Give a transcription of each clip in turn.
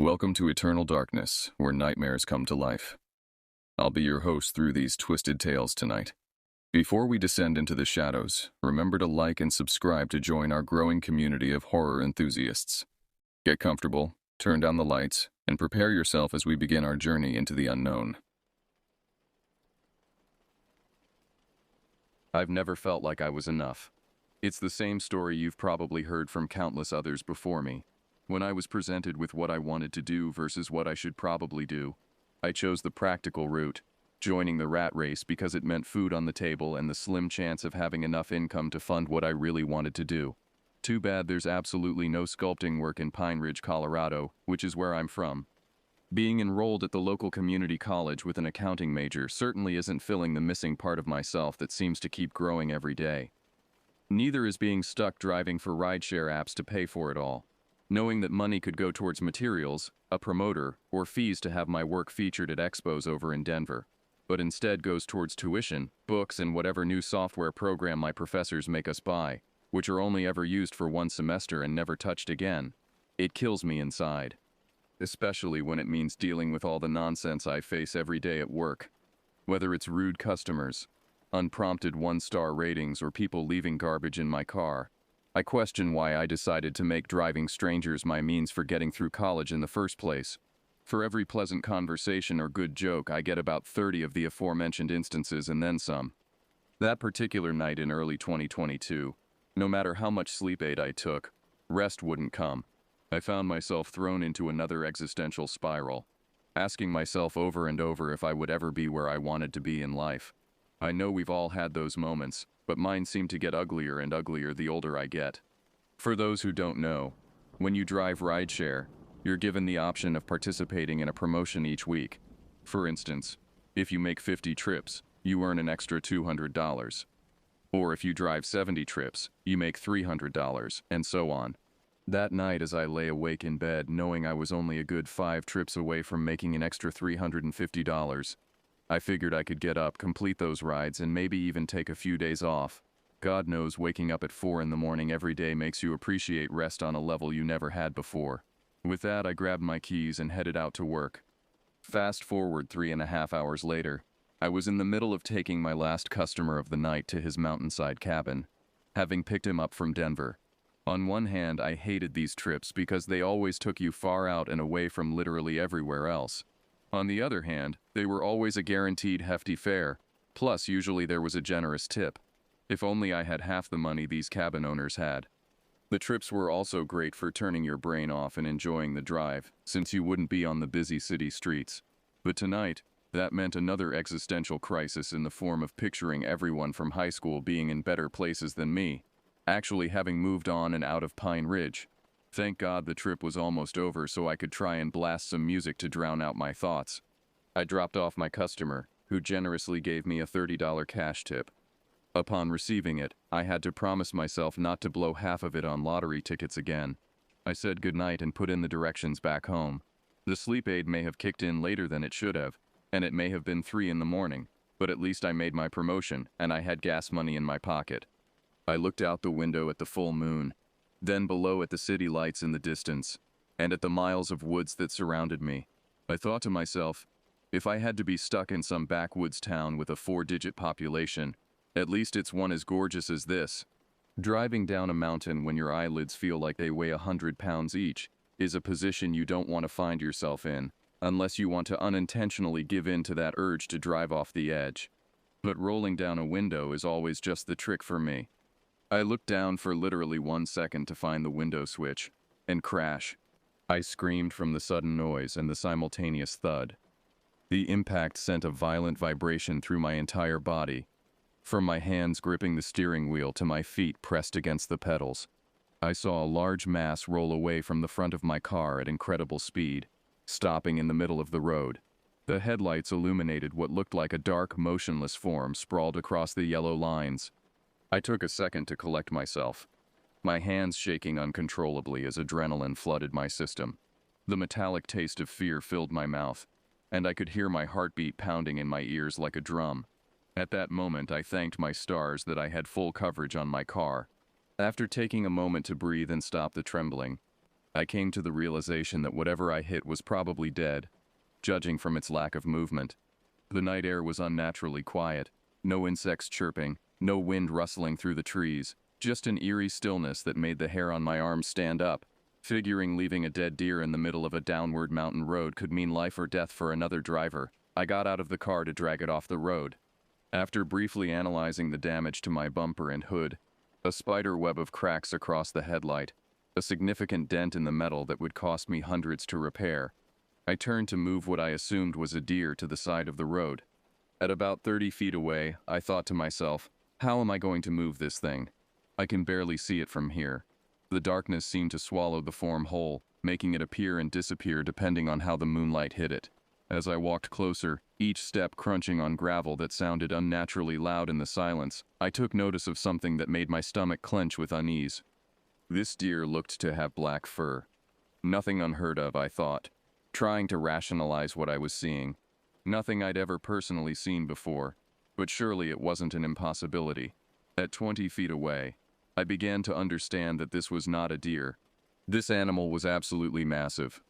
Welcome to Eternal Darkness, where nightmares come to life. I'll be your host through these twisted tales tonight. Before we descend into the shadows, remember to like and subscribe to join our growing community of horror enthusiasts. Get comfortable, turn down the lights, and prepare yourself as we begin our journey into the unknown. I've never felt like I was enough. It's the same story you've probably heard from countless others before me. When I was presented with what I wanted to do versus what I should probably do, I chose the practical route, joining the rat race because it meant food on the table and the slim chance of having enough income to fund what I really wanted to do. Too bad there's absolutely no sculpting work in Pine Ridge, Colorado, which is where I'm from. Being enrolled at the local community college with an accounting major certainly isn't filling the missing part of myself that seems to keep growing every day. Neither is being stuck driving for rideshare apps to pay for it all. Knowing that money could go towards materials, a promoter, or fees to have my work featured at expos over in Denver, but instead goes towards tuition, books, and whatever new software program my professors make us buy, which are only ever used for one semester and never touched again. It kills me inside. Especially when it means dealing with all the nonsense I face every day at work. Whether it's rude customers, unprompted one-star ratings, or people leaving garbage in my car, I question why I decided to make driving strangers my means for getting through college in the first place. For every pleasant conversation or good joke, I get about 30 of the aforementioned instances and then some. That particular night in early 2022, no matter how much sleep aid I took, rest wouldn't come. I found myself thrown into another existential spiral, asking myself over and over if I would ever be where I wanted to be in life. I know we've all had those moments, but mine seem to get uglier and uglier the older I get. For those who don't know, when you drive rideshare, you're given the option of participating in a promotion each week. For instance, if you make 50 trips, you earn an extra $200. Or if you drive 70 trips, you make $300, and so on. That night, as I lay awake in bed knowing I was only a good 5 trips away from making an extra $350, I figured I could get up, complete those rides, and maybe even take a few days off. God knows waking up at 4 in the morning every day makes you appreciate rest on a level you never had before. With that, I grabbed my keys and headed out to work. Fast forward 3.5 hours later, I was in the middle of taking my last customer of the night to his mountainside cabin, having picked him up from Denver. On one hand, I hated these trips because they always took you far out and away from literally everywhere else. On the other hand, they were always a guaranteed hefty fare, plus usually there was a generous tip. If only I had half the money these cabin owners had. The trips were also great for turning your brain off and enjoying the drive, since you wouldn't be on the busy city streets. But tonight, that meant another existential crisis in the form of picturing everyone from high school being in better places than me, actually having moved on and out of Pine Ridge. Thank God the trip was almost over so I could try and blast some music to drown out my thoughts. I dropped off my customer, who generously gave me a $30 cash tip. Upon receiving it, I had to promise myself not to blow half of it on lottery tickets again. I said goodnight and put in the directions back home. The sleep aid may have kicked in later than it should have, and it may have been 3 in the morning, but at least I made my promotion and I had gas money in my pocket. I looked out the window at the full moon, then below at the city lights in the distance, and at the miles of woods that surrounded me. I thought to myself, if I had to be stuck in some backwoods town with a 4-digit population, at least it's one as gorgeous as this. Driving down a mountain when your eyelids feel like they weigh 100 pounds each is a position you don't want to find yourself in, unless you want to unintentionally give in to that urge to drive off the edge. But rolling down a window is always just the trick for me. I looked down for literally 1 second to find the window switch, and crash. I screamed from the sudden noise and the simultaneous thud. The impact sent a violent vibration through my entire body, from my hands gripping the steering wheel to my feet pressed against the pedals. I saw a large mass roll away from the front of my car at incredible speed, stopping in the middle of the road. The headlights illuminated what looked like a dark, motionless form sprawled across the yellow lines. I took a second to collect myself, my hands shaking uncontrollably as adrenaline flooded my system. The metallic taste of fear filled my mouth, and I could hear my heartbeat pounding in my ears like a drum. At that moment, I thanked my stars that I had full coverage on my car. After taking a moment to breathe and stop the trembling, I came to the realization that whatever I hit was probably dead, judging from its lack of movement. The night air was unnaturally quiet, no insects chirping, no wind rustling through the trees, just an eerie stillness that made the hair on my arms stand up. Figuring leaving a dead deer in the middle of a downward mountain road could mean life or death for another driver, I got out of the car to drag it off the road. After briefly analyzing the damage to my bumper and hood, a spider web of cracks across the headlight, a significant dent in the metal that would cost me hundreds to repair, I turned to move what I assumed was a deer to the side of the road. At about 30 feet away, I thought to myself, how am I going to move this thing? I can barely see it from here. The darkness seemed to swallow the form whole, making it appear and disappear depending on how the moonlight hit it. As I walked closer, each step crunching on gravel that sounded unnaturally loud in the silence, I took notice of something that made my stomach clench with unease. This deer looked to have black fur. Nothing unheard of, I thought, trying to rationalize what I was seeing. Nothing I'd ever personally seen before, but surely it wasn't an impossibility. At 20 feet away, I began to understand that this was not a deer. This animal was absolutely massive.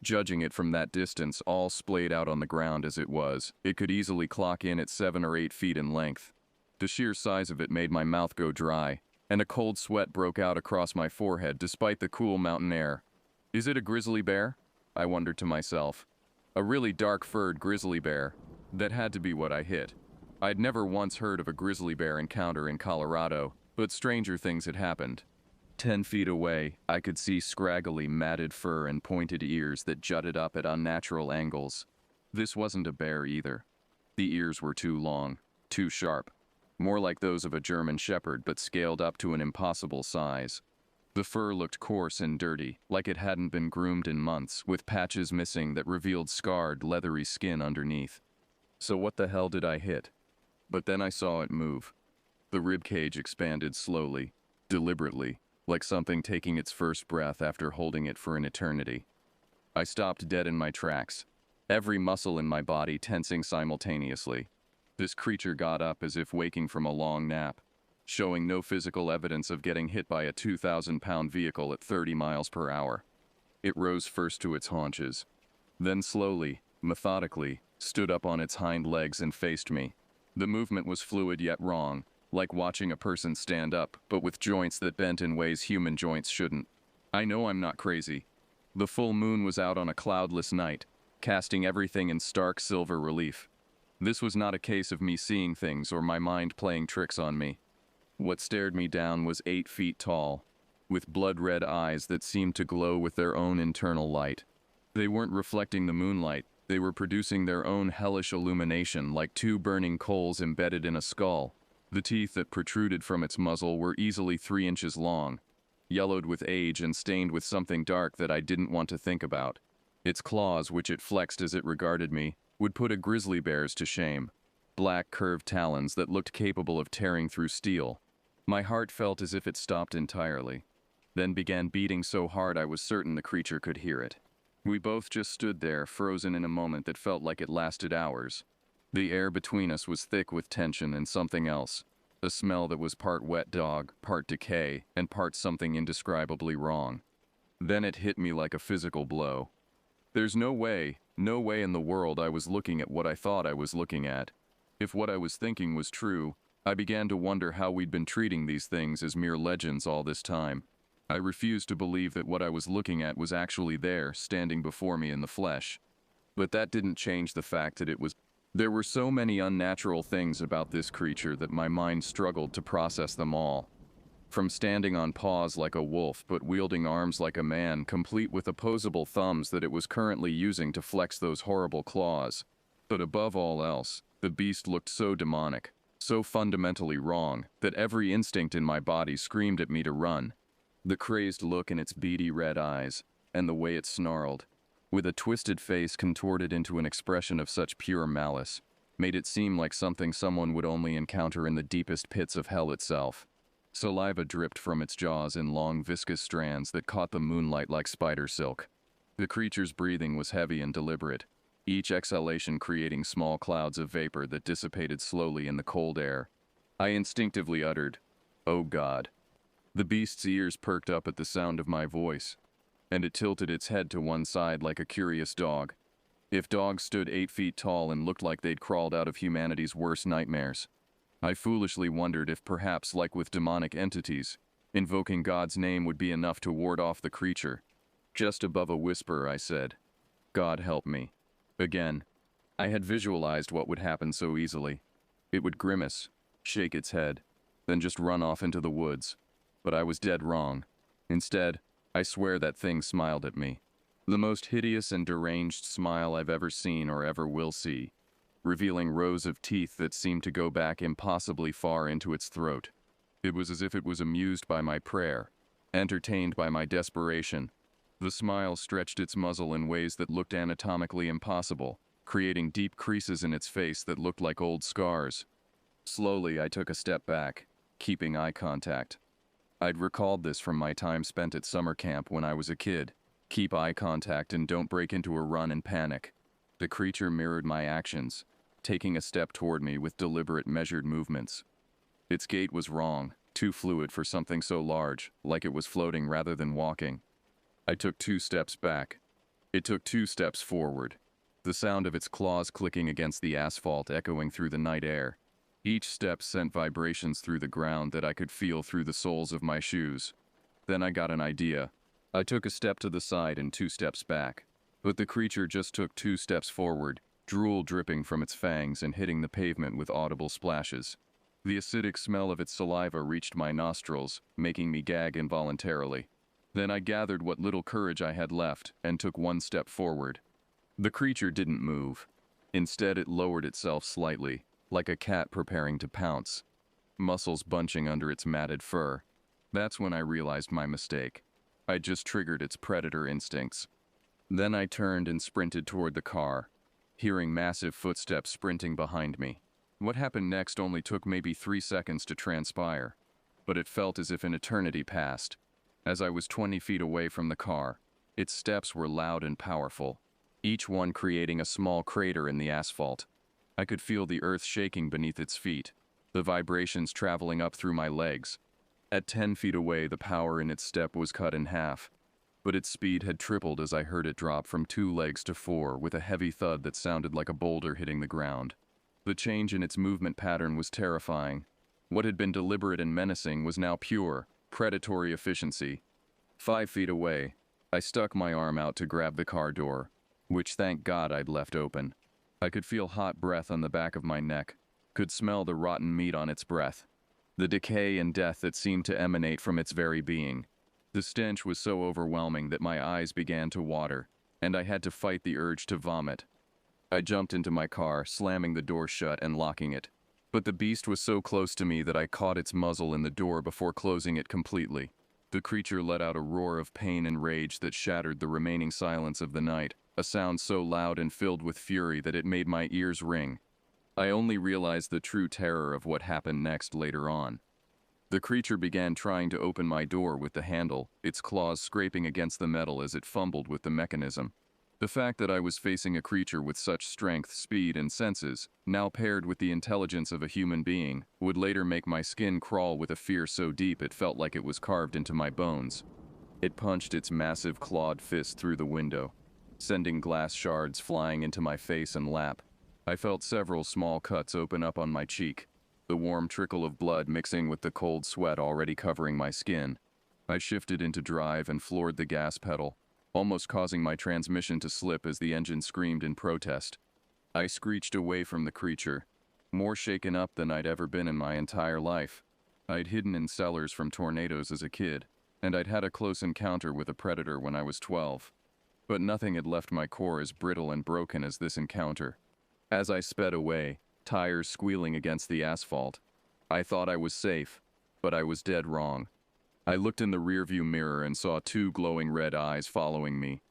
Judging it from that distance, all splayed out on the ground as it was, it could easily clock in at 7 or 8 feet in length. The sheer size of it made my mouth go dry, and a cold sweat broke out across my forehead despite the cool mountain air. Is it a grizzly bear? I wondered to myself. A really dark-furred grizzly bear. That had to be what I hit. I'd never once heard of a grizzly bear encounter in Colorado, but stranger things had happened. 10 feet away, I could see scraggly, matted fur and pointed ears that jutted up at unnatural angles. This wasn't a bear either. The ears were too long, too sharp, more like those of a German shepherd but scaled up to an impossible size. The fur looked coarse and dirty, like it hadn't been groomed in months, with patches missing that revealed scarred, leathery skin underneath. So what the hell did I hit? But then I saw it move. The ribcage expanded slowly, deliberately, like something taking its first breath after holding it for an eternity. I stopped dead in my tracks, every muscle in my body tensing simultaneously. This creature got up as if waking from a long nap, showing no physical evidence of getting hit by a 2,000-pound vehicle at 30 miles per hour. It rose first to its haunches, then slowly, methodically, stood up on its hind legs and faced me. The movement was fluid yet wrong, like watching a person stand up, but with joints that bent in ways human joints shouldn't. I know I'm not crazy. The full moon was out on a cloudless night, casting everything in stark silver relief. This was not a case of me seeing things or my mind playing tricks on me. What stared me down was 8 feet tall, with blood-red eyes that seemed to glow with their own internal light. They weren't reflecting the moonlight, they were producing their own hellish illumination like two burning coals embedded in a skull. The teeth that protruded from its muzzle were easily 3 inches long, yellowed with age and stained with something dark that I didn't want to think about. Its claws, which it flexed as it regarded me, would put a grizzly bear's to shame. Black curved talons that looked capable of tearing through steel. My heart felt as if it stopped entirely, then began beating so hard I was certain the creature could hear it. We both just stood there, frozen in a moment that felt like it lasted hours. The air between us was thick with tension and something else, a smell that was part wet dog, part decay, and part something indescribably wrong. Then it hit me like a physical blow. There's no way in the world I was looking at what I thought I was looking at. If what I was thinking was true, I began to wonder how we'd been treating these things as mere legends all this time. I refused to believe that what I was looking at was actually there, standing before me in the flesh. But that didn't change the fact that it was. There were so many unnatural things about this creature that my mind struggled to process them all. From standing on paws like a wolf but wielding arms like a man, complete with opposable thumbs that it was currently using to flex those horrible claws. But above all else, the beast looked so demonic, so fundamentally wrong, that every instinct in my body screamed at me to run. The crazed look in its beady red eyes, and the way it snarled, with a twisted face contorted into an expression of such pure malice, made it seem like something someone would only encounter in the deepest pits of hell itself. Saliva dripped from its jaws in long viscous strands that caught the moonlight like spider silk. The creature's breathing was heavy and deliberate, each exhalation creating small clouds of vapor that dissipated slowly in the cold air. I instinctively uttered, "Oh God." The beast's ears perked up at the sound of my voice, and it tilted its head to one side like a curious dog. If dogs stood 8 feet tall and looked like they'd crawled out of humanity's worst nightmares. I foolishly wondered if perhaps, like with demonic entities, invoking God's name would be enough to ward off the creature. Just above a whisper, I said, "God help me." Again, I had visualized what would happen so easily. It would grimace, shake its head, then just run off into the woods. But I was dead wrong. Instead, I swear that thing smiled at me. The most hideous and deranged smile I've ever seen or ever will see, revealing rows of teeth that seemed to go back impossibly far into its throat. It was as if it was amused by my prayer, entertained by my desperation. The smile stretched its muzzle in ways that looked anatomically impossible, creating deep creases in its face that looked like old scars. Slowly, I took a step back, keeping eye contact. I'd recalled this from my time spent at summer camp when I was a kid. Keep eye contact and don't break into a run and panic. The creature mirrored my actions, taking a step toward me with deliberate, measured movements. Its gait was wrong, too fluid for something so large, like it was floating rather than walking. I took 2 steps back. It took 2 steps forward, the sound of its claws clicking against the asphalt echoing through the night air. Each step sent vibrations through the ground that I could feel through the soles of my shoes. Then I got an idea. I took a step to the side and 2 steps back. But the creature just took 2 steps forward, drool dripping from its fangs and hitting the pavement with audible splashes. The acidic smell of its saliva reached my nostrils, making me gag involuntarily. Then I gathered what little courage I had left and took 1 step forward. The creature didn't move. Instead, it lowered itself slightly, like a cat preparing to pounce, muscles bunching under its matted fur. That's when I realized my mistake. I just triggered its predator instincts. Then I turned and sprinted toward the car, hearing massive footsteps sprinting behind me. What happened next only took maybe 3 seconds to transpire, but it felt as if an eternity passed. As I was 20 feet away from the car, its steps were loud and powerful, each one creating a small crater in the asphalt. I could feel the earth shaking beneath its feet, the vibrations traveling up through my legs. At 10 feet away, the power in its step was cut in half, but its speed had tripled as I heard it drop from 2 legs to 4 with a heavy thud that sounded like a boulder hitting the ground. The change in its movement pattern was terrifying. What had been deliberate and menacing was now pure, predatory efficiency. 5 feet away, I stuck my arm out to grab the car door, which thank God I'd left open. I could feel hot breath on the back of my neck, could smell the rotten meat on its breath, the decay and death that seemed to emanate from its very being. The stench was so overwhelming that my eyes began to water, and I had to fight the urge to vomit. I jumped into my car, slamming the door shut and locking it. But the beast was so close to me that I caught its muzzle in the door before closing it completely. The creature let out a roar of pain and rage that shattered the remaining silence of the night, a sound so loud and filled with fury that it made my ears ring. I only realized the true terror of what happened next later on. The creature began trying to open my door with the handle, its claws scraping against the metal as it fumbled with the mechanism. The fact that I was facing a creature with such strength, speed, and senses, now paired with the intelligence of a human being, would later make my skin crawl with a fear so deep it felt like it was carved into my bones. It punched its massive clawed fist through the window, sending glass shards flying into my face and lap. I felt several small cuts open up on my cheek, the warm trickle of blood mixing with the cold sweat already covering my skin. I shifted into drive and floored the gas pedal, almost causing my transmission to slip as the engine screamed in protest. I screeched away from the creature, more shaken up than I'd ever been in my entire life. I'd hidden in cellars from tornadoes as a kid, and I'd had a close encounter with a predator when I was 12. But nothing had left my core as brittle and broken as this encounter. As I sped away, tires squealing against the asphalt, I thought I was safe, but I was dead wrong. I looked in the rearview mirror and saw 2 glowing red eyes following me,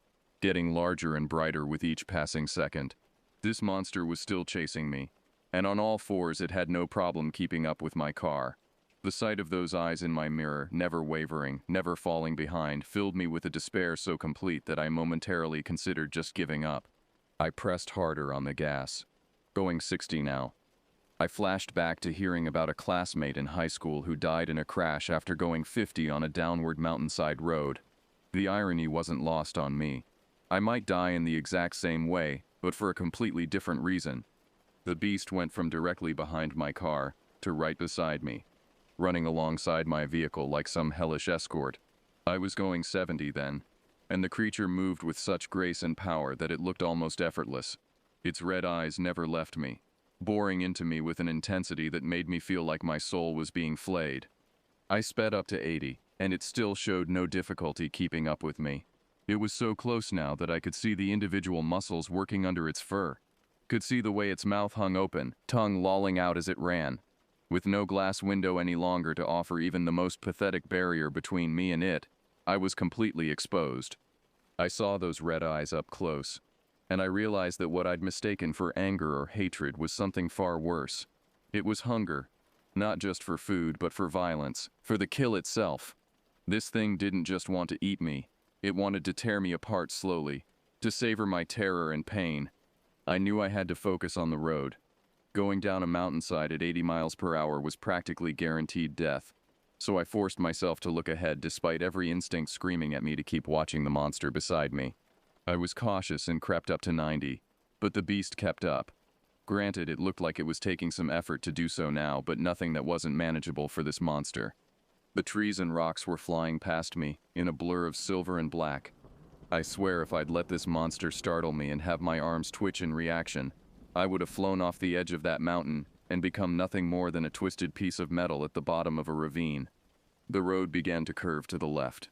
getting larger and brighter with each passing second. This monster was still chasing me, and on all fours it had no problem keeping up with my car. The sight of those eyes in my mirror, never wavering, never falling behind, filled me with a despair so complete that I momentarily considered just giving up. I pressed harder on the gas. Going 60 now. I flashed back to hearing about a classmate in high school who died in a crash after going 50 on a downward mountainside road. The irony wasn't lost on me. I might die in the exact same way, but for a completely different reason. The beast went from directly behind my car to right beside me, running alongside my vehicle like some hellish escort. I was going 70 then, and the creature moved with such grace and power that it looked almost effortless. Its red eyes never left me, boring into me with an intensity that made me feel like my soul was being flayed. I sped up to 80, and it still showed no difficulty keeping up with me. It was so close now that I could see the individual muscles working under its fur, could see the way its mouth hung open, tongue lolling out as it ran. With no glass window any longer to offer even the most pathetic barrier between me and it, I was completely exposed. I saw those red eyes up close, and I realized that what I'd mistaken for anger or hatred was something far worse. It was hunger, not just for food but for violence, for the kill itself. This thing didn't just want to eat me, it wanted to tear me apart slowly, to savor my terror and pain. I knew I had to focus on the road. Going down a mountainside at 80 miles per hour was practically guaranteed death, so I forced myself to look ahead despite every instinct screaming at me to keep watching the monster beside me. I was cautious and crept up to 90, but the beast kept up. Granted, it looked like it was taking some effort to do so now, but nothing that wasn't manageable for this monster. The trees and rocks were flying past me, in a blur of silver and black. I swear if I'd let this monster startle me and have my arms twitch in reaction, I would have flown off the edge of that mountain and become nothing more than a twisted piece of metal at the bottom of a ravine. The road began to curve to the left.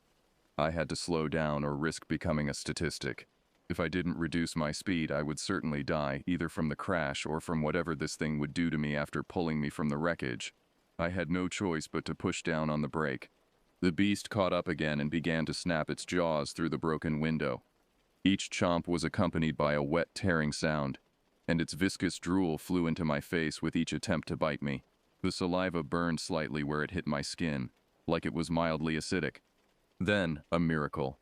I had to slow down or risk becoming a statistic. If I didn't reduce my speed, I would certainly die, either from the crash or from whatever this thing would do to me after pulling me from the wreckage. I had no choice but to push down on the brake. The beast caught up again and began to snap its jaws through the broken window. Each chomp was accompanied by a wet, tearing sound, and its viscous drool flew into my face with each attempt to bite me. The saliva burned slightly where it hit my skin, like it was mildly acidic. Then, a miracle.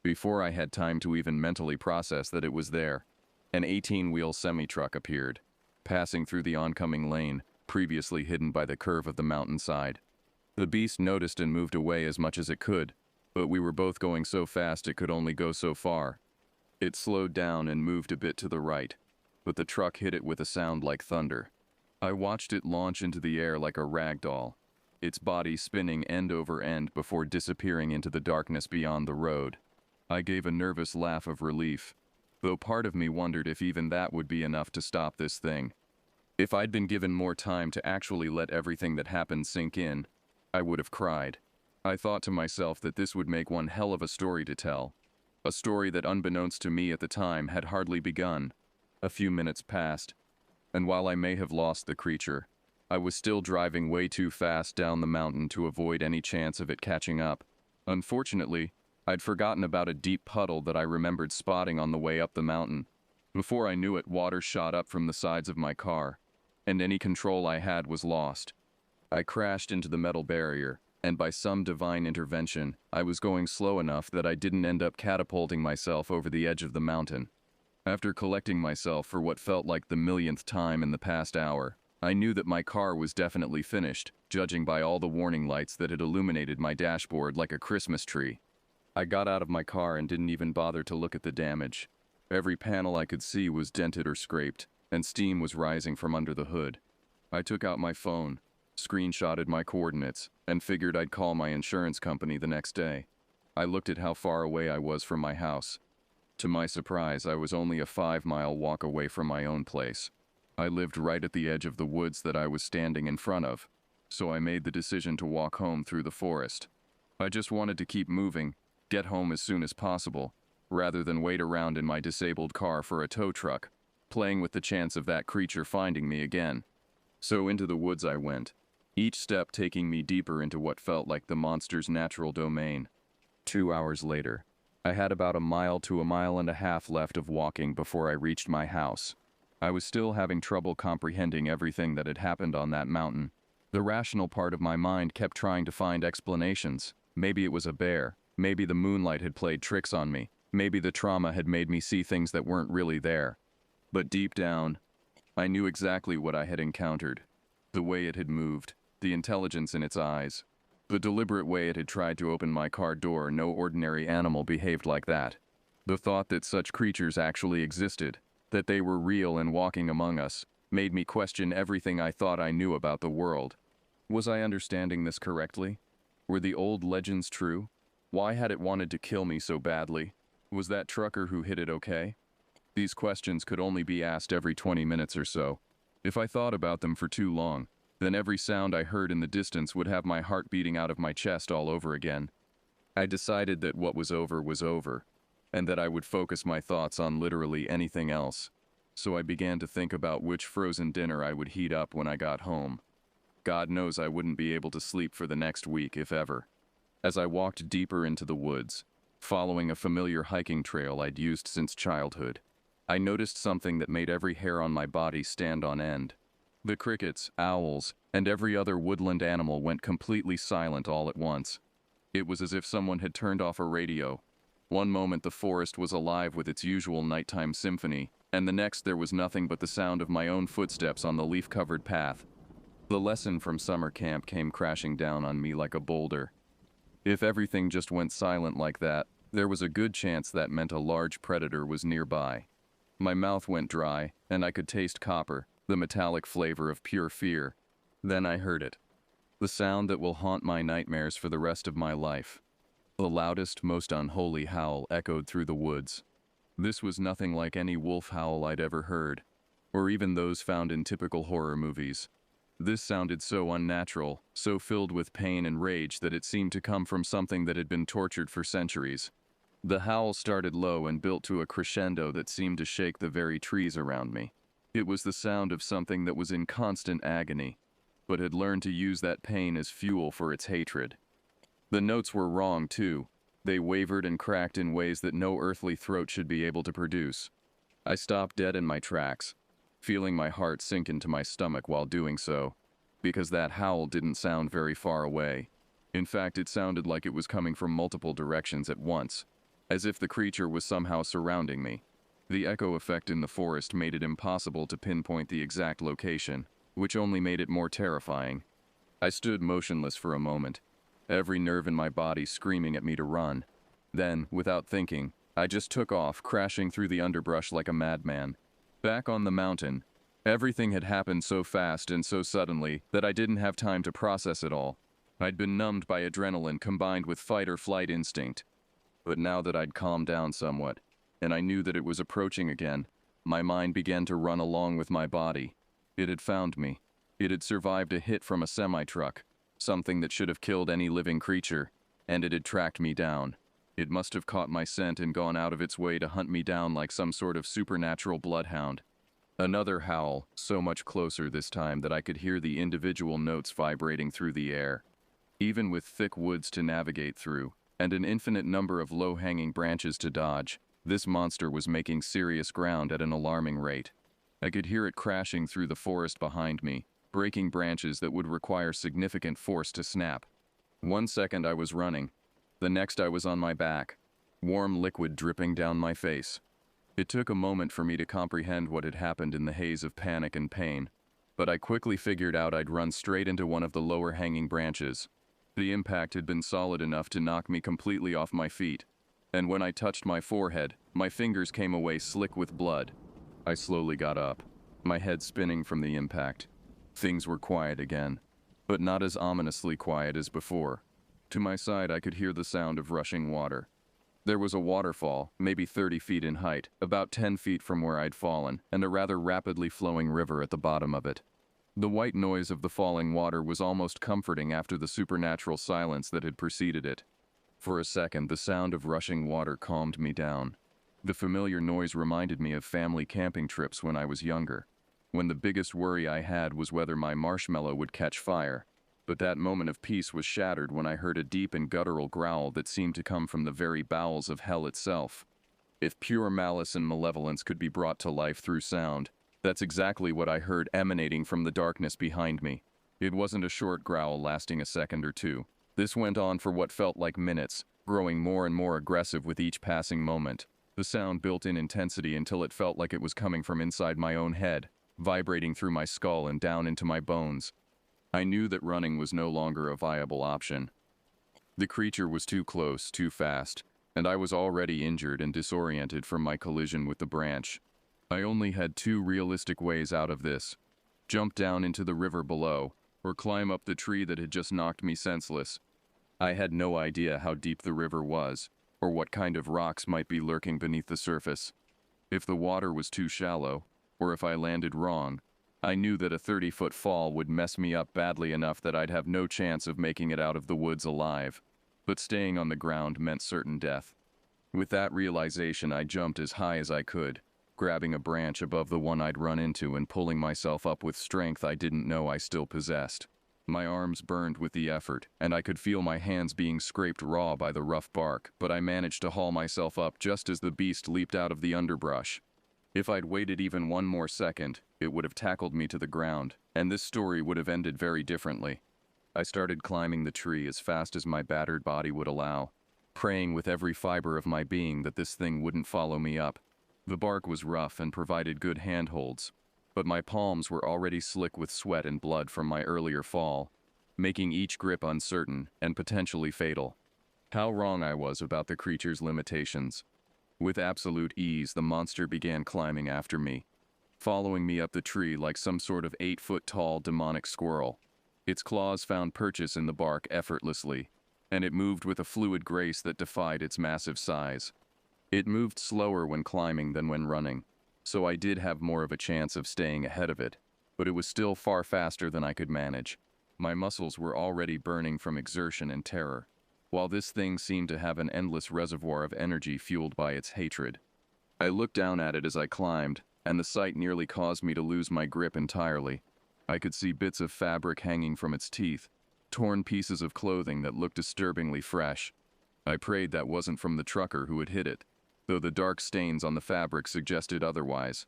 Before I had time to even mentally process that it was there, an 18-wheel semi-truck appeared, passing through the oncoming lane, previously hidden by the curve of the mountainside. The beast noticed and moved away as much as it could, but we were both going so fast it could only go so far. It slowed down and moved a bit to the right, but the truck hit it with a sound like thunder. I watched it launch into the air like a rag doll, its body spinning end over end before disappearing into the darkness beyond the road. I gave a nervous laugh of relief, though part of me wondered if even that would be enough to stop this thing. If I'd been given more time to actually let everything that happened sink in, I would have cried. I thought to myself that this would make one hell of a story to tell, a story that unbeknownst to me at the time had hardly begun. A few minutes passed, and while I may have lost the creature, I was still driving way too fast down the mountain to avoid any chance of it catching up. Unfortunately, I'd forgotten about a deep puddle that I remembered spotting on the way up the mountain. Before I knew it, water shot up from the sides of my car, and any control I had was lost. I crashed into the metal barrier, and by some divine intervention, I was going slow enough that I didn't end up catapulting myself over the edge of the mountain. After collecting myself for what felt like the millionth time in the past hour, I knew that my car was definitely finished, judging by all the warning lights that had illuminated my dashboard like a Christmas tree. I got out of my car and didn't even bother to look at the damage. Every panel I could see was dented or scraped, and steam was rising from under the hood. I took out my phone, screenshotted my coordinates, and figured I'd call my insurance company the next day. I looked at how far away I was from my house. To my surprise, I was only a 5-mile walk away from my own place. I lived right at the edge of the woods that I was standing in front of, so I made the decision to walk home through the forest. I just wanted to keep moving, get home as soon as possible, rather than wait around in my disabled car for a tow truck, playing with the chance of that creature finding me again. So into the woods I went, each step taking me deeper into what felt like the monster's natural domain. 2 hours later, I had about a mile to a mile and a half left of walking before I reached my house. I was still having trouble comprehending everything that had happened on that mountain. The rational part of my mind kept trying to find explanations. Maybe it was a bear. Maybe the moonlight had played tricks on me. Maybe the trauma had made me see things that weren't really there. But deep down, I knew exactly what I had encountered. The way it had moved, the intelligence in its eyes. The deliberate way it had tried to open my car door, no ordinary animal behaved like that. The thought that such creatures actually existed, that they were real and walking among us, made me question everything I thought I knew about the world. Was I understanding this correctly? Were the old legends true? Why had it wanted to kill me so badly? Was that trucker who hit it okay? These questions could only be asked every 20 minutes or so. If I thought about them for too long, then every sound I heard in the distance would have my heart beating out of my chest all over again. I decided that what was over, and that I would focus my thoughts on literally anything else. So I began to think about which frozen dinner I would heat up when I got home. God knows I wouldn't be able to sleep for the next week, if ever. As I walked deeper into the woods, following a familiar hiking trail I'd used since childhood, I noticed something that made every hair on my body stand on end. The crickets, owls, and every other woodland animal went completely silent all at once. It was as if someone had turned off a radio. One moment the forest was alive with its usual nighttime symphony, and the next there was nothing but the sound of my own footsteps on the leaf-covered path. The lesson from summer camp came crashing down on me like a boulder. If everything just went silent like that, there was a good chance that meant a large predator was nearby. My mouth went dry, and I could taste copper, the metallic flavor of pure fear. Then I heard it. The sound that will haunt my nightmares for the rest of my life. The loudest, most unholy howl echoed through the woods. This was nothing like any wolf howl I'd ever heard, or even those found in typical horror movies. This sounded so unnatural, so filled with pain and rage that it seemed to come from something that had been tortured for centuries. The howl started low and built to a crescendo that seemed to shake the very trees around me. It was the sound of something that was in constant agony, but had learned to use that pain as fuel for its hatred. The notes were wrong, too. They wavered and cracked in ways that no earthly throat should be able to produce. I stopped dead in my tracks, feeling my heart sink into my stomach while doing so, because that howl didn't sound very far away. In fact, it sounded like it was coming from multiple directions at once, as if the creature was somehow surrounding me. The echo effect in the forest made it impossible to pinpoint the exact location, which only made it more terrifying. I stood motionless for a moment, every nerve in my body screaming at me to run. Then, without thinking, I just took off, crashing through the underbrush like a madman. Back on the mountain, everything had happened so fast and so suddenly that I didn't have time to process it all. I'd been numbed by adrenaline combined with fight-or-flight instinct. But now that I'd calmed down somewhat, and I knew that it was approaching again, my mind began to run along with my body. It had found me. It had survived a hit from a semi-truck, something that should have killed any living creature, and it had tracked me down. It must have caught my scent and gone out of its way to hunt me down like some sort of supernatural bloodhound. Another howl, so much closer this time that I could hear the individual notes vibrating through the air. Even with thick woods to navigate through, and an infinite number of low-hanging branches to dodge, this monster was making serious ground at an alarming rate. I could hear it crashing through the forest behind me, breaking branches that would require significant force to snap. 1 second I was running. The next I was on my back, warm liquid dripping down my face. It took a moment for me to comprehend what had happened in the haze of panic and pain, but I quickly figured out I'd run straight into one of the lower hanging branches. The impact had been solid enough to knock me completely off my feet, and when I touched my forehead, my fingers came away slick with blood. I slowly got up, my head spinning from the impact. Things were quiet again, but not as ominously quiet as before. To my side, I could hear the sound of rushing water. There was a waterfall, maybe 30 feet in height, about 10 feet from where I'd fallen, and a rather rapidly flowing river at the bottom of it. The white noise of the falling water was almost comforting after the supernatural silence that had preceded it. For a second, the sound of rushing water calmed me down. The familiar noise reminded me of family camping trips when I was younger, when the biggest worry I had was whether my marshmallow would catch fire. But that moment of peace was shattered when I heard a deep and guttural growl that seemed to come from the very bowels of hell itself. If pure malice and malevolence could be brought to life through sound, that's exactly what I heard emanating from the darkness behind me. It wasn't a short growl lasting a second or two. This went on for what felt like minutes, growing more and more aggressive with each passing moment. The sound built in intensity until it felt like it was coming from inside my own head, vibrating through my skull and down into my bones. I knew that running was no longer a viable option. The creature was too close, too fast, and I was already injured and disoriented from my collision with the branch. I only had two realistic ways out of this: jump down into the river below, or climb up the tree that had just knocked me senseless. I had no idea how deep the river was, or what kind of rocks might be lurking beneath the surface. If the water was too shallow, or if I landed wrong, I knew that a 30-foot fall would mess me up badly enough that I'd have no chance of making it out of the woods alive. But staying on the ground meant certain death. With that realization, I jumped as high as I could, grabbing a branch above the one I'd run into and pulling myself up with strength I didn't know I still possessed. My arms burned with the effort, and I could feel my hands being scraped raw by the rough bark, but I managed to haul myself up just as the beast leaped out of the underbrush. If I'd waited even one more second, it would have tackled me to the ground, and this story would have ended very differently. I started climbing the tree as fast as my battered body would allow, praying with every fiber of my being that this thing wouldn't follow me up. The bark was rough and provided good handholds, but my palms were already slick with sweat and blood from my earlier fall, making each grip uncertain and potentially fatal. How wrong I was about the creature's limitations. With absolute ease, the monster began climbing after me, following me up the tree like some sort of 8-foot-tall demonic squirrel. Its claws found purchase in the bark effortlessly, and it moved with a fluid grace that defied its massive size. It moved slower when climbing than when running, so I did have more of a chance of staying ahead of it, but it was still far faster than I could manage. My muscles were already burning from exertion and terror, while this thing seemed to have an endless reservoir of energy fueled by its hatred. I looked down at it as I climbed, and the sight nearly caused me to lose my grip entirely. I could see bits of fabric hanging from its teeth, torn pieces of clothing that looked disturbingly fresh. I prayed that wasn't from the trucker who had hit it, though the dark stains on the fabric suggested otherwise.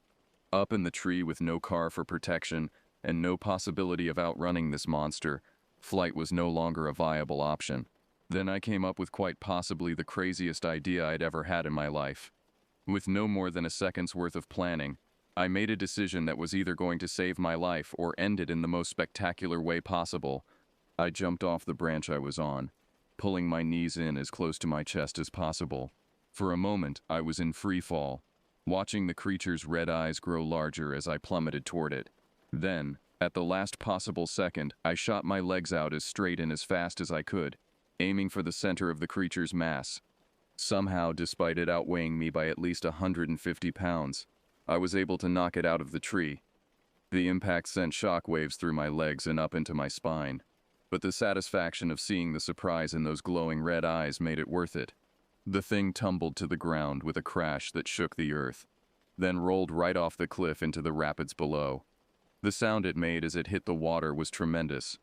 Up in the tree with no car for protection and no possibility of outrunning this monster, flight was no longer a viable option. Then I came up with quite possibly the craziest idea I'd ever had in my life. With no more than a second's worth of planning, I made a decision that was either going to save my life or end it in the most spectacular way possible. I jumped off the branch I was on, pulling my knees in as close to my chest as possible. For a moment, I was in free fall, watching the creature's red eyes grow larger as I plummeted toward it. Then, at the last possible second, I shot my legs out as straight and as fast as I could, aiming for the center of the creature's mass. Somehow, despite it outweighing me by at least 150 pounds, I was able to knock it out of the tree. The impact sent shockwaves through my legs and up into my spine, but the satisfaction of seeing the surprise in those glowing red eyes made it worth it. The thing tumbled to the ground with a crash that shook the earth, then rolled right off the cliff into the rapids below. The sound it made as it hit the water was tremendous.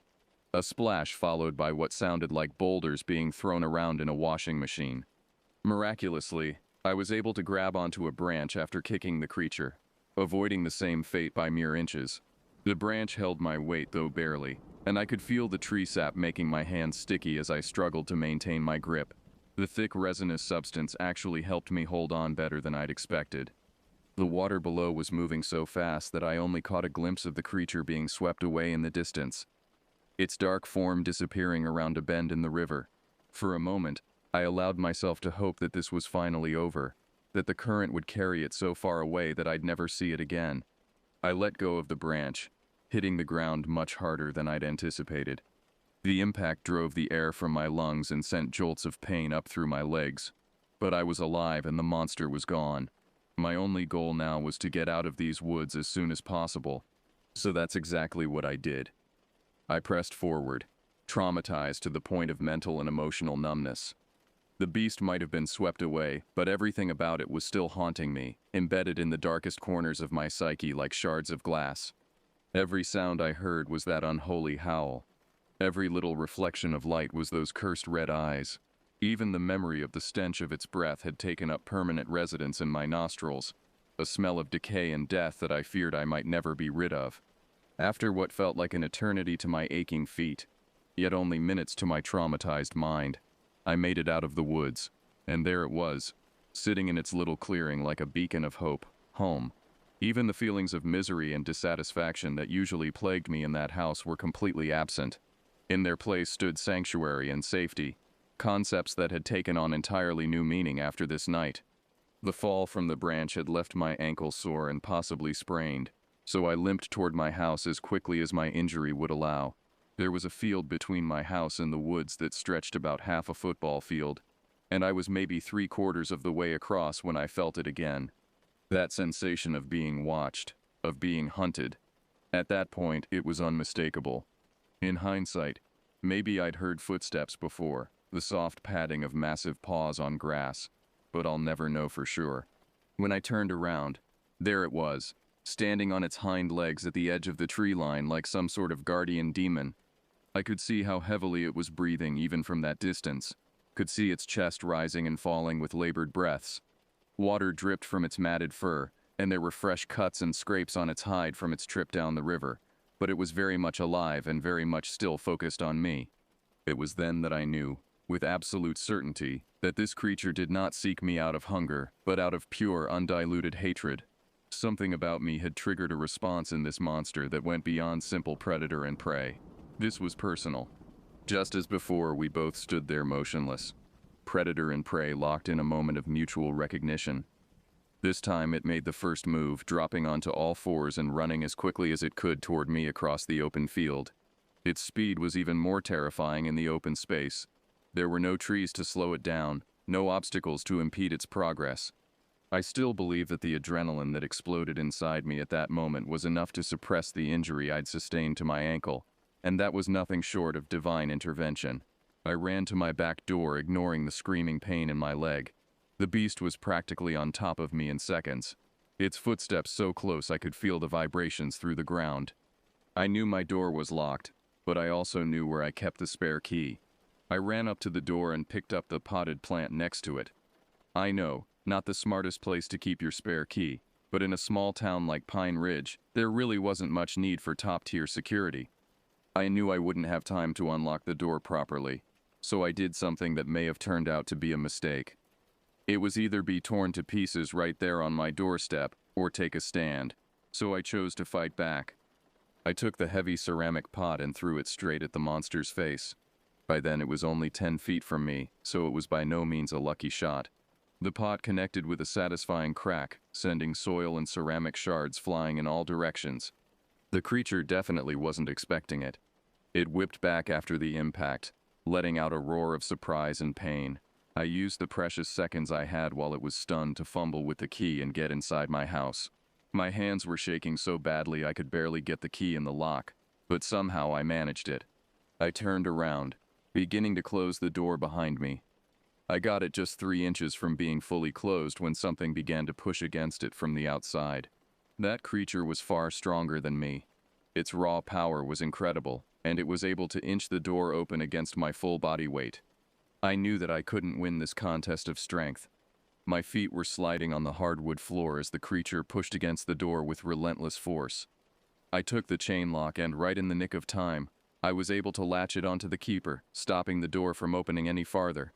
A splash followed by what sounded like boulders being thrown around in a washing machine. Miraculously, I was able to grab onto a branch after kicking the creature, avoiding the same fate by mere inches. The branch held my weight, though barely, and I could feel the tree sap making my hands sticky as I struggled to maintain my grip. The thick resinous substance actually helped me hold on better than I'd expected. The water below was moving so fast that I only caught a glimpse of the creature being swept away in the distance, its dark form disappearing around a bend in the river. For a moment, I allowed myself to hope that this was finally over, that the current would carry it so far away that I'd never see it again. I let go of the branch, hitting the ground much harder than I'd anticipated. The impact drove the air from my lungs and sent jolts of pain up through my legs. But I was alive and the monster was gone. My only goal now was to get out of these woods as soon as possible. So that's exactly what I did. I pressed forward, traumatized to the point of mental and emotional numbness. The beast might have been swept away, but everything about it was still haunting me, embedded in the darkest corners of my psyche like shards of glass. Every sound I heard was that unholy howl. Every little reflection of light was those cursed red eyes. Even the memory of the stench of its breath had taken up permanent residence in my nostrils, a smell of decay and death that I feared I might never be rid of. After what felt like an eternity to my aching feet, yet only minutes to my traumatized mind, I made it out of the woods, and there it was, sitting in its little clearing like a beacon of hope, home. Even the feelings of misery and dissatisfaction that usually plagued me in that house were completely absent. In their place stood sanctuary and safety, concepts that had taken on entirely new meaning after this night. The fall from the branch had left my ankle sore and possibly sprained, so I limped toward my house as quickly as my injury would allow. There was a field between my house and the woods that stretched about half a football field, and I was maybe 3/4 of the way across when I felt it again. That sensation of being watched, of being hunted. At that point, it was unmistakable. In hindsight, maybe I'd heard footsteps before, the soft padding of massive paws on grass, but I'll never know for sure. When I turned around, there it was, standing on its hind legs at the edge of the tree line like some sort of guardian demon. I could see how heavily it was breathing even from that distance, could see its chest rising and falling with labored breaths. Water dripped from its matted fur, and there were fresh cuts and scrapes on its hide from its trip down the river, but it was very much alive and very much still focused on me. It was then that I knew, with absolute certainty, that this creature did not seek me out of hunger, but out of pure, undiluted hatred. Something about me had triggered a response in this monster that went beyond simple predator and prey. This was personal. Just as before, we both stood there motionless. Predator and prey locked in a moment of mutual recognition. This time it made the first move, dropping onto all fours and running as quickly as it could toward me across the open field. Its speed was even more terrifying in the open space. There were no trees to slow it down, no obstacles to impede its progress. I still believe that the adrenaline that exploded inside me at that moment was enough to suppress the injury I'd sustained to my ankle, and that was nothing short of divine intervention. I ran to my back door, ignoring the screaming pain in my leg. The beast was practically on top of me in seconds, its footsteps so close I could feel the vibrations through the ground. I knew my door was locked, but I also knew where I kept the spare key. I ran up to the door and picked up the potted plant next to it. I know, not the smartest place to keep your spare key, but in a small town like Pine Ridge, there really wasn't much need for top-tier security. I knew I wouldn't have time to unlock the door properly, so I did something that may have turned out to be a mistake. It was either be torn to pieces right there on my doorstep, or take a stand, so I chose to fight back. I took the heavy ceramic pot and threw it straight at the monster's face. By then it was only 10 feet from me, so it was by no means a lucky shot. The pot connected with a satisfying crack, sending soil and ceramic shards flying in all directions. The creature definitely wasn't expecting it. It whipped back after the impact, letting out a roar of surprise and pain. I used the precious seconds I had while it was stunned to fumble with the key and get inside my house. My hands were shaking so badly I could barely get the key in the lock, but somehow I managed it. I turned around, beginning to close the door behind me. I got it just 3 inches from being fully closed when something began to push against it from the outside. That creature was far stronger than me. Its raw power was incredible, and it was able to inch the door open against my full body weight. I knew that I couldn't win this contest of strength. My feet were sliding on the hardwood floor as the creature pushed against the door with relentless force. I took the chain lock and, right in the nick of time, I was able to latch it onto the keeper, stopping the door from opening any farther.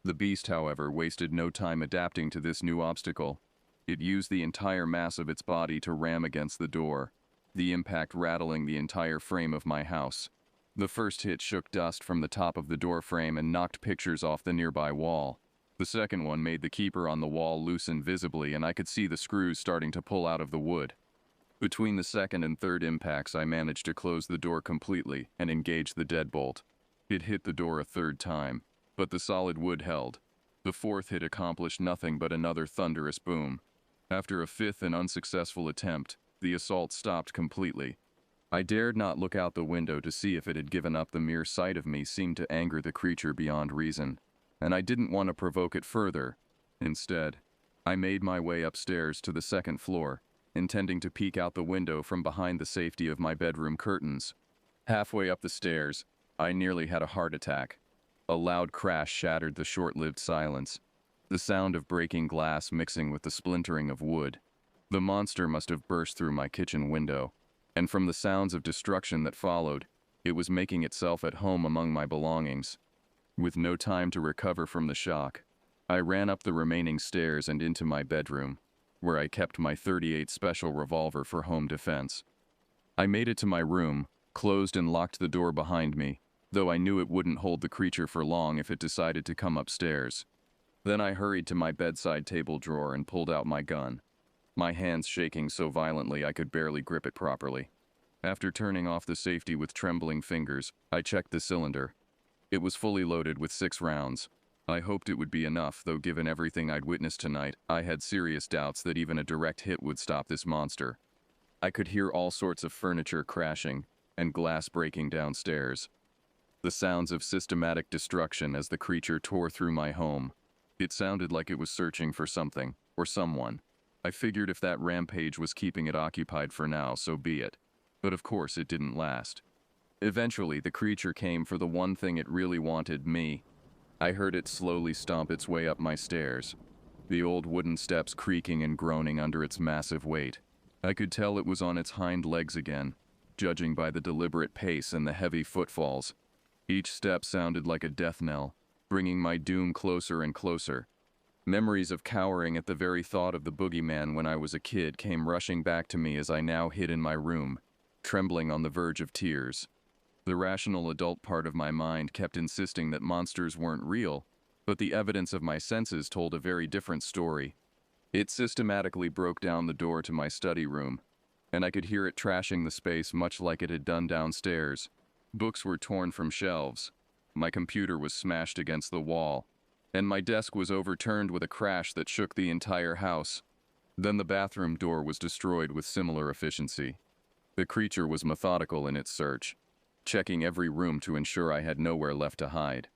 The beast, however, wasted no time adapting to this new obstacle. It used the entire mass of its body to ram against the door, the impact rattling the entire frame of my house. The first hit shook dust from the top of the door frame and knocked pictures off the nearby wall. The second one made the keeper on the wall loosen visibly, and I could see the screws starting to pull out of the wood. Between the second and third impacts, I managed to close the door completely and engage the deadbolt. It hit the door a third time, but the solid wood held. The fourth hit accomplished nothing but another thunderous boom. After a fifth and unsuccessful attempt, the assault stopped completely. I dared not look out the window to see if it had given up. The mere sight of me seemed to anger the creature beyond reason, and I didn't want to provoke it further. Instead, I made my way upstairs to the second floor, intending to peek out the window from behind the safety of my bedroom curtains. Halfway up the stairs, I nearly had a heart attack. A loud crash shattered the short-lived silence, the sound of breaking glass mixing with the splintering of wood. The monster must have burst through my kitchen window, and from the sounds of destruction that followed, it was making itself at home among my belongings. With no time to recover from the shock, I ran up the remaining stairs and into my bedroom, where I kept my .38 special revolver for home defense. I made it to my room, closed and locked the door behind me, though I knew it wouldn't hold the creature for long if it decided to come upstairs. Then I hurried to my bedside table drawer and pulled out my gun, my hands shaking so violently I could barely grip it properly. After turning off the safety with trembling fingers, I checked the cylinder. It was fully loaded with 6 rounds. I hoped it would be enough, though given everything I'd witnessed tonight, I had serious doubts that even a direct hit would stop this monster. I could hear all sorts of furniture crashing and glass breaking downstairs. The sounds of systematic destruction as the creature tore through my home. It sounded like it was searching for something, or someone. I figured if that rampage was keeping it occupied for now, so be it. But of course it didn't last. Eventually, the creature came for the one thing it really wanted, me. I heard it slowly stomp its way up my stairs, the old wooden steps creaking and groaning under its massive weight. I could tell it was on its hind legs again, judging by the deliberate pace and the heavy footfalls. Each step sounded like a death knell, bringing my doom closer and closer. Memories of cowering at the very thought of the boogeyman when I was a kid came rushing back to me as I now hid in my room, trembling on the verge of tears. The rational adult part of my mind kept insisting that monsters weren't real, but the evidence of my senses told a very different story. It systematically broke down the door to my study room, and I could hear it trashing the space much like it had done downstairs. Books were torn from shelves. My computer was smashed against the wall, and my desk was overturned with a crash that shook the entire house. Then the bathroom door was destroyed with similar efficiency. The creature was methodical in its search, checking every room to ensure I had nowhere left to hide.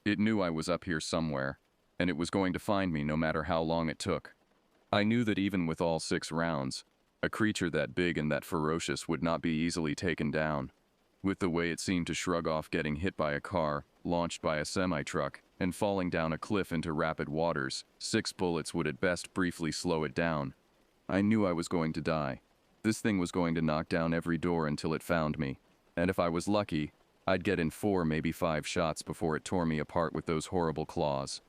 It knew I was up here somewhere, and it was going to find me no matter how long it took. I knew that even with all 6 rounds, a creature that big and that ferocious would not be easily taken down. With the way it seemed to shrug off getting hit by a car, launched by a semi-truck, and falling down a cliff into rapid waters, 6 bullets would at best briefly slow it down. I knew I was going to die. This thing was going to knock down every door until it found me, and if I was lucky, I'd get in 4, maybe 5 shots before it tore me apart with those horrible claws.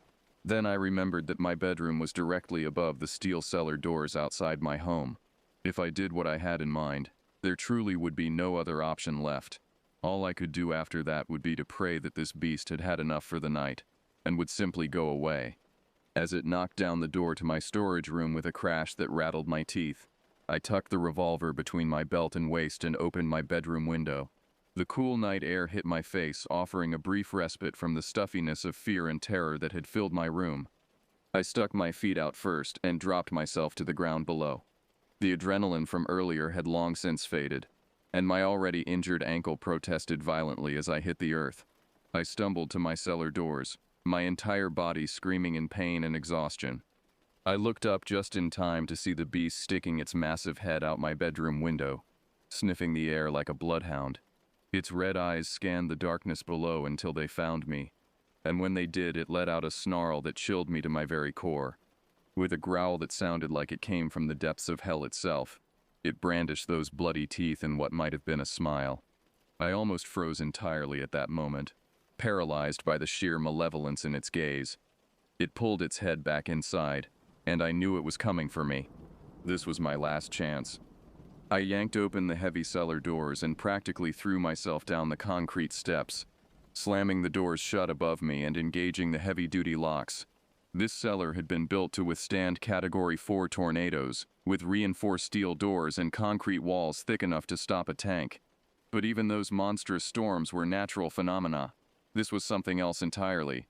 Then I remembered that my bedroom was directly above the steel cellar doors outside my home. If I did what I had in mind, there truly would be no other option left. All I could do after that would be to pray that this beast had had enough for the night, and would simply go away. As it knocked down the door to my storage room with a crash that rattled my teeth, I tucked the revolver between my belt and waist and opened my bedroom window. The cool night air hit my face, offering a brief respite from the stuffiness of fear and terror that had filled my room. I stuck my feet out first and dropped myself to the ground below. The adrenaline from earlier had long since faded, and my already injured ankle protested violently as I hit the earth. I stumbled to my cellar doors, my entire body screaming in pain and exhaustion. I looked up just in time to see the beast sticking its massive head out my bedroom window, sniffing the air like a bloodhound. Its red eyes scanned the darkness below until they found me, and when they did, it let out a snarl that chilled me to my very core. With a growl that sounded like it came from the depths of hell itself, it brandished those bloody teeth in what might have been a smile. I almost froze entirely at that moment, paralyzed by the sheer malevolence in its gaze. It pulled its head back inside, and I knew it was coming for me. This was my last chance. I yanked open the heavy cellar doors and practically threw myself down the concrete steps, slamming the doors shut above me and engaging the heavy-duty locks. This cellar had been built to withstand Category 4 tornadoes, with reinforced steel doors and concrete walls thick enough to stop a tank. But even those monstrous storms were natural phenomena. This was something else entirely.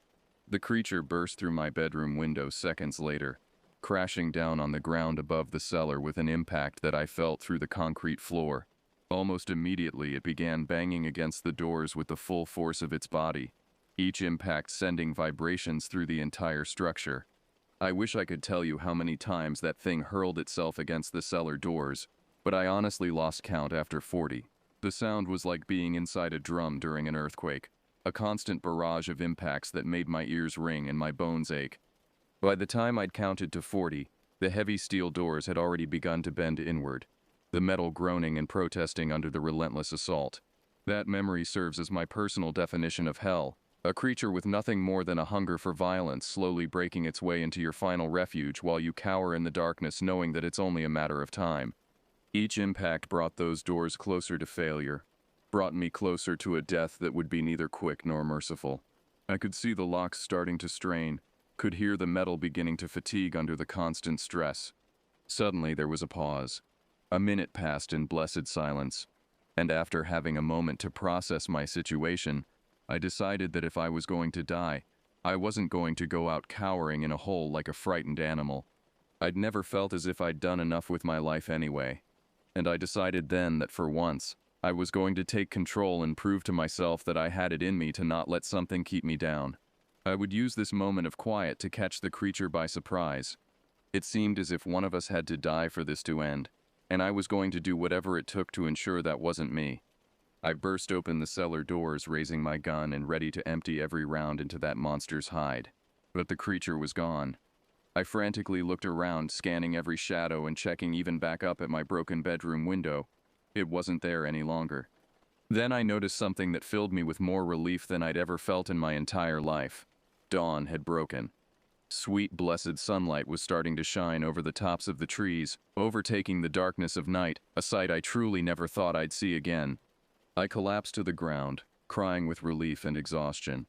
The creature burst through my bedroom window seconds later, crashing down on the ground above the cellar with an impact that I felt through the concrete floor. Almost immediately, it began banging against the doors with the full force of its body, each impact sending vibrations through the entire structure. I wish I could tell you how many times that thing hurled itself against the cellar doors, but I honestly lost count after 40. The sound was like being inside a drum during an earthquake, a constant barrage of impacts that made my ears ring and my bones ache. By the time I'd counted to 40, the heavy steel doors had already begun to bend inward, the metal groaning and protesting under the relentless assault. That memory serves as my personal definition of hell, a creature with nothing more than a hunger for violence slowly breaking its way into your final refuge while you cower in the darkness knowing that it's only a matter of time. Each impact brought those doors closer to failure, brought me closer to a death that would be neither quick nor merciful. I could see the locks starting to strain, could hear the metal beginning to fatigue under the constant stress. Suddenly there was a pause. A minute passed in blessed silence, and after having a moment to process my situation, I decided that if I was going to die, I wasn't going to go out cowering in a hole like a frightened animal. I'd never felt as if I'd done enough with my life anyway, and I decided then that for once, I was going to take control and prove to myself that I had it in me to not let something keep me down. I would use this moment of quiet to catch the creature by surprise. It seemed as if one of us had to die for this to end, and I was going to do whatever it took to ensure that wasn't me. I burst open the cellar doors, raising my gun and ready to empty every round into that monster's hide. But the creature was gone. I frantically looked around, scanning every shadow and checking even back up at my broken bedroom window. It wasn't there any longer. Then I noticed something that filled me with more relief than I'd ever felt in my entire life. Dawn had broken. Sweet, blessed sunlight was starting to shine over the tops of the trees, overtaking the darkness of night, a sight I truly never thought I'd see again. I collapsed to the ground, crying with relief and exhaustion.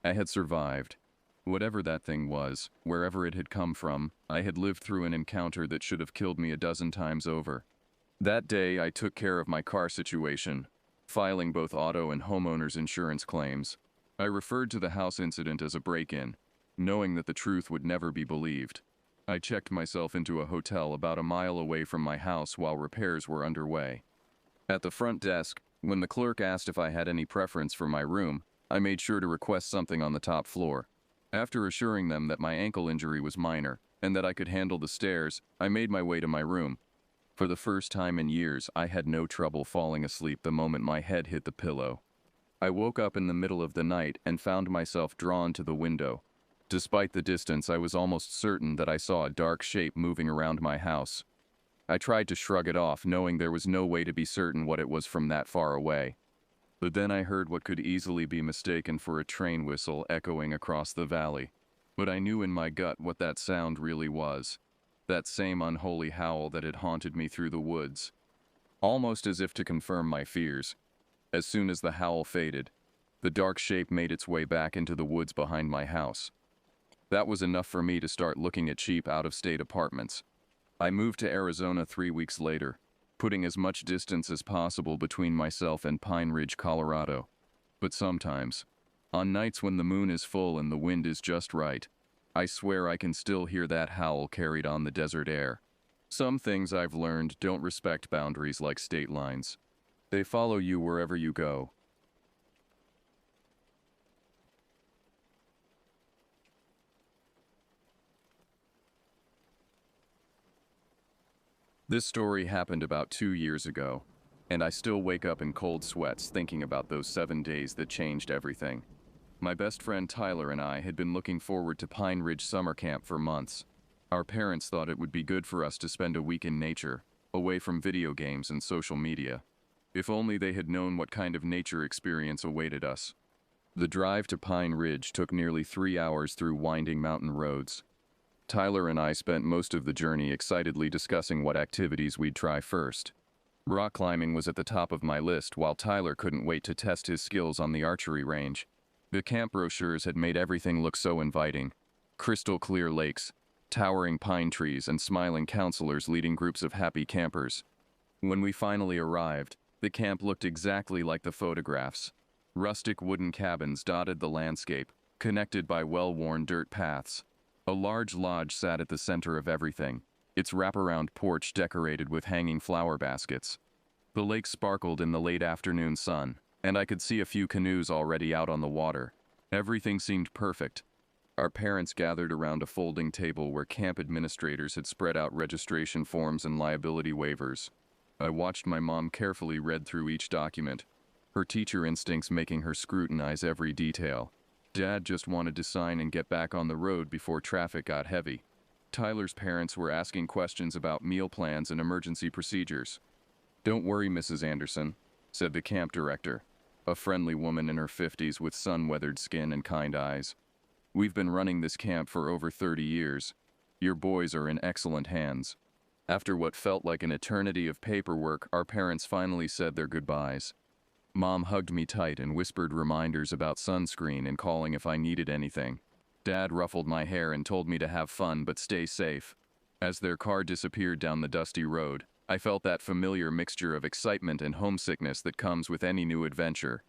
I had survived. Whatever that thing was, wherever it had come from, I had lived through an encounter that should have killed me a dozen times over. That day, I took care of my car situation, filing both auto and homeowners insurance claims. I referred to the house incident as a break-in, knowing that the truth would never be believed. I checked myself into a hotel about a mile away from my house while repairs were underway. At the front desk, when the clerk asked if I had any preference for my room, I made sure to request something on the top floor. After assuring them that my ankle injury was minor and that I could handle the stairs, I made my way to my room. For the first time in years, I had no trouble falling asleep the moment my head hit the pillow. I woke up in the middle of the night and found myself drawn to the window. Despite the distance, I was almost certain that I saw a dark shape moving around my house. I tried to shrug it off, knowing there was no way to be certain what it was from that far away. But then I heard what could easily be mistaken for a train whistle echoing across the valley. But I knew in my gut what that sound really was. That same unholy howl that had haunted me through the woods. Almost as if to confirm my fears. As soon as the howl faded, the dark shape made its way back into the woods behind my house. That was enough for me to start looking at cheap out-of-state apartments. I moved to Arizona 3 weeks later, putting as much distance as possible between myself and Pine Ridge, Colorado. But sometimes, on nights when the moon is full and the wind is just right, I swear I can still hear that howl carried on the desert air. Some things I've learned don't respect boundaries like state lines. They follow you wherever you go. This story happened about 2 years ago, and I still wake up in cold sweats thinking about those 7 days that changed everything. My best friend Tyler and I had been looking forward to Pine Ridge summer camp for months. Our parents thought it would be good for us to spend a week in nature, away from video games and social media. If only they had known what kind of nature experience awaited us. The drive to Pine Ridge took nearly 3 hours through winding mountain roads. Tyler and I spent most of the journey excitedly discussing what activities we'd try first. Rock climbing was at the top of my list, while Tyler couldn't wait to test his skills on the archery range. The camp brochures had made everything look so inviting. Crystal clear lakes, towering pine trees, and smiling counselors leading groups of happy campers. When we finally arrived, the camp looked exactly like the photographs. Rustic wooden cabins dotted the landscape, connected by well-worn dirt paths. A large lodge sat at the center of everything, its wraparound porch decorated with hanging flower baskets. The lake sparkled in the late afternoon sun, and I could see a few canoes already out on the water. Everything seemed perfect. Our parents gathered around a folding table where camp administrators had spread out registration forms and liability waivers. I watched my mom carefully read through each document, her teacher instincts making her scrutinize every detail. Dad just wanted to sign and get back on the road before traffic got heavy. Tyler's parents were asking questions about meal plans and emergency procedures. "Don't worry, Mrs. Anderson," said the camp director, a friendly woman in her 50s with sun-weathered skin and kind eyes. "We've been running this camp for over 30 years. Your boys are in excellent hands." After what felt like an eternity of paperwork, our parents finally said their goodbyes. Mom hugged me tight and whispered reminders about sunscreen and calling if I needed anything. Dad ruffled my hair and told me to have fun but stay safe. As their car disappeared down the dusty road, I felt that familiar mixture of excitement and homesickness that comes with any new adventure.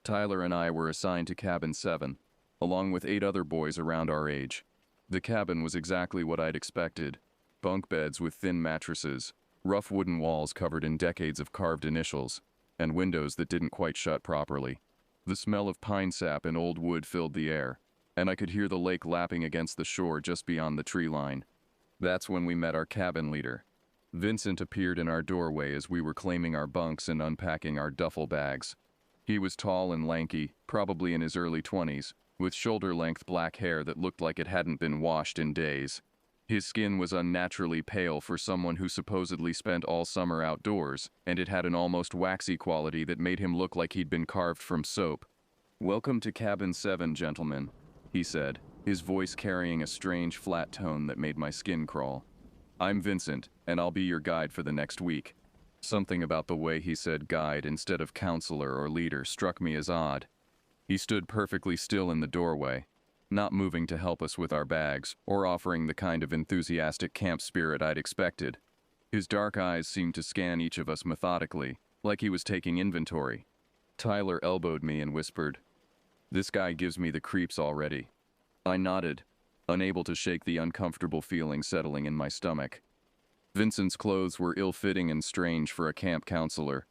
Tyler and I were assigned to Cabin 7, along with 8 other boys around our age. The cabin was exactly what I'd expected. Bunk beds with thin mattresses, rough wooden walls covered in decades of carved initials, and windows that didn't quite shut properly. The smell of pine sap and old wood filled the air, and I could hear the lake lapping against the shore just beyond the tree line. That's when we met our cabin leader. Vincent appeared in our doorway as we were claiming our bunks and unpacking our duffel bags. He was tall and lanky, probably in his early 20s, with shoulder-length black hair that looked like it hadn't been washed in days. His skin was unnaturally pale for someone who supposedly spent all summer outdoors, and it had an almost waxy quality that made him look like he'd been carved from soap. "Welcome to Cabin 7, gentlemen," he said, his voice carrying a strange flat tone that made my skin crawl. "I'm Vincent, and I'll be your guide for the next week." Something about the way he said guide instead of counselor or leader struck me as odd. He stood perfectly still in the doorway, not moving to help us with our bags, or offering the kind of enthusiastic camp spirit I'd expected. His dark eyes seemed to scan each of us methodically, like he was taking inventory. Tyler elbowed me and whispered, "This guy gives me the creeps already." I nodded, unable to shake the uncomfortable feeling settling in my stomach. Vincent's clothes were ill-fitting and strange for a camp counselor.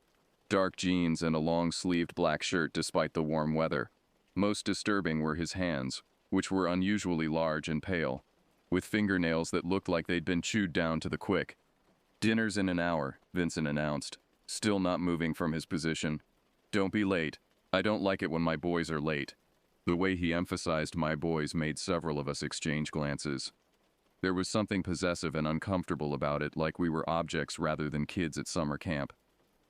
Dark jeans and a long-sleeved black shirt despite the warm weather. Most disturbing were his hands, which were unusually large and pale, with fingernails that looked like they'd been chewed down to the quick. "Dinner's in an hour," Vincent announced, still not moving from his position. "Don't be late. I don't like it when my boys are late." The way he emphasized my boys made several of us exchange glances. There was something possessive and uncomfortable about it, like we were objects rather than kids at summer camp.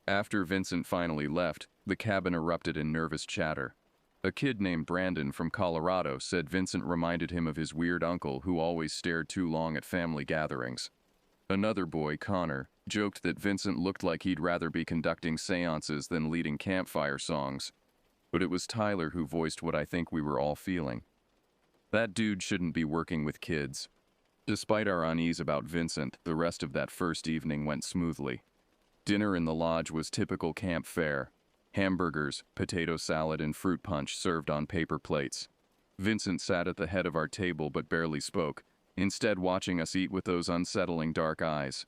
After Vincent finally left, the cabin erupted in nervous chatter. A kid named Brandon from Colorado said Vincent reminded him of his weird uncle who always stared too long at family gatherings. Another boy, Connor, joked that Vincent looked like he'd rather be conducting seances than leading campfire songs. But it was Tyler who voiced what I think we were all feeling. That dude shouldn't be working with kids. Despite our unease about Vincent, the rest of that first evening went smoothly. Dinner in the lodge was typical camp fare. Hamburgers, potato salad, and fruit punch served on paper plates. Vincent sat at the head of our table but barely spoke, instead watching us eat with those unsettling dark eyes.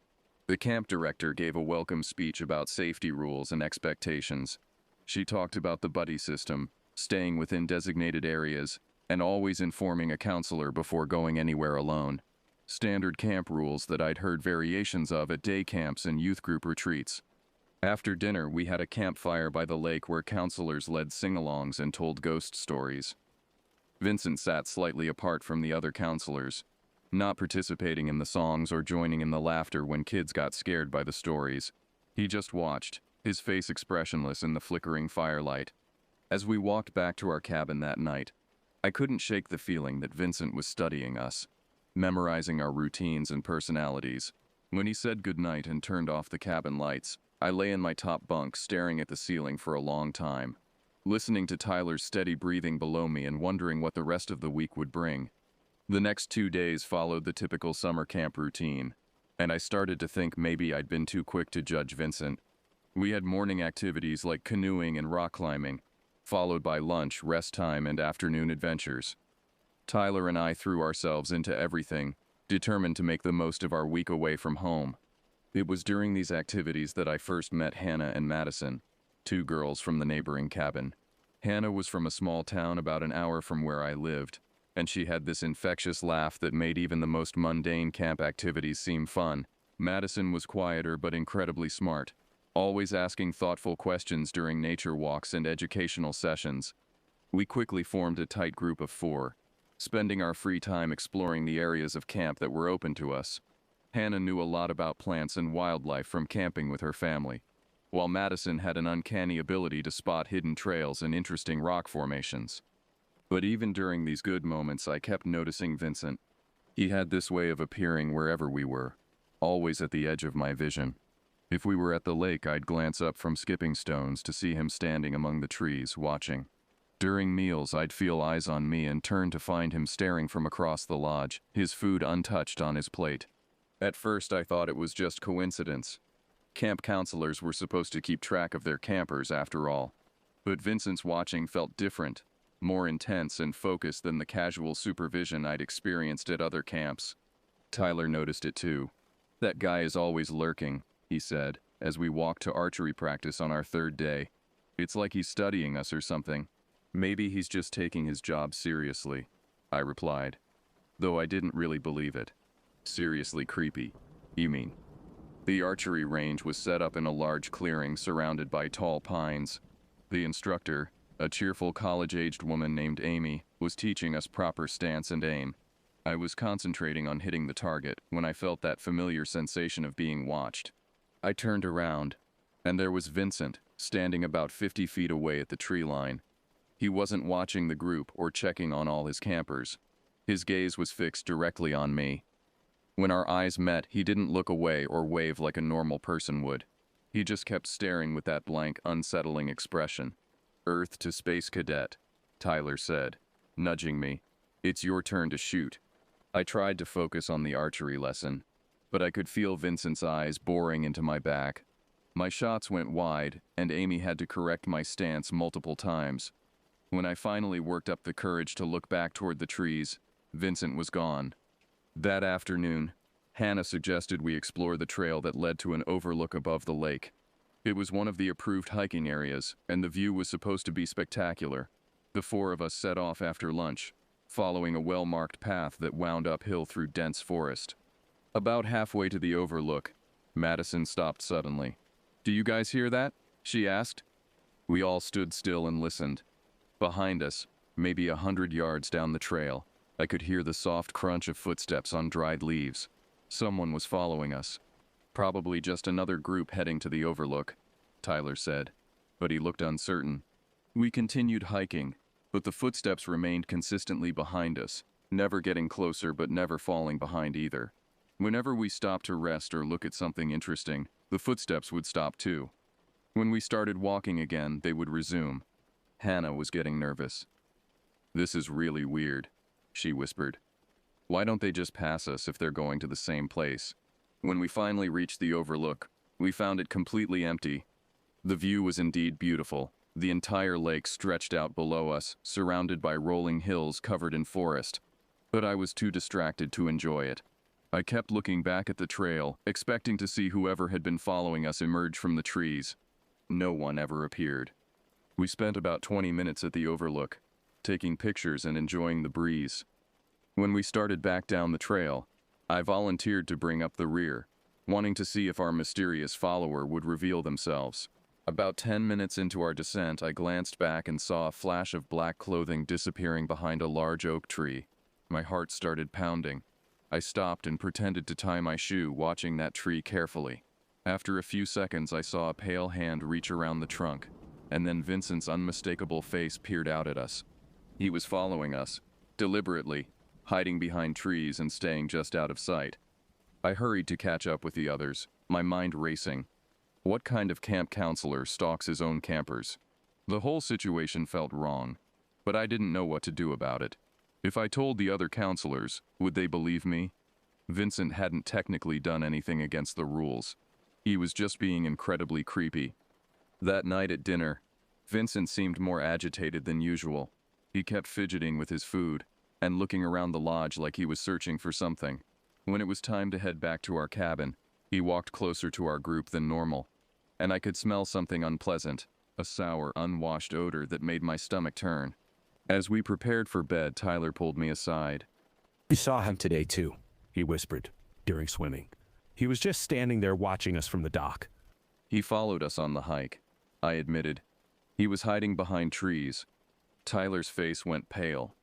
The camp director gave a welcome speech about safety rules and expectations. She talked about the buddy system, staying within designated areas, and always informing a counselor before going anywhere alone. Standard camp rules that I'd heard variations of at day camps and youth group retreats. After dinner, we had a campfire by the lake where counselors led sing-alongs and told ghost stories. Vincent sat slightly apart from the other counselors, not participating in the songs or joining in the laughter when kids got scared by the stories. He just watched, his face expressionless in the flickering firelight. As we walked back to our cabin that night, I couldn't shake the feeling that Vincent was studying us, memorizing our routines and personalities. When he said goodnight and turned off the cabin lights, I lay in my top bunk staring at the ceiling for a long time, listening to Tyler's steady breathing below me and wondering what the rest of the week would bring. The next 2 days followed the typical summer camp routine, and I started to think maybe I'd been too quick to judge Vincent. We had morning activities like canoeing and rock climbing, followed by lunch, rest time, and afternoon adventures. Tyler and I threw ourselves into everything, determined to make the most of our week away from home. It was during these activities that I first met Hannah and Madison, 2 girls from the neighboring cabin. Hannah was from a small town about an hour from where I lived, and she had this infectious laugh that made even the most mundane camp activities seem fun. Madison was quieter but incredibly smart, always asking thoughtful questions during nature walks and educational sessions. We quickly formed a tight group of 4, spending our free time exploring the areas of camp that were open to us. Hannah knew a lot about plants and wildlife from camping with her family, while Madison had an uncanny ability to spot hidden trails and interesting rock formations. But even during these good moments, I kept noticing Vincent. He had this way of appearing wherever we were, always at the edge of my vision. If we were at the lake, I'd glance up from skipping stones to see him standing among the trees, watching. During meals, I'd feel eyes on me and turn to find him staring from across the lodge, his food untouched on his plate. At first, I thought it was just coincidence. Camp counselors were supposed to keep track of their campers, after all. But Vincent's watching felt different, more intense and focused than the casual supervision I'd experienced at other camps. Tyler noticed it too. "That guy is always lurking," he said, as we walked to archery practice on our third day. "It's like he's studying us or something." "Maybe he's just taking his job seriously," I replied, though I didn't really believe it. "Seriously creepy, you mean?" The archery range was set up in a large clearing surrounded by tall pines. The instructor, a cheerful college-aged woman named Amy, was teaching us proper stance and aim. I was concentrating on hitting the target when I felt that familiar sensation of being watched. I turned around, and there was Vincent, standing about 50 feet away at the tree line. He wasn't watching the group or checking on all his campers. His gaze was fixed directly on me. When our eyes met, he didn't look away or wave like a normal person would. He just kept staring with that blank, unsettling expression. "Earth to Space Cadet," Tyler said, nudging me. "It's your turn to shoot." I tried to focus on the archery lesson, but I could feel Vincent's eyes boring into my back. My shots went wide, and Amy had to correct my stance multiple times. When I finally worked up the courage to look back toward the trees, Vincent was gone. That afternoon, Hannah suggested we explore the trail that led to an overlook above the lake. It was one of the approved hiking areas, and the view was supposed to be spectacular. The four of us set off after lunch, following a well-marked path that wound uphill through dense forest. About halfway to the overlook, Madison stopped suddenly. "Do you guys hear that?" she asked. We all stood still and listened. Behind us, maybe 100 yards down the trail, I could hear the soft crunch of footsteps on dried leaves. Someone was following us. "Probably just another group heading to the overlook," Tyler said, but he looked uncertain. We continued hiking, but the footsteps remained consistently behind us, never getting closer but never falling behind either. Whenever we stopped to rest or look at something interesting, the footsteps would stop too. When we started walking again, they would resume. Hannah was getting nervous. "This is really weird," she whispered. "Why don't they just pass us if they're going to the same place?" When we finally reached the overlook, we found it completely empty. The view was indeed beautiful. The entire lake stretched out below us, surrounded by rolling hills covered in forest. But I was too distracted to enjoy it. I kept looking back at the trail, expecting to see whoever had been following us emerge from the trees. No one ever appeared. We spent about 20 minutes at the overlook, taking pictures and enjoying the breeze. When we started back down the trail, I volunteered to bring up the rear, wanting to see if our mysterious follower would reveal themselves. About 10 minutes into our descent, I glanced back and saw a flash of black clothing disappearing behind a large oak tree. My heart started pounding. I stopped and pretended to tie my shoe, watching that tree carefully. After a few seconds, I saw a pale hand reach around the trunk, and then Vincent's unmistakable face peered out at us. He was following us, deliberately, hiding behind trees and staying just out of sight. I hurried to catch up with the others, my mind racing. What kind of camp counselor stalks his own campers? The whole situation felt wrong, but I didn't know what to do about it. If I told the other counselors, would they believe me? Vincent hadn't technically done anything against the rules. He was just being incredibly creepy. That night at dinner, Vincent seemed more agitated than usual. He kept fidgeting with his food and looking around the lodge like he was searching for something. When it was time to head back to our cabin, he walked closer to our group than normal, and I could smell something unpleasant, a sour, unwashed odor that made my stomach turn. As we prepared for bed, Tyler pulled me aside. "We saw him today too," he whispered, during swimming. "He was just standing there watching us from the dock." "He followed us on the hike," I admitted. "He was hiding behind trees." Tyler's face went pale.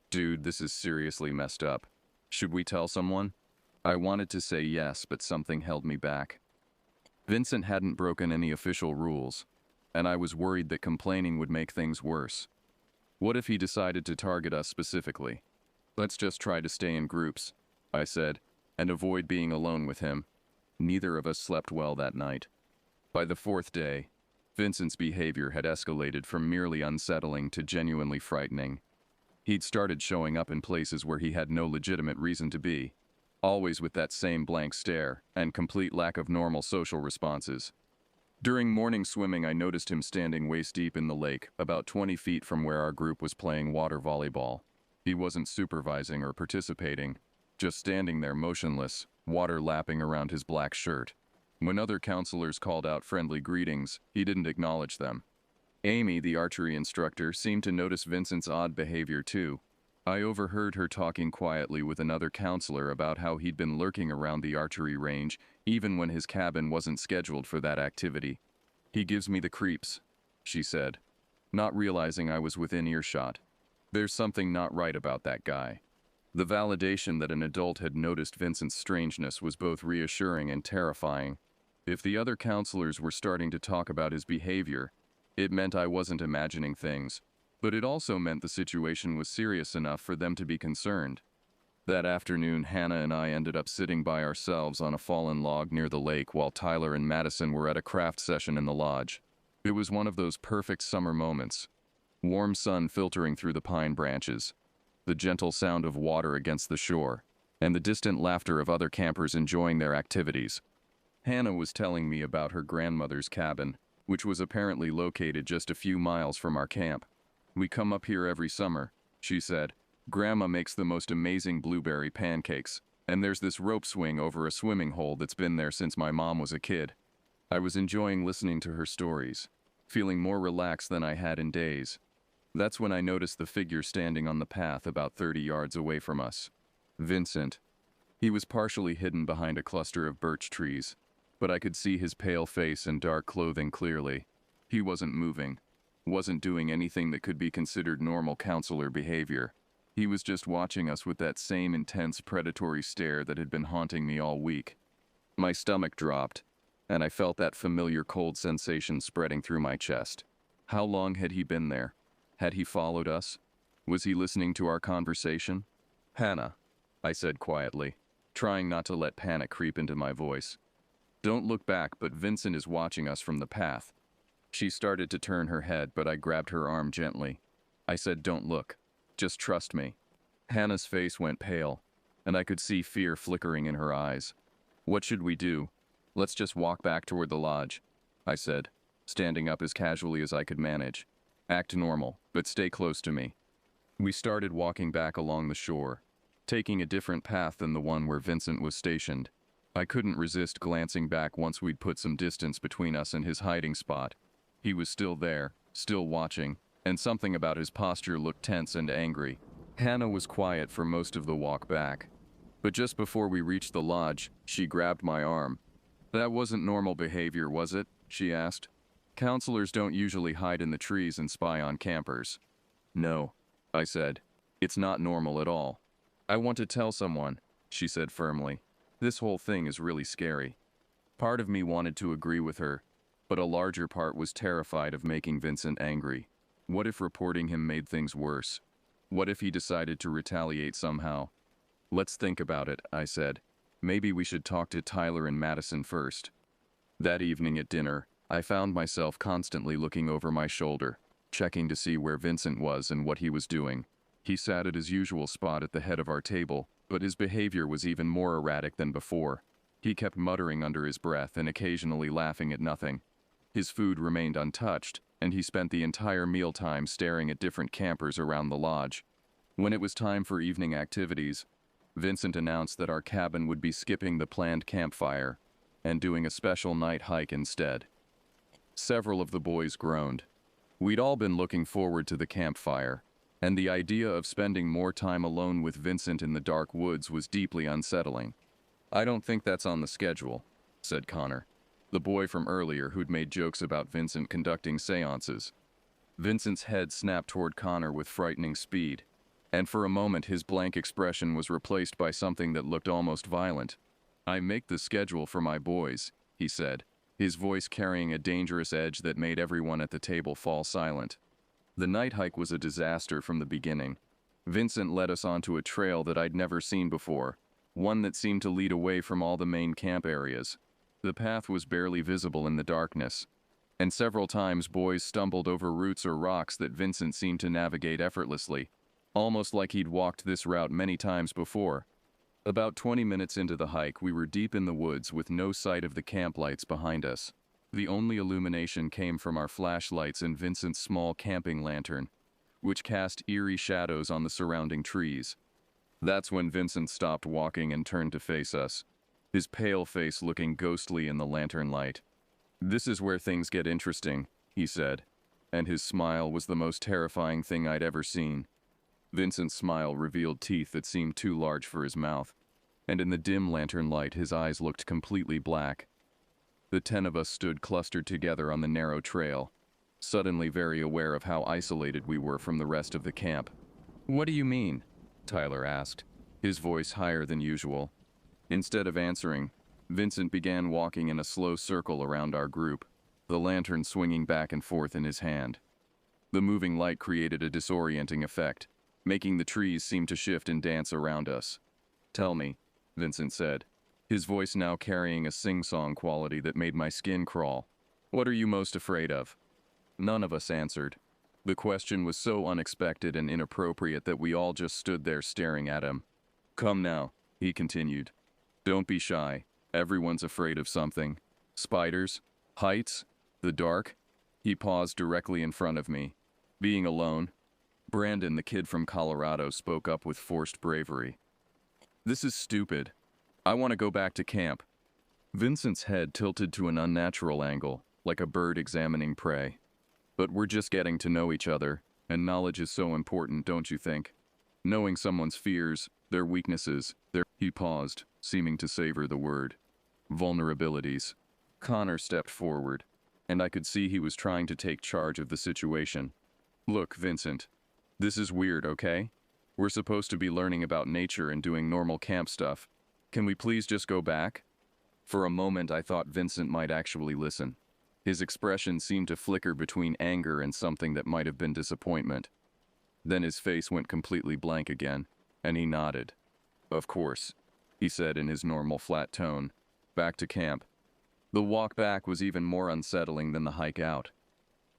"Dude, this is seriously messed up. Should we tell someone?" I wanted to say yes, but something held me back. Vincent hadn't broken any official rules, and I was worried that complaining would make things worse. What if he decided to target us specifically? "Let's just try to stay in groups," I said, "and avoid being alone with him." Neither of us slept well that night. By the fourth day, Vincent's behavior had escalated from merely unsettling to genuinely frightening. He'd started showing up in places where he had no legitimate reason to be, always with that same blank stare and complete lack of normal social responses. During morning swimming, I noticed him standing waist-deep in the lake, about 20 feet from where our group was playing water volleyball. He wasn't supervising or participating, just standing there motionless, water lapping around his black shirt. When other counselors called out friendly greetings, he didn't acknowledge them. Amy, the archery instructor, seemed to notice Vincent's odd behavior too. I overheard her talking quietly with another counselor about how he'd been lurking around the archery range, even when his cabin wasn't scheduled for that activity. "He gives me the creeps," she said, not realizing I was within earshot. There's something not right about that guy. The validation that an adult had noticed Vincent's strangeness was both reassuring and terrifying. If the other counselors were starting to talk about his behavior, it meant I wasn't imagining things, but it also meant the situation was serious enough for them to be concerned. That afternoon, Hannah and I ended up sitting by ourselves on a fallen log near the lake while Tyler and Madison were at a craft session in the lodge. It was one of those perfect summer moments. Warm sun filtering through the pine branches, the gentle sound of water against the shore, and the distant laughter of other campers enjoying their activities. Hannah was telling me about her grandmother's cabin, which was apparently located just a few miles from our camp. "We come up here every summer," she said. "Grandma makes the most amazing blueberry pancakes, and there's this rope swing over a swimming hole that's been there since my mom was a kid." I was enjoying listening to her stories, feeling more relaxed than I had in days. That's when I noticed the figure standing on the path about 30 yards away from us. Vincent. He was partially hidden behind a cluster of birch trees, but I could see his pale face and dark clothing clearly. He wasn't moving, wasn't doing anything that could be considered normal counselor behavior. He was just watching us with that same intense predatory stare that had been haunting me all week. My stomach dropped, and I felt that familiar cold sensation spreading through my chest. How long had he been there? Had he followed us? Was he listening to our conversation? "Hannah," I said quietly, trying not to let panic creep into my voice. "Don't look back, but Vincent is watching us from the path." She started to turn her head, but I grabbed her arm gently. I said, "Don't look. Just trust me." Hannah's face went pale, and I could see fear flickering in her eyes. "What should we do?" "Let's just walk back toward the lodge," I said, standing up as casually as I could manage. "Act normal, but stay close to me." We started walking back along the shore, taking a different path than the one where Vincent was stationed. I couldn't resist glancing back once we'd put some distance between us and his hiding spot. He was still there, still watching, and something about his posture looked tense and angry. Hannah was quiet for most of the walk back, but just before we reached the lodge, she grabbed my arm. "That wasn't normal behavior, was it?" she asked. "Counselors don't usually hide in the trees and spy on campers." "No," I said. "It's not normal at all." "I want to tell someone," she said firmly. "This whole thing is really scary." Part of me wanted to agree with her, but a larger part was terrified of making Vincent angry. What if reporting him made things worse? What if he decided to retaliate somehow? "Let's think about it," I said. "Maybe we should talk to Tyler and Madison first." That evening at dinner, I found myself constantly looking over my shoulder, checking to see where Vincent was and what he was doing. He sat at his usual spot at the head of our table, but his behavior was even more erratic than before. He kept muttering under his breath and occasionally laughing at nothing. His food remained untouched, and he spent the entire mealtime staring at different campers around the lodge. When it was time for evening activities, Vincent announced that our cabin would be skipping the planned campfire and doing a special night hike instead. Several of the boys groaned. We'd all been looking forward to the campfire, and the idea of spending more time alone with Vincent in the dark woods was deeply unsettling. "I don't think that's on the schedule," said Connor, the boy from earlier who'd made jokes about Vincent conducting seances. Vincent's head snapped toward Connor with frightening speed, and for a moment his blank expression was replaced by something that looked almost violent. "I make the schedule for my boys," he said, his voice carrying a dangerous edge that made everyone at the table fall silent. The night hike was a disaster from the beginning. Vincent led us onto a trail that I'd never seen before, one that seemed to lead away from all the main camp areas. The path was barely visible in the darkness, and several times boys stumbled over roots or rocks that Vincent seemed to navigate effortlessly, almost like he'd walked this route many times before. About 20 minutes into the hike, we were deep in the woods with no sight of the camp lights behind us. The only illumination came from our flashlights and Vincent's small camping lantern, which cast eerie shadows on the surrounding trees. That's when Vincent stopped walking and turned to face us, his pale face looking ghostly in the lantern light. "This is where things get interesting," he said, and his smile was the most terrifying thing I'd ever seen. Vincent's smile revealed teeth that seemed too large for his mouth, and in the dim lantern light his eyes looked completely black. The 10 of us stood clustered together on the narrow trail, suddenly very aware of how isolated we were from the rest of the camp. "What do you mean?" Tyler asked, his voice higher than usual. Instead of answering, Vincent began walking in a slow circle around our group, the lantern swinging back and forth in his hand. The moving light created a disorienting effect, making the trees seem to shift and dance around us. "Tell me," Vincent said, his voice now carrying a sing-song quality that made my skin crawl. "What are you most afraid of?" None of us answered. The question was so unexpected and inappropriate that we all just stood there staring at him. "Come now," he continued. "Don't be shy. Everyone's afraid of something. Spiders? Heights? The dark?" He paused directly in front of me. "Being alone?" Brandon, the kid from Colorado, spoke up with forced bravery. "This is stupid. I want to go back to camp." Vincent's head tilted to an unnatural angle, like a bird examining prey. "But we're just getting to know each other, and knowledge is so important, don't you think? Knowing someone's fears, their weaknesses, their—" He paused, seeming to savor the word. "Vulnerabilities." Connor stepped forward, and I could see he was trying to take charge of the situation. "Look, Vincent, this is weird, okay? We're supposed to be learning about nature and doing normal camp stuff. Can we please just go back?" For a moment I thought Vincent might actually listen. His expression seemed to flicker between anger and something that might have been disappointment. Then his face went completely blank again, and he nodded. "Of course," he said in his normal flat tone. "Back to camp." The walk back was even more unsettling than the hike out.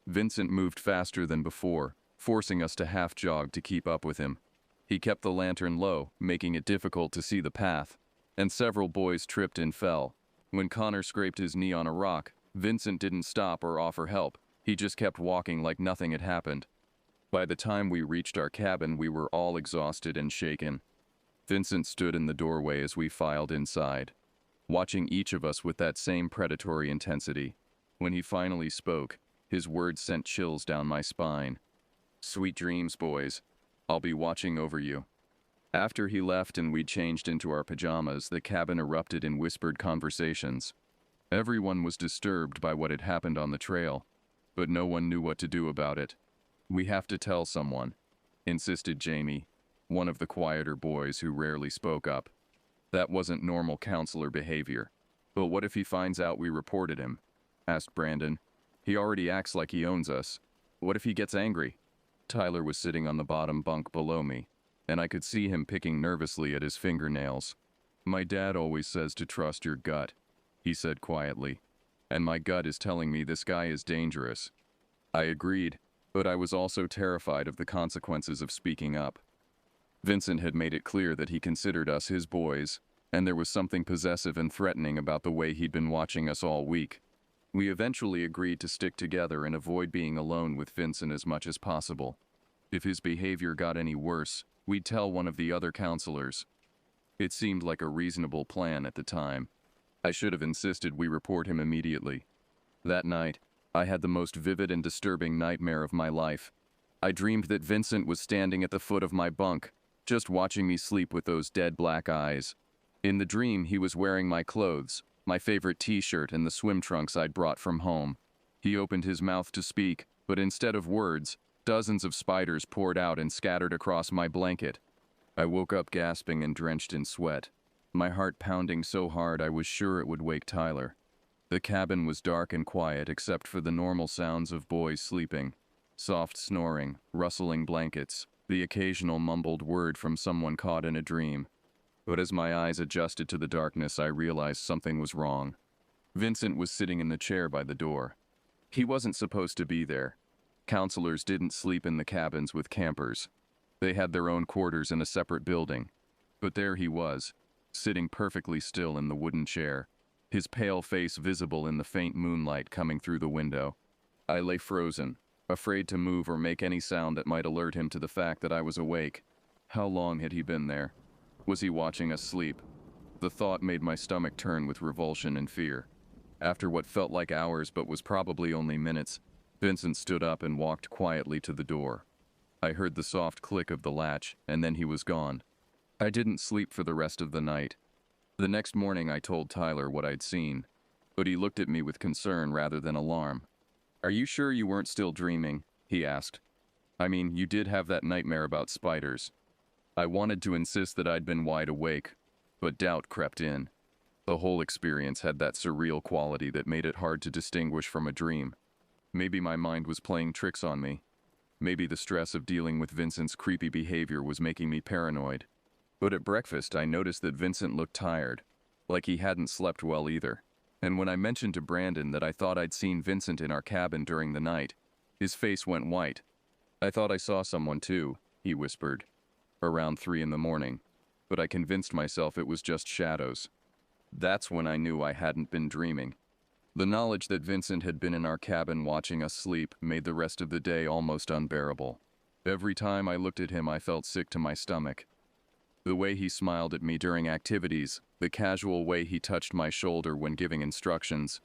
Vincent moved faster than before, forcing us to half-jog to keep up with him. He kept the lantern low, making it difficult to see the path, and several boys tripped and fell. When Connor scraped his knee on a rock, Vincent didn't stop or offer help. He just kept walking like nothing had happened. By the time we reached our cabin, we were all exhausted and shaken. Vincent stood in the doorway as we filed inside, watching each of us with that same predatory intensity. When he finally spoke, his words sent chills down my spine. "Sweet dreams, boys. I'll be watching over you." After he left and we'd changed into our pajamas, the cabin erupted in whispered conversations. Everyone was disturbed by what had happened on the trail, but no one knew what to do about it. "We have to tell someone," insisted Jamie, one of the quieter boys who rarely spoke up. "That wasn't normal counselor behavior." "But what if he finds out we reported him?" asked Brandon. "He already acts like he owns us. What if he gets angry?" Tyler was sitting on the bottom bunk below me, and I could see him picking nervously at his fingernails. "My dad always says to trust your gut," he said quietly, "and my gut is telling me this guy is dangerous." I agreed, but I was also terrified of the consequences of speaking up. Vincent had made it clear that he considered us his boys, and there was something possessive and threatening about the way he'd been watching us all week. We eventually agreed to stick together and avoid being alone with Vincent as much as possible. If his behavior got any worse, we'd tell one of the other counselors. It seemed like a reasonable plan at the time. I should have insisted we report him immediately. That night, I had the most vivid and disturbing nightmare of my life. I dreamed that Vincent was standing at the foot of my bunk, just watching me sleep with those dead black eyes. In the dream, he was wearing my clothes, my favorite t-shirt and the swim trunks I'd brought from home. He opened his mouth to speak, but instead of words, dozens of spiders poured out and scattered across my blanket. I woke up gasping and drenched in sweat, my heart pounding so hard I was sure it would wake Tyler. The cabin was dark and quiet except for the normal sounds of boys sleeping. Soft snoring, rustling blankets, the occasional mumbled word from someone caught in a dream. But as my eyes adjusted to the darkness, I realized something was wrong. Vincent was sitting in the chair by the door. He wasn't supposed to be there. Counselors didn't sleep in the cabins with campers. They had their own quarters in a separate building. But there he was, sitting perfectly still in the wooden chair, his pale face visible in the faint moonlight coming through the window. I lay frozen, afraid to move or make any sound that might alert him to the fact that I was awake. How long had he been there? Was he watching us sleep? The thought made my stomach turn with revulsion and fear. After what felt like hours but was probably only minutes, Vincent stood up and walked quietly to the door. I heard the soft click of the latch, and then he was gone. I didn't sleep for the rest of the night. The next morning I told Tyler what I'd seen, but he looked at me with concern rather than alarm. "Are you sure you weren't still dreaming?" he asked. "I mean, you did have that nightmare about spiders." I wanted to insist that I'd been wide awake, but doubt crept in. The whole experience had that surreal quality that made it hard to distinguish from a dream. Maybe my mind was playing tricks on me. Maybe the stress of dealing with Vincent's creepy behavior was making me paranoid. But at breakfast, I noticed that Vincent looked tired, like he hadn't slept well either. And when I mentioned to Brandon that I thought I'd seen Vincent in our cabin during the night, his face went white. "I thought I saw someone too," he whispered, "around 3 in the morning, but I convinced myself it was just shadows." That's when I knew I hadn't been dreaming. The knowledge that Vincent had been in our cabin watching us sleep made the rest of the day almost unbearable. Every time I looked at him, I felt sick to my stomach. The way he smiled at me during activities, the casual way he touched my shoulder when giving instructions,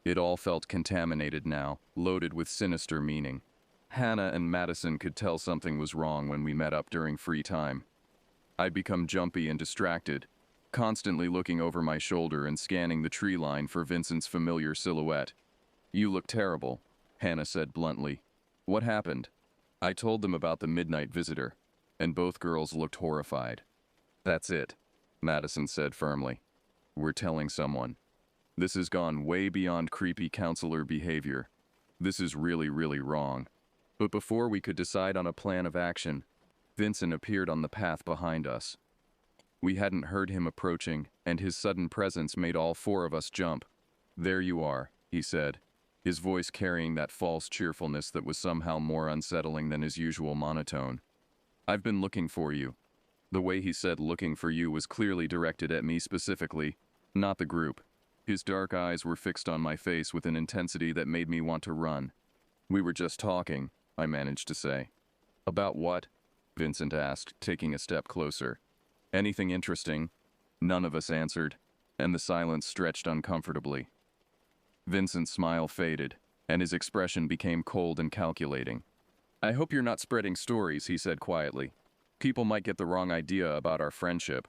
it all felt contaminated now, loaded with sinister meaning. Hannah and Madison could tell something was wrong when we met up during free time. I'd become jumpy and distracted, constantly looking over my shoulder and scanning the tree line for Vincent's familiar silhouette. "You look terrible," Hannah said bluntly. "What happened?" I told them about the midnight visitor, and both girls looked horrified. "That's it," Madison said firmly. "We're telling someone. This has gone way beyond creepy counselor behavior. This is really, really wrong." But before we could decide on a plan of action, Vincent appeared on the path behind us. We hadn't heard him approaching, and his sudden presence made all 4 of us jump. "There you are," he said, his voice carrying that false cheerfulness that was somehow more unsettling than his usual monotone. "I've been looking for you." The way he said "looking for you" was clearly directed at me specifically, not the group. His dark eyes were fixed on my face with an intensity that made me want to run. "We were just talking," I managed to say. "About what?" Vincent asked, taking a step closer. "Anything interesting?" None of us answered, and the silence stretched uncomfortably. Vincent's smile faded, and his expression became cold and calculating. "I hope you're not spreading stories," he said quietly. "People might get the wrong idea about our friendship."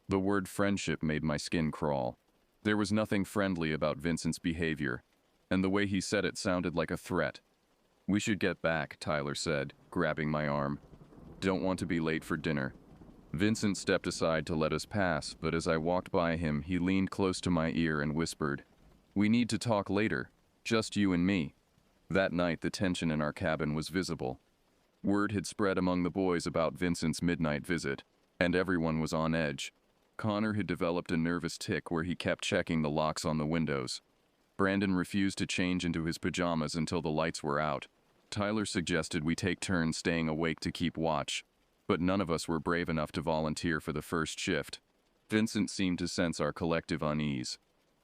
The word friendship made my skin crawl. There was nothing friendly about Vincent's behavior, and the way he said it sounded like a threat. "We should get back," Tyler said, grabbing my arm. "Don't want to be late for dinner." Vincent stepped aside to let us pass, but as I walked by him, he leaned close to my ear and whispered, "We need to talk later, just you and me." That night, the tension in our cabin was visible. Word had spread among the boys about Vincent's midnight visit, and everyone was on edge. Connor had developed a nervous tic where he kept checking the locks on the windows. Brandon refused to change into his pajamas until the lights were out. Tyler suggested we take turns staying awake to keep watch, but none of us were brave enough to volunteer for the first shift. Vincent seemed to sense our collective unease,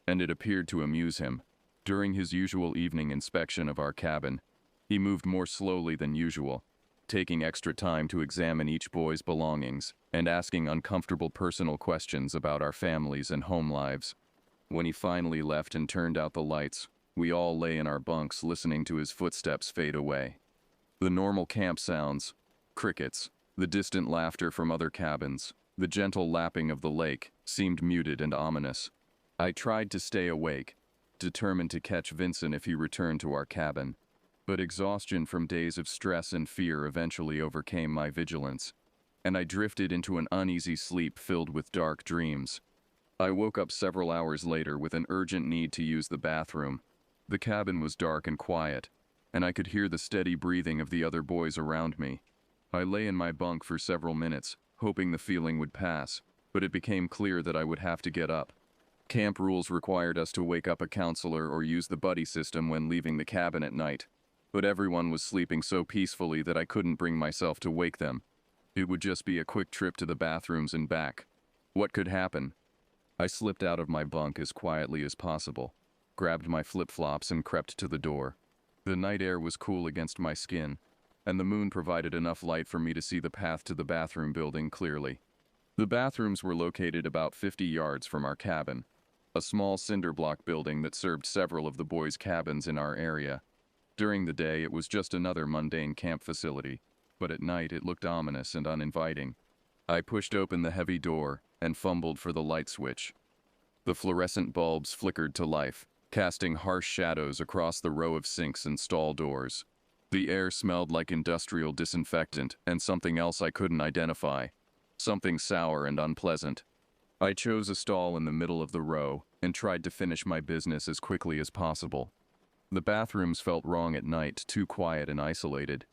and it appeared to amuse him. During his usual evening inspection of our cabin, he moved more slowly than usual, taking extra time to examine each boy's belongings and asking uncomfortable personal questions about our families and home lives. When he finally left and turned out the lights, we all lay in our bunks listening to his footsteps fade away. The normal camp sounds, crickets, the distant laughter from other cabins, the gentle lapping of the lake, seemed muted and ominous. I tried to stay awake, determined to catch Vincent if he returned to our cabin. But exhaustion from days of stress and fear eventually overcame my vigilance, and I drifted into an uneasy sleep filled with dark dreams. I woke up several hours later with an urgent need to use the bathroom. The cabin was dark and quiet, and I could hear the steady breathing of the other boys around me. I lay in my bunk for several minutes, hoping the feeling would pass, but it became clear that I would have to get up. Camp rules required us to wake up a counselor or use the buddy system when leaving the cabin at night, but everyone was sleeping so peacefully that I couldn't bring myself to wake them. It would just be a quick trip to the bathrooms and back. What could happen? I slipped out of my bunk as quietly as possible, grabbed my flip-flops and crept to the door. The night air was cool against my skin, and the moon provided enough light for me to see the path to the bathroom building clearly. The bathrooms were located about 50 yards from our cabin, a small cinder block building that served several of the boys' cabins in our area. During the day, it was just another mundane camp facility, but at night it looked ominous and uninviting. I pushed open the heavy door and fumbled for the light switch. The fluorescent bulbs flickered to life, casting harsh shadows across the row of sinks and stall doors. The air smelled like industrial disinfectant and something else I couldn't identify. Something sour and unpleasant. I chose a stall in the middle of the row and tried to finish my business as quickly as possible. The bathrooms felt wrong at night, too quiet and isolated.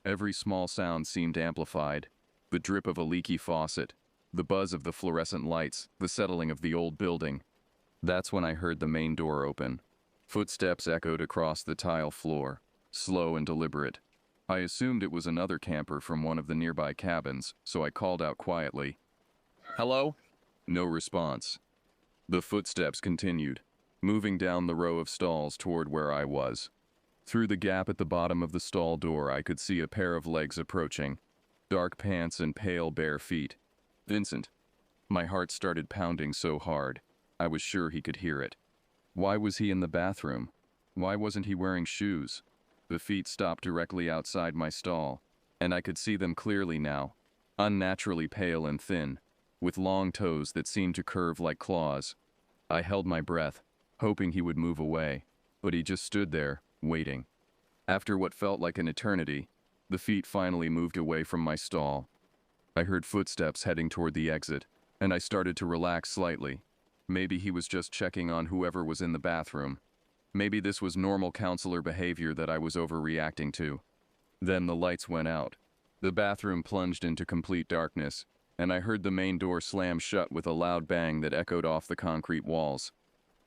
Every small sound seemed amplified. The drip of a leaky faucet, the buzz of the fluorescent lights, the settling of the old building. That's when I heard the main door open. Footsteps echoed across the tile floor, slow and deliberate. I assumed it was another camper from one of the nearby cabins, so I called out quietly, "Hello?" No response. The footsteps continued, moving down the row of stalls toward where I was. Through the gap at the bottom of the stall door, I could see a pair of legs approaching. Dark pants and pale, bare feet. Vincent. My heart started pounding so hard, I was sure he could hear it. Why was he in the bathroom? Why wasn't he wearing shoes? The feet stopped directly outside my stall, and I could see them clearly now, unnaturally pale and thin, with long toes that seemed to curve like claws. I held my breath, hoping he would move away, but he just stood there, waiting. After what felt like an eternity, the feet finally moved away from my stall. I heard footsteps heading toward the exit, and I started to relax slightly. Maybe he was just checking on whoever was in the bathroom. Maybe this was normal counselor behavior that I was overreacting to. Then the lights went out. The bathroom plunged into complete darkness, and I heard the main door slam shut with a loud bang that echoed off the concrete walls.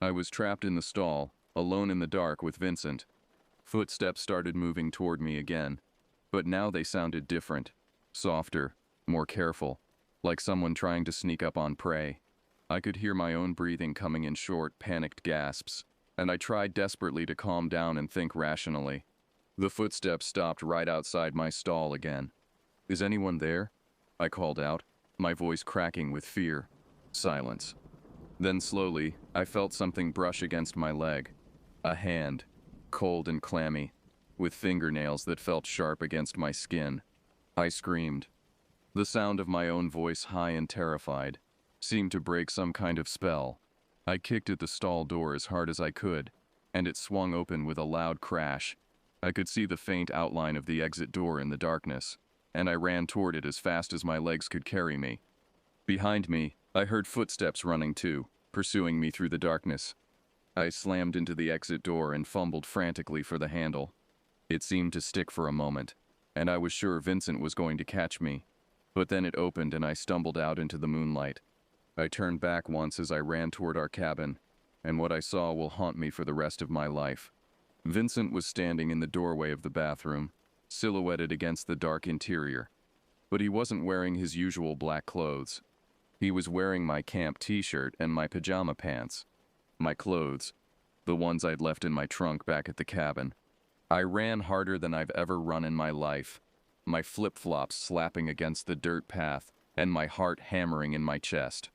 I was trapped in the stall, alone in the dark with Vincent. Footsteps started moving toward me again, but now they sounded different, softer, more careful, like someone trying to sneak up on prey. I could hear my own breathing coming in short, panicked gasps, and I tried desperately to calm down and think rationally. The footsteps stopped right outside my stall again. "Is anyone there?" I called out, my voice cracking with fear. Silence. Then slowly, I felt something brush against my leg. A hand, cold and clammy, with fingernails that felt sharp against my skin. I screamed. The sound of my own voice, high and terrified, seemed to break some kind of spell. I kicked at the stall door as hard as I could, and it swung open with a loud crash. I could see the faint outline of the exit door in the darkness, and I ran toward it as fast as my legs could carry me. Behind me, I heard footsteps running too, pursuing me through the darkness. I slammed into the exit door and fumbled frantically for the handle. It seemed to stick for a moment, and I was sure Vincent was going to catch me. But then it opened and I stumbled out into the moonlight. I turned back once as I ran toward our cabin, and what I saw will haunt me for the rest of my life. Vincent was standing in the doorway of the bathroom, silhouetted against the dark interior. But he wasn't wearing his usual black clothes. He was wearing my camp t-shirt and my pajama pants. My clothes, the ones I'd left in my trunk back at the cabin. I ran harder than I've ever run in my life, my flip-flops slapping against the dirt path and my heart hammering in my chest.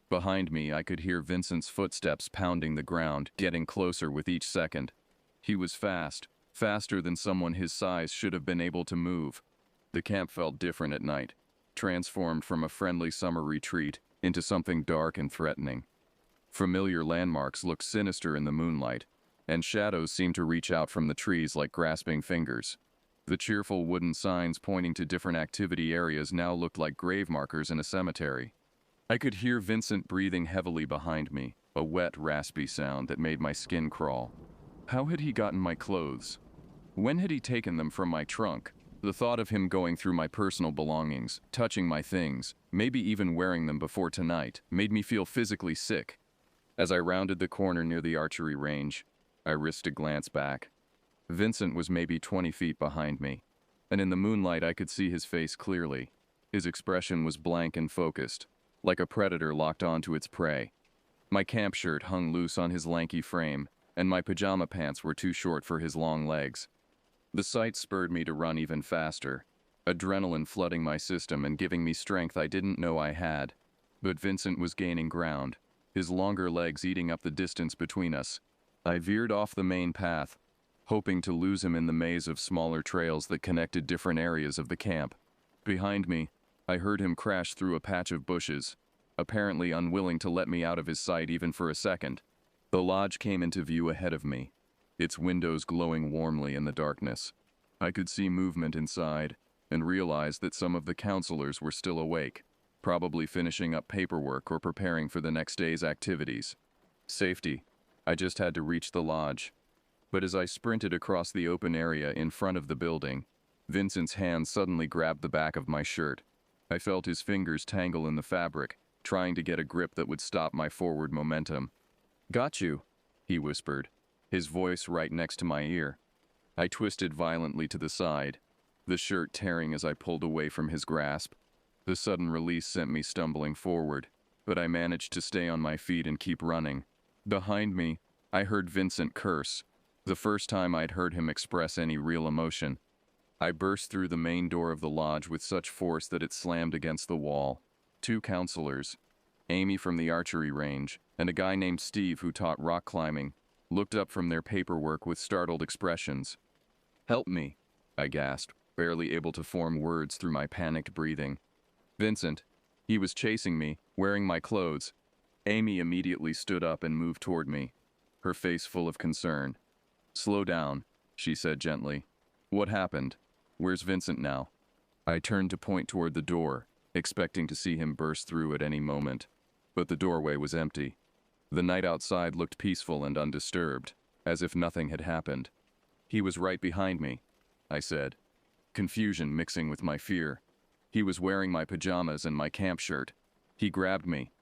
Behind me, I could hear Vincent's footsteps pounding the ground, getting closer with each second. He was fast, faster than someone his size should have been able to move. The camp felt different at night, transformed from a friendly summer retreat into something dark and threatening. Familiar landmarks looked sinister in the moonlight, and shadows seemed to reach out from the trees like grasping fingers. The cheerful wooden signs pointing to different activity areas now looked like grave markers in a cemetery. I could hear Vincent breathing heavily behind me, a wet, raspy sound that made my skin crawl. How had he gotten my clothes? When had he taken them from my trunk? The thought of him going through my personal belongings, touching my things, maybe even wearing them before tonight, made me feel physically sick. As I rounded the corner near the archery range, I risked a glance back. Vincent was maybe 20 feet behind me, and in the moonlight I could see his face clearly. His expression was blank and focused, like a predator locked onto its prey. My camp shirt hung loose on his lanky frame, and my pajama pants were too short for his long legs. The sight spurred me to run even faster, adrenaline flooding my system and giving me strength I didn't know I had. But Vincent was gaining ground, his longer legs eating up the distance between us. I veered off the main path, hoping to lose him in the maze of smaller trails that connected different areas of the camp. Behind me, I heard him crash through a patch of bushes, apparently unwilling to let me out of his sight even for a second. The lodge came into view ahead of me, its windows glowing warmly in the darkness. I could see movement inside, and realized that some of the counselors were still awake, probably finishing up paperwork or preparing for the next day's activities. Safety. I just had to reach the lodge. But as I sprinted across the open area in front of the building, Vincent's hand suddenly grabbed the back of my shirt. I felt his fingers tangle in the fabric, trying to get a grip that would stop my forward momentum. "Got you," he whispered, his voice right next to my ear. I twisted violently to the side, the shirt tearing as I pulled away from his grasp. The sudden release sent me stumbling forward, but I managed to stay on my feet and keep running. Behind me, I heard Vincent curse, the first time I'd heard him express any real emotion. I burst through the main door of the lodge with such force that it slammed against the wall. Two counselors, Amy from the archery range, and a guy named Steve who taught rock climbing, looked up from their paperwork with startled expressions. "Help me," I gasped, barely able to form words through my panicked breathing. "Vincent. He was chasing me, wearing my clothes." Amy immediately stood up and moved toward me, her face full of concern. "Slow down," she said gently. "What happened? Where's Vincent now?" I turned to point toward the door, expecting to see him burst through at any moment. But the doorway was empty. The night outside looked peaceful and undisturbed, as if nothing had happened. "He was right behind me," I said, confusion mixing with my fear. "He was wearing my pajamas and my camp shirt. He grabbed me."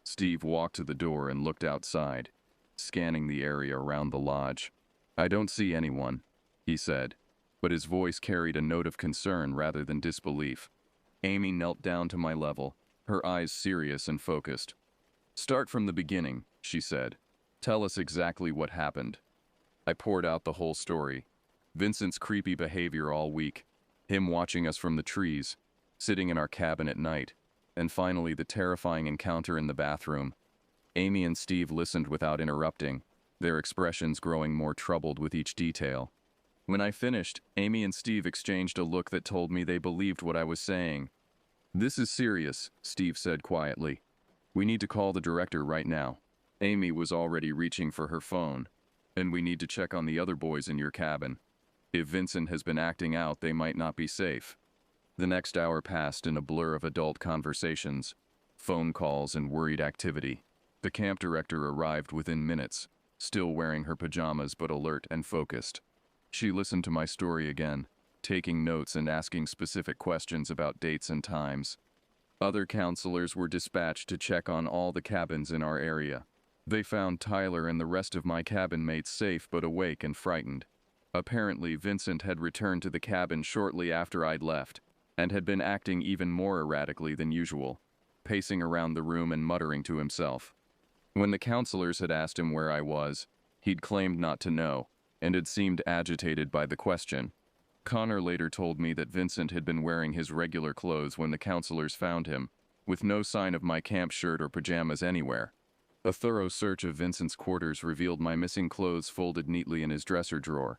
Steve walked to the door and looked outside, scanning the area around the lodge. "I don't see anyone," he said, but his voice carried a note of concern rather than disbelief. Amy knelt down to my level, her eyes serious and focused. "Start from the beginning," she said. "Tell us exactly what happened." I poured out the whole story. Vincent's creepy behavior all week, him watching us from the trees, sitting in our cabin at night, and finally the terrifying encounter in the bathroom. Amy and Steve listened without interrupting, their expressions growing more troubled with each detail. When I finished, Amy and Steve exchanged a look that told me they believed what I was saying. "This is serious," Steve said quietly. "We need to call the director right now." Amy was already reaching for her phone. "And we need to check on the other boys in your cabin. If Vincent has been acting out, they might not be safe." The next hour passed in a blur of adult conversations, phone calls, and worried activity. The camp director arrived within minutes, still wearing her pajamas but alert and focused. She listened to my story again, taking notes and asking specific questions about dates and times. Other counselors were dispatched to check on all the cabins in our area. They found Tyler and the rest of my cabin mates safe but awake and frightened. Apparently, Vincent had returned to the cabin shortly after I'd left, and had been acting even more erratically than usual, pacing around the room and muttering to himself. When the counselors had asked him where I was, he'd claimed not to know, and had seemed agitated by the question. Connor later told me that Vincent had been wearing his regular clothes when the counselors found him, with no sign of my camp shirt or pajamas anywhere. A thorough search of Vincent's quarters revealed my missing clothes folded neatly in his dresser drawer,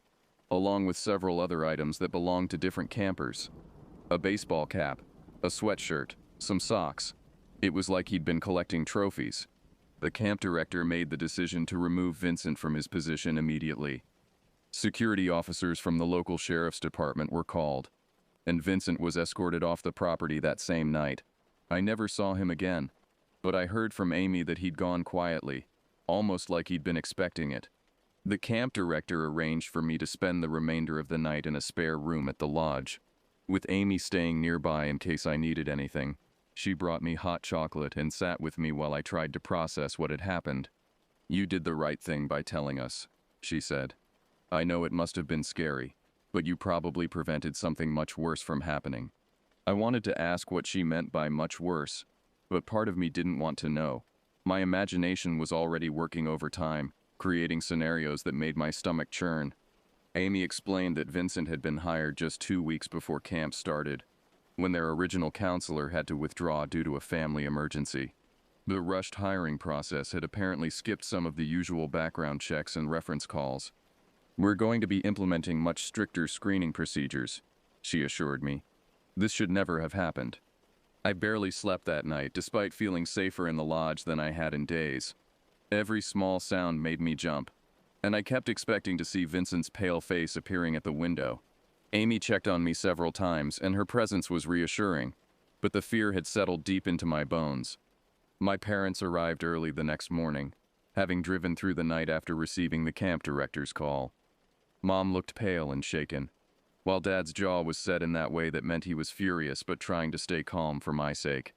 along with several other items that belonged to different campers. A baseball cap, a sweatshirt, some socks. It was like he'd been collecting trophies. The camp director made the decision to remove Vincent from his position immediately. Security officers from the local sheriff's department were called, and Vincent was escorted off the property that same night. I never saw him again, but I heard from Amy that he'd gone quietly, almost like he'd been expecting it. The camp director arranged for me to spend the remainder of the night in a spare room at the lodge, with Amy staying nearby in case I needed anything. She brought me hot chocolate and sat with me while I tried to process what had happened. "You did the right thing by telling us," she said. "I know it must have been scary, but you probably prevented something much worse from happening." I wanted to ask what she meant by much worse, but part of me didn't want to know. My imagination was already working overtime, creating scenarios that made my stomach churn. Amy explained that Vincent had been hired just 2 weeks before camp started, when their original counselor had to withdraw due to a family emergency. The rushed hiring process had apparently skipped some of the usual background checks and reference calls. "We're going to be implementing much stricter screening procedures," she assured me. "This should never have happened." I barely slept that night, despite feeling safer in the lodge than I had in days. Every small sound made me jump, and I kept expecting to see Vincent's pale face appearing at the window. Amy checked on me several times, and her presence was reassuring, but the fear had settled deep into my bones. My parents arrived early the next morning, having driven through the night after receiving the camp director's call. Mom looked pale and shaken, while Dad's jaw was set in that way that meant he was furious but trying to stay calm for my sake.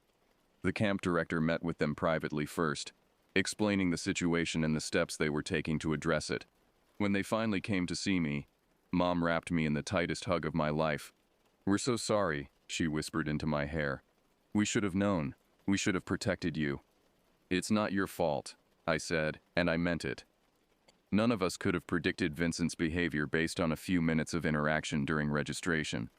The camp director met with them privately first, explaining the situation and the steps they were taking to address it. When they finally came to see me, Mom wrapped me in the tightest hug of my life. "We're so sorry," she whispered into my hair. "We should have known. We should have protected you." "It's not your fault," I said, and I meant it. None of us could have predicted Vincent's behavior based on a few minutes of interaction during registration.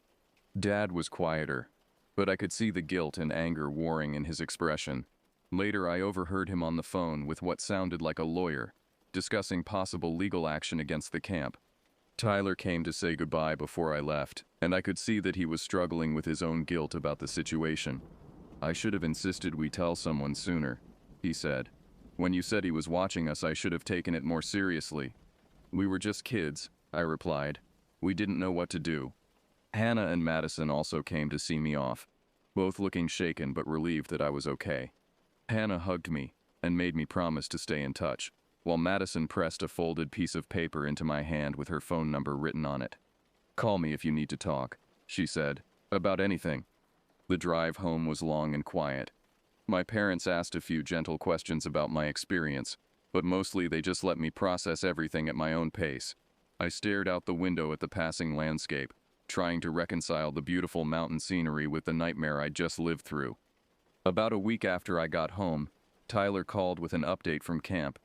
Dad was quieter, but I could see the guilt and anger warring in his expression. Later, I overheard him on the phone with what sounded like a lawyer, discussing possible legal action against the camp. Tyler came to say goodbye before I left, and I could see that he was struggling with his own guilt about the situation. "I should have insisted we tell someone sooner," he said. "When you said he was watching us, I should have taken it more seriously." "We were just kids," I replied. "We didn't know what to do." Hannah and Madison also came to see me off, both looking shaken but relieved that I was okay. Hannah hugged me and made me promise to stay in touch, while Madison pressed a folded piece of paper into my hand with her phone number written on it. "Call me if you need to talk," she said, "about anything." The drive home was long and quiet. My parents asked a few gentle questions about my experience, but mostly they just let me process everything at my own pace. I stared out the window at the passing landscape, trying to reconcile the beautiful mountain scenery with the nightmare I'd just lived through. About a week after I got home, Tyler called with an update from camp.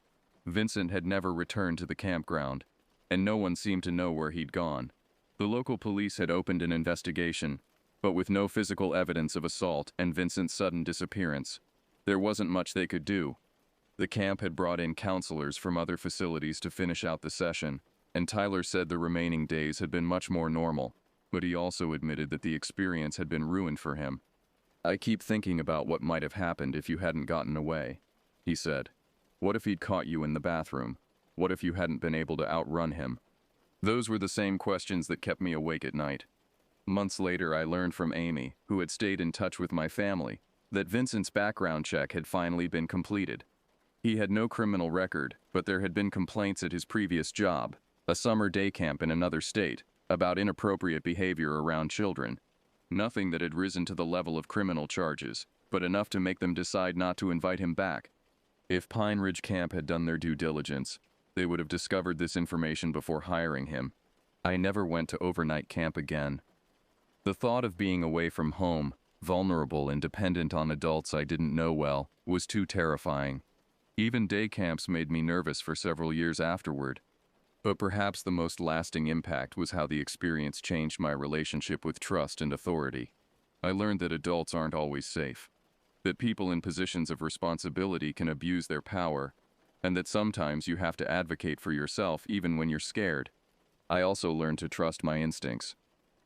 Vincent had never returned to the campground, and no one seemed to know where he'd gone. The local police had opened an investigation, but with no physical evidence of assault and Vincent's sudden disappearance, there wasn't much they could do. The camp had brought in counselors from other facilities to finish out the session, and Tyler said the remaining days had been much more normal, but he also admitted that the experience had been ruined for him. "I keep thinking about what might have happened if you hadn't gotten away," he said. "What if he'd caught you in the bathroom? What if you hadn't been able to outrun him?" Those were the same questions that kept me awake at night. Months later, I learned from Amy, who had stayed in touch with my family, that Vincent's background check had finally been completed. He had no criminal record, but there had been complaints at his previous job, a summer day camp in another state, about inappropriate behavior around children. Nothing that had risen to the level of criminal charges, but enough to make them decide not to invite him back. If Pine Ridge Camp had done their due diligence, they would have discovered this information before hiring him. I never went to overnight camp again. The thought of being away from home, vulnerable and dependent on adults I didn't know well, was too terrifying. Even day camps made me nervous for several years afterward. But perhaps the most lasting impact was how the experience changed my relationship with trust and authority. I learned that adults aren't always safe, that people in positions of responsibility can abuse their power, and that sometimes you have to advocate for yourself even when you're scared. I also learned to trust my instincts.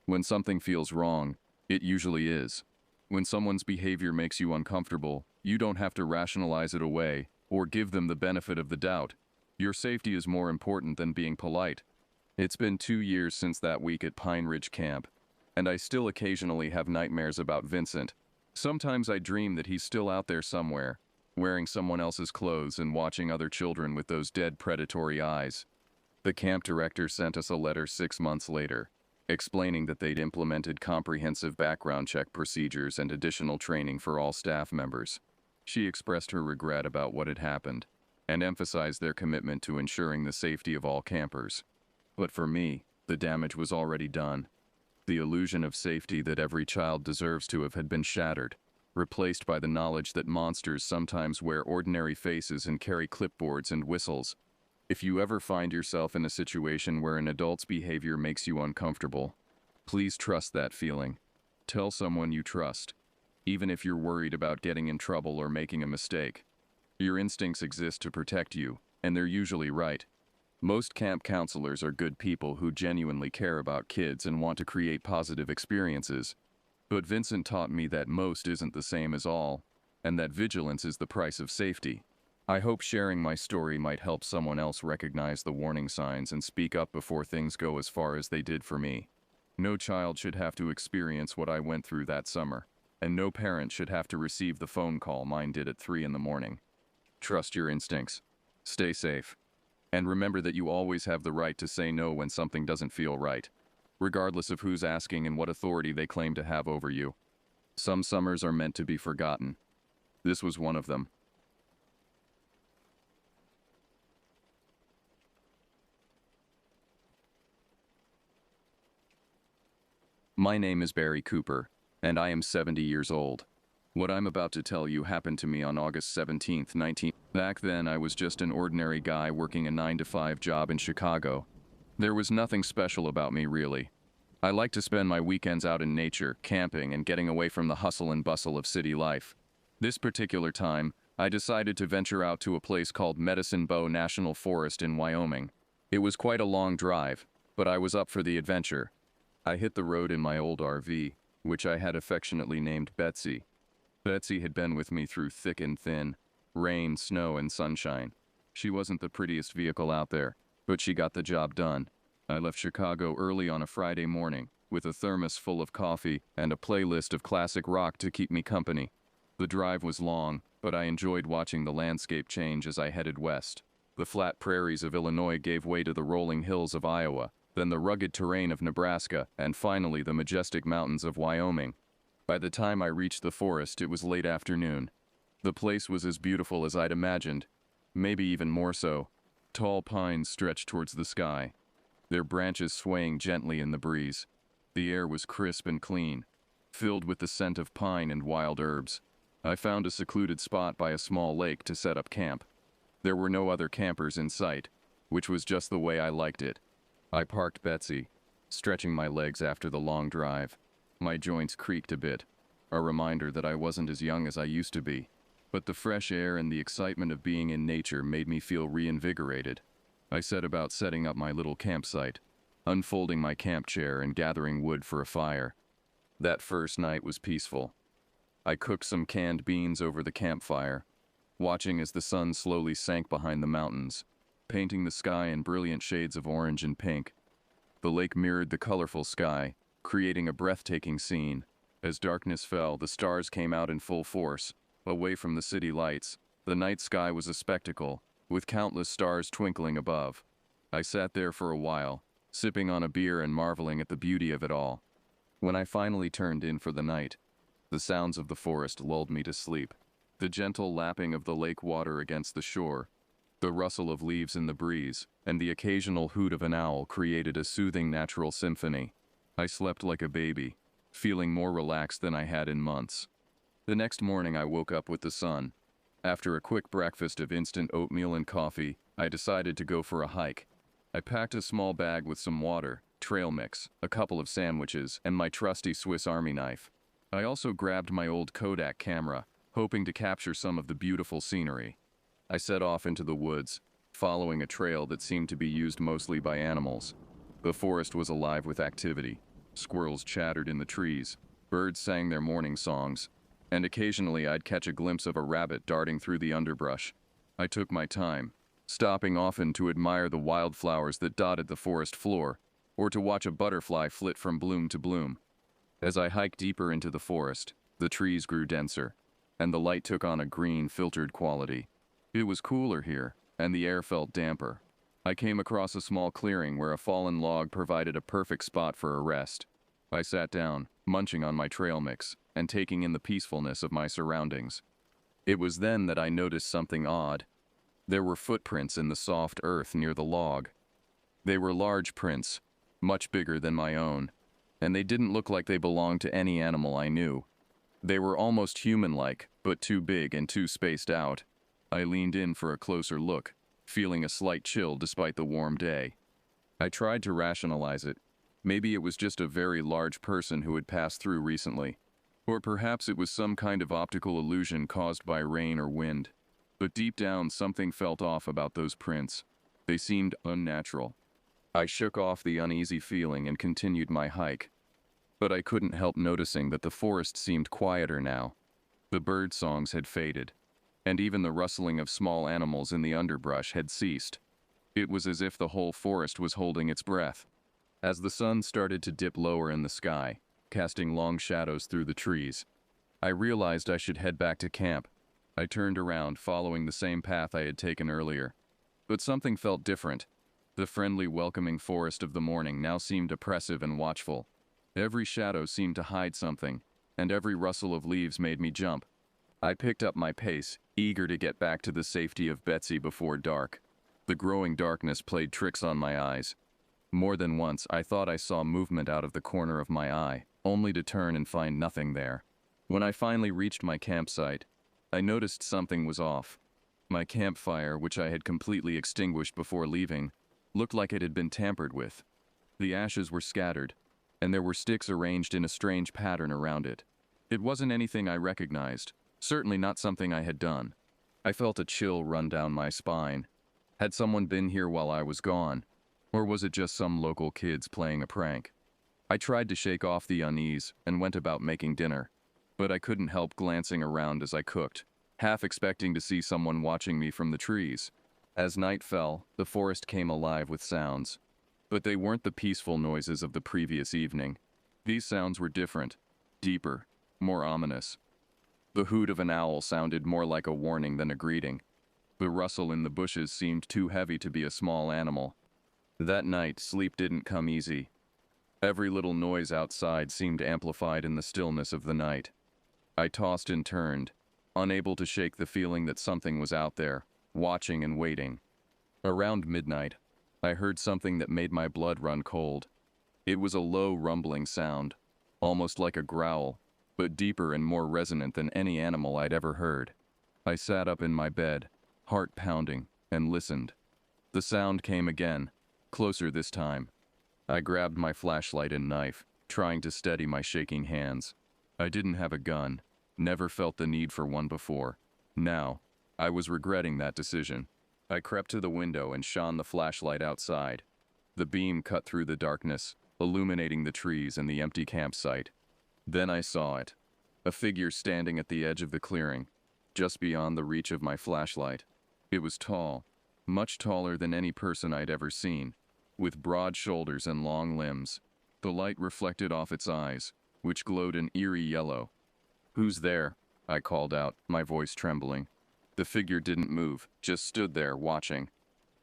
When something feels wrong, it usually is. When someone's behavior makes you uncomfortable, you don't have to rationalize it away or give them the benefit of the doubt. Your safety is more important than being polite. It's been 2 years since that week at Pine Ridge Camp, and I still occasionally have nightmares about Vincent. Sometimes I dream that he's still out there somewhere, wearing someone else's clothes and watching other children with those dead predatory eyes. The camp director sent us a letter 6 months later, explaining that they'd implemented comprehensive background check procedures and additional training for all staff members. She expressed her regret about what had happened, and emphasize their commitment to ensuring the safety of all campers. But for me, the damage was already done. The illusion of safety that every child deserves to have had been shattered, replaced by the knowledge that monsters sometimes wear ordinary faces and carry clipboards and whistles. If you ever find yourself in a situation where an adult's behavior makes you uncomfortable, please trust that feeling. Tell someone you trust, even if you're worried about getting in trouble or making a mistake. Your instincts exist to protect you, and they're usually right. Most camp counselors are good people who genuinely care about kids and want to create positive experiences. But Vincent taught me that most isn't the same as all, and that vigilance is the price of safety. I hope sharing my story might help someone else recognize the warning signs and speak up before things go as far as they did for me. No child should have to experience what I went through that summer, and no parent should have to receive the phone call mine did at 3 in the morning. Trust your instincts. Stay safe. And remember that you always have the right to say no when something doesn't feel right, regardless of who's asking and what authority they claim to have over you. Some summers are meant to be forgotten. This was one of them. My name is Barry Cooper, and I am 70 years old. What I'm about to tell you happened to me on August 17th, 19... Back then, I was just an ordinary guy working a 9-to-5 job in Chicago. There was nothing special about me, really. I like to spend my weekends out in nature, camping, and getting away from the hustle and bustle of city life. This particular time, I decided to venture out to a place called Medicine Bow National Forest in Wyoming. It was quite a long drive, but I was up for the adventure. I hit the road in my old RV, which I had affectionately named Betsy. Betsy had been with me through thick and thin, rain, snow, and sunshine. She wasn't the prettiest vehicle out there, but she got the job done. I left Chicago early on a Friday morning, with a thermos full of coffee and a playlist of classic rock to keep me company. The drive was long, but I enjoyed watching the landscape change as I headed west. The flat prairies of Illinois gave way to the rolling hills of Iowa, then the rugged terrain of Nebraska, and finally the majestic mountains of Wyoming. By the time I reached the forest, it was late afternoon. The place was as beautiful as I'd imagined, maybe even more so. Tall pines stretched towards the sky, their branches swaying gently in the breeze. The air was crisp and clean, filled with the scent of pine and wild herbs. I found a secluded spot by a small lake to set up camp. There were no other campers in sight, which was just the way I liked it. I parked Betsy, stretching my legs after the long drive. My joints creaked a bit, a reminder that I wasn't as young as I used to be. But the fresh air and the excitement of being in nature made me feel reinvigorated. I set about setting up my little campsite, unfolding my camp chair and gathering wood for a fire. That first night was peaceful. I cooked some canned beans over the campfire, watching as the sun slowly sank behind the mountains, painting the sky in brilliant shades of orange and pink. The lake mirrored the colorful sky, creating a breathtaking scene. As darkness fell, the stars came out in full force. Away from the city lights, the night sky was a spectacle, with countless stars twinkling above. I sat there for a while, sipping on a beer and marveling at the beauty of it all. When I finally turned in for the night, the sounds of the forest lulled me to sleep. The gentle lapping of the lake water against the shore, the rustle of leaves in the breeze, and the occasional hoot of an owl created a soothing natural symphony. I slept like a baby, feeling more relaxed than I had in months. The next morning I woke up with the sun. After a quick breakfast of instant oatmeal and coffee, I decided to go for a hike. I packed a small bag with some water, trail mix, a couple of sandwiches, and my trusty Swiss Army knife. I also grabbed my old Kodak camera, hoping to capture some of the beautiful scenery. I set off into the woods, following a trail that seemed to be used mostly by animals. The forest was alive with activity. Squirrels chattered in the trees, birds sang their morning songs, and occasionally I'd catch a glimpse of a rabbit darting through the underbrush. I took my time, stopping often to admire the wildflowers that dotted the forest floor, or to watch a butterfly flit from bloom to bloom. As I hiked deeper into the forest, the trees grew denser, and the light took on a green, filtered quality. It was cooler here, and the air felt damper. I came across a small clearing where a fallen log provided a perfect spot for a rest. I sat down, munching on my trail mix, and taking in the peacefulness of my surroundings. It was then that I noticed something odd. There were footprints in the soft earth near the log. They were large prints, much bigger than my own, and they didn't look like they belonged to any animal I knew. They were almost human-like, but too big and too spaced out. I leaned in for a closer look, feeling a slight chill despite the warm day. I tried to rationalize it. Maybe it was just a very large person who had passed through recently. Or perhaps it was some kind of optical illusion caused by rain or wind. But deep down, something felt off about those prints. They seemed unnatural. I shook off the uneasy feeling and continued my hike. But I couldn't help noticing that the forest seemed quieter now. The bird songs had faded, and even the rustling of small animals in the underbrush had ceased. It was as if the whole forest was holding its breath. As the sun started to dip lower in the sky, casting long shadows through the trees, I realized I should head back to camp. I turned around, following the same path I had taken earlier. But something felt different. The friendly, welcoming forest of the morning now seemed oppressive and watchful. Every shadow seemed to hide something, and every rustle of leaves made me jump. I picked up my pace, eager to get back to the safety of Betsy before dark. The growing darkness played tricks on my eyes. More than once, I thought I saw movement out of the corner of my eye, only to turn and find nothing there. When I finally reached my campsite, I noticed something was off. My campfire, which I had completely extinguished before leaving, looked like it had been tampered with. The ashes were scattered, and there were sticks arranged in a strange pattern around it. It wasn't anything I recognized, certainly not something I had done. I felt a chill run down my spine. Had someone been here while I was gone? Or was it just some local kids playing a prank? I tried to shake off the unease and went about making dinner, but I couldn't help glancing around as I cooked, half expecting to see someone watching me from the trees. As night fell, the forest came alive with sounds. But they weren't the peaceful noises of the previous evening. These sounds were different, deeper, more ominous. The hoot of an owl sounded more like a warning than a greeting. The rustle in the bushes seemed too heavy to be a small animal. That night, sleep didn't come easy. Every little noise outside seemed amplified in the stillness of the night. I tossed and turned, unable to shake the feeling that something was out there, watching and waiting. Around midnight, I heard something that made my blood run cold. It was a low rumbling sound, almost like a growl, but deeper and more resonant than any animal I'd ever heard. I sat up in my bed, heart pounding, and listened. The sound came again, closer this time. I grabbed my flashlight and knife, trying to steady my shaking hands. I didn't have a gun, never felt the need for one before. Now, I was regretting that decision. I crept to the window and shone the flashlight outside. The beam cut through the darkness, illuminating the trees and the empty campsite. Then I saw it. A figure standing at the edge of the clearing, just beyond the reach of my flashlight. It was tall, much taller than any person I'd ever seen, with broad shoulders and long limbs. The light reflected off its eyes, which glowed an eerie yellow. "Who's there?" I called out, my voice trembling. The figure didn't move, just stood there, watching.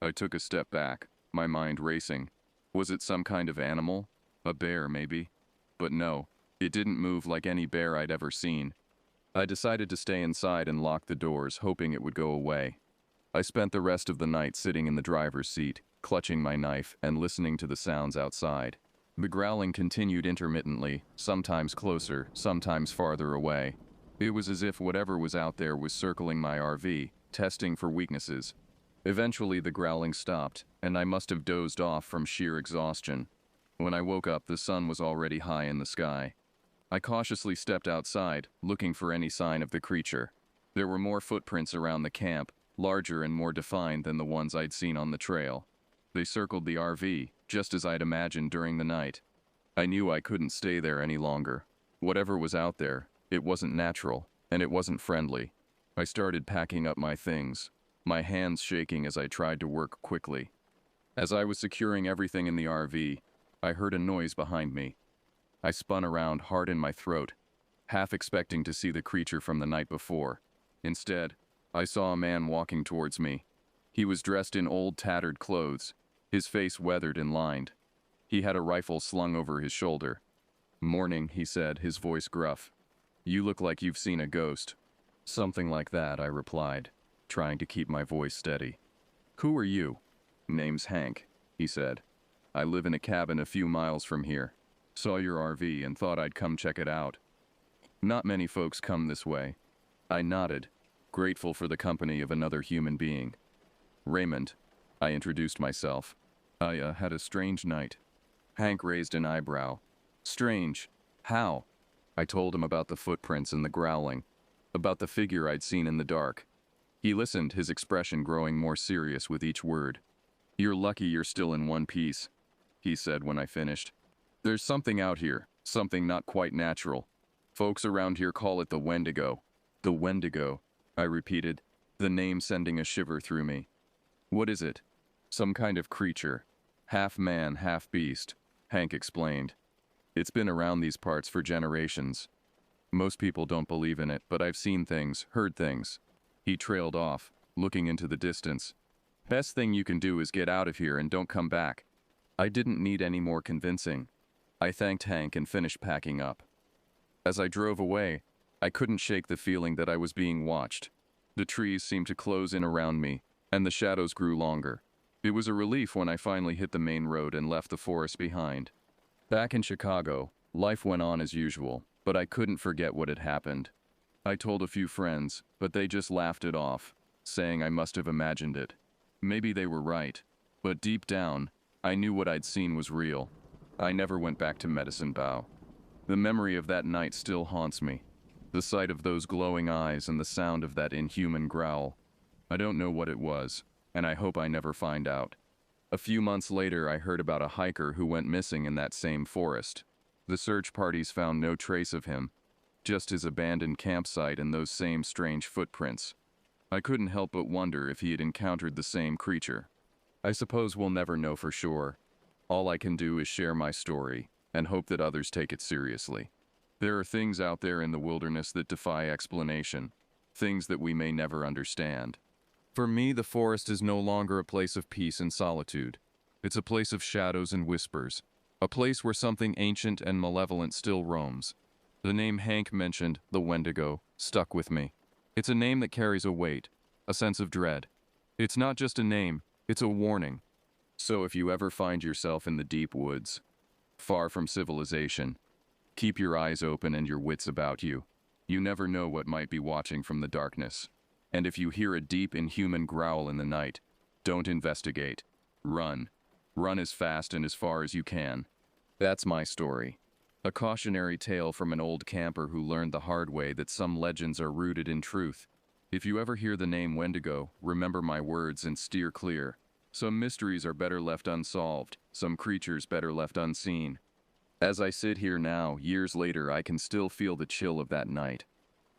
I took a step back, my mind racing. Was it some kind of animal? A bear, maybe? But no, it didn't move like any bear I'd ever seen. I decided to stay inside and lock the doors, hoping it would go away. I spent the rest of the night sitting in the driver's seat, clutching my knife and listening to the sounds outside. The growling continued intermittently, sometimes closer, sometimes farther away. It was as if whatever was out there was circling my RV, testing for weaknesses. Eventually the growling stopped, and I must have dozed off from sheer exhaustion. When I woke up, the sun was already high in the sky. I cautiously stepped outside, looking for any sign of the creature. There were more footprints around the camp, larger and more defined than the ones I'd seen on the trail. They circled the RV, just as I'd imagined during the night. I knew I couldn't stay there any longer. Whatever was out there, it wasn't natural, and it wasn't friendly. I started packing up my things, my hands shaking as I tried to work quickly. As I was securing everything in the RV, I heard a noise behind me. I spun around, heart in my throat, half expecting to see the creature from the night before. Instead, I saw a man walking towards me. He was dressed in old, tattered clothes, his face weathered and lined. He had a rifle slung over his shoulder. "Morning," he said, his voice gruff. "You look like you've seen a ghost." "Something like that," I replied. trying to keep my voice steady. "Who are you?" "Name's Hank," he said. "I live in a cabin a few miles from here. Saw your RV and thought I'd come check it out. Not many folks come this way." I nodded, grateful for the company of another human being. "Raymond," I introduced myself. "I had a strange night." Hank raised an eyebrow. "Strange? How?" I told him about the footprints and the growling, about the figure I'd seen in the dark. He listened, his expression growing more serious with each word. "You're lucky you're still in one piece," he said when I finished. "There's something out here, something not quite natural. Folks around here call it the Wendigo." "The Wendigo," I repeated, the name sending a shiver through me. "What is it?" "Some kind of creature. Half man, half beast," Hank explained. "It's been around these parts for generations. Most people don't believe in it, but I've seen things, heard things." He trailed off, looking into the distance. "Best thing you can do is get out of here and don't come back." I didn't need any more convincing. I thanked Hank and finished packing up. As I drove away, I couldn't shake the feeling that I was being watched. The trees seemed to close in around me, and the shadows grew longer. It was a relief when I finally hit the main road and left the forest behind. Back in Chicago, life went on as usual, but I couldn't forget what had happened. I told a few friends, but they just laughed it off, saying I must have imagined it. Maybe they were right, but deep down, I knew what I'd seen was real. I never went back to Medicine Bow. The memory of that night still haunts me. The sight of those glowing eyes and the sound of that inhuman growl. I don't know what it was, and I hope I never find out. A few months later, I heard about a hiker who went missing in that same forest. The search parties found no trace of him, just his abandoned campsite and those same strange footprints. I couldn't help but wonder if he had encountered the same creature. I suppose we'll never know for sure. All I can do is share my story and hope that others take it seriously. There are things out there in the wilderness that defy explanation, things that we may never understand. For me, the forest is no longer a place of peace and solitude. It's a place of shadows and whispers, a place where something ancient and malevolent still roams. The name Hank mentioned, the Wendigo, stuck with me. It's a name that carries a weight, a sense of dread. It's not just a name, it's a warning. So if you ever find yourself in the deep woods, far from civilization, keep your eyes open and your wits about you. You never know what might be watching from the darkness. And if you hear a deep, inhuman growl in the night, don't investigate. Run. Run as fast and as far as you can. That's my story. A cautionary tale from an old camper who learned the hard way that some legends are rooted in truth. If you ever hear the name Wendigo, remember my words and steer clear. Some mysteries are better left unsolved, some creatures better left unseen. As I sit here now, years later, I can still feel the chill of that night.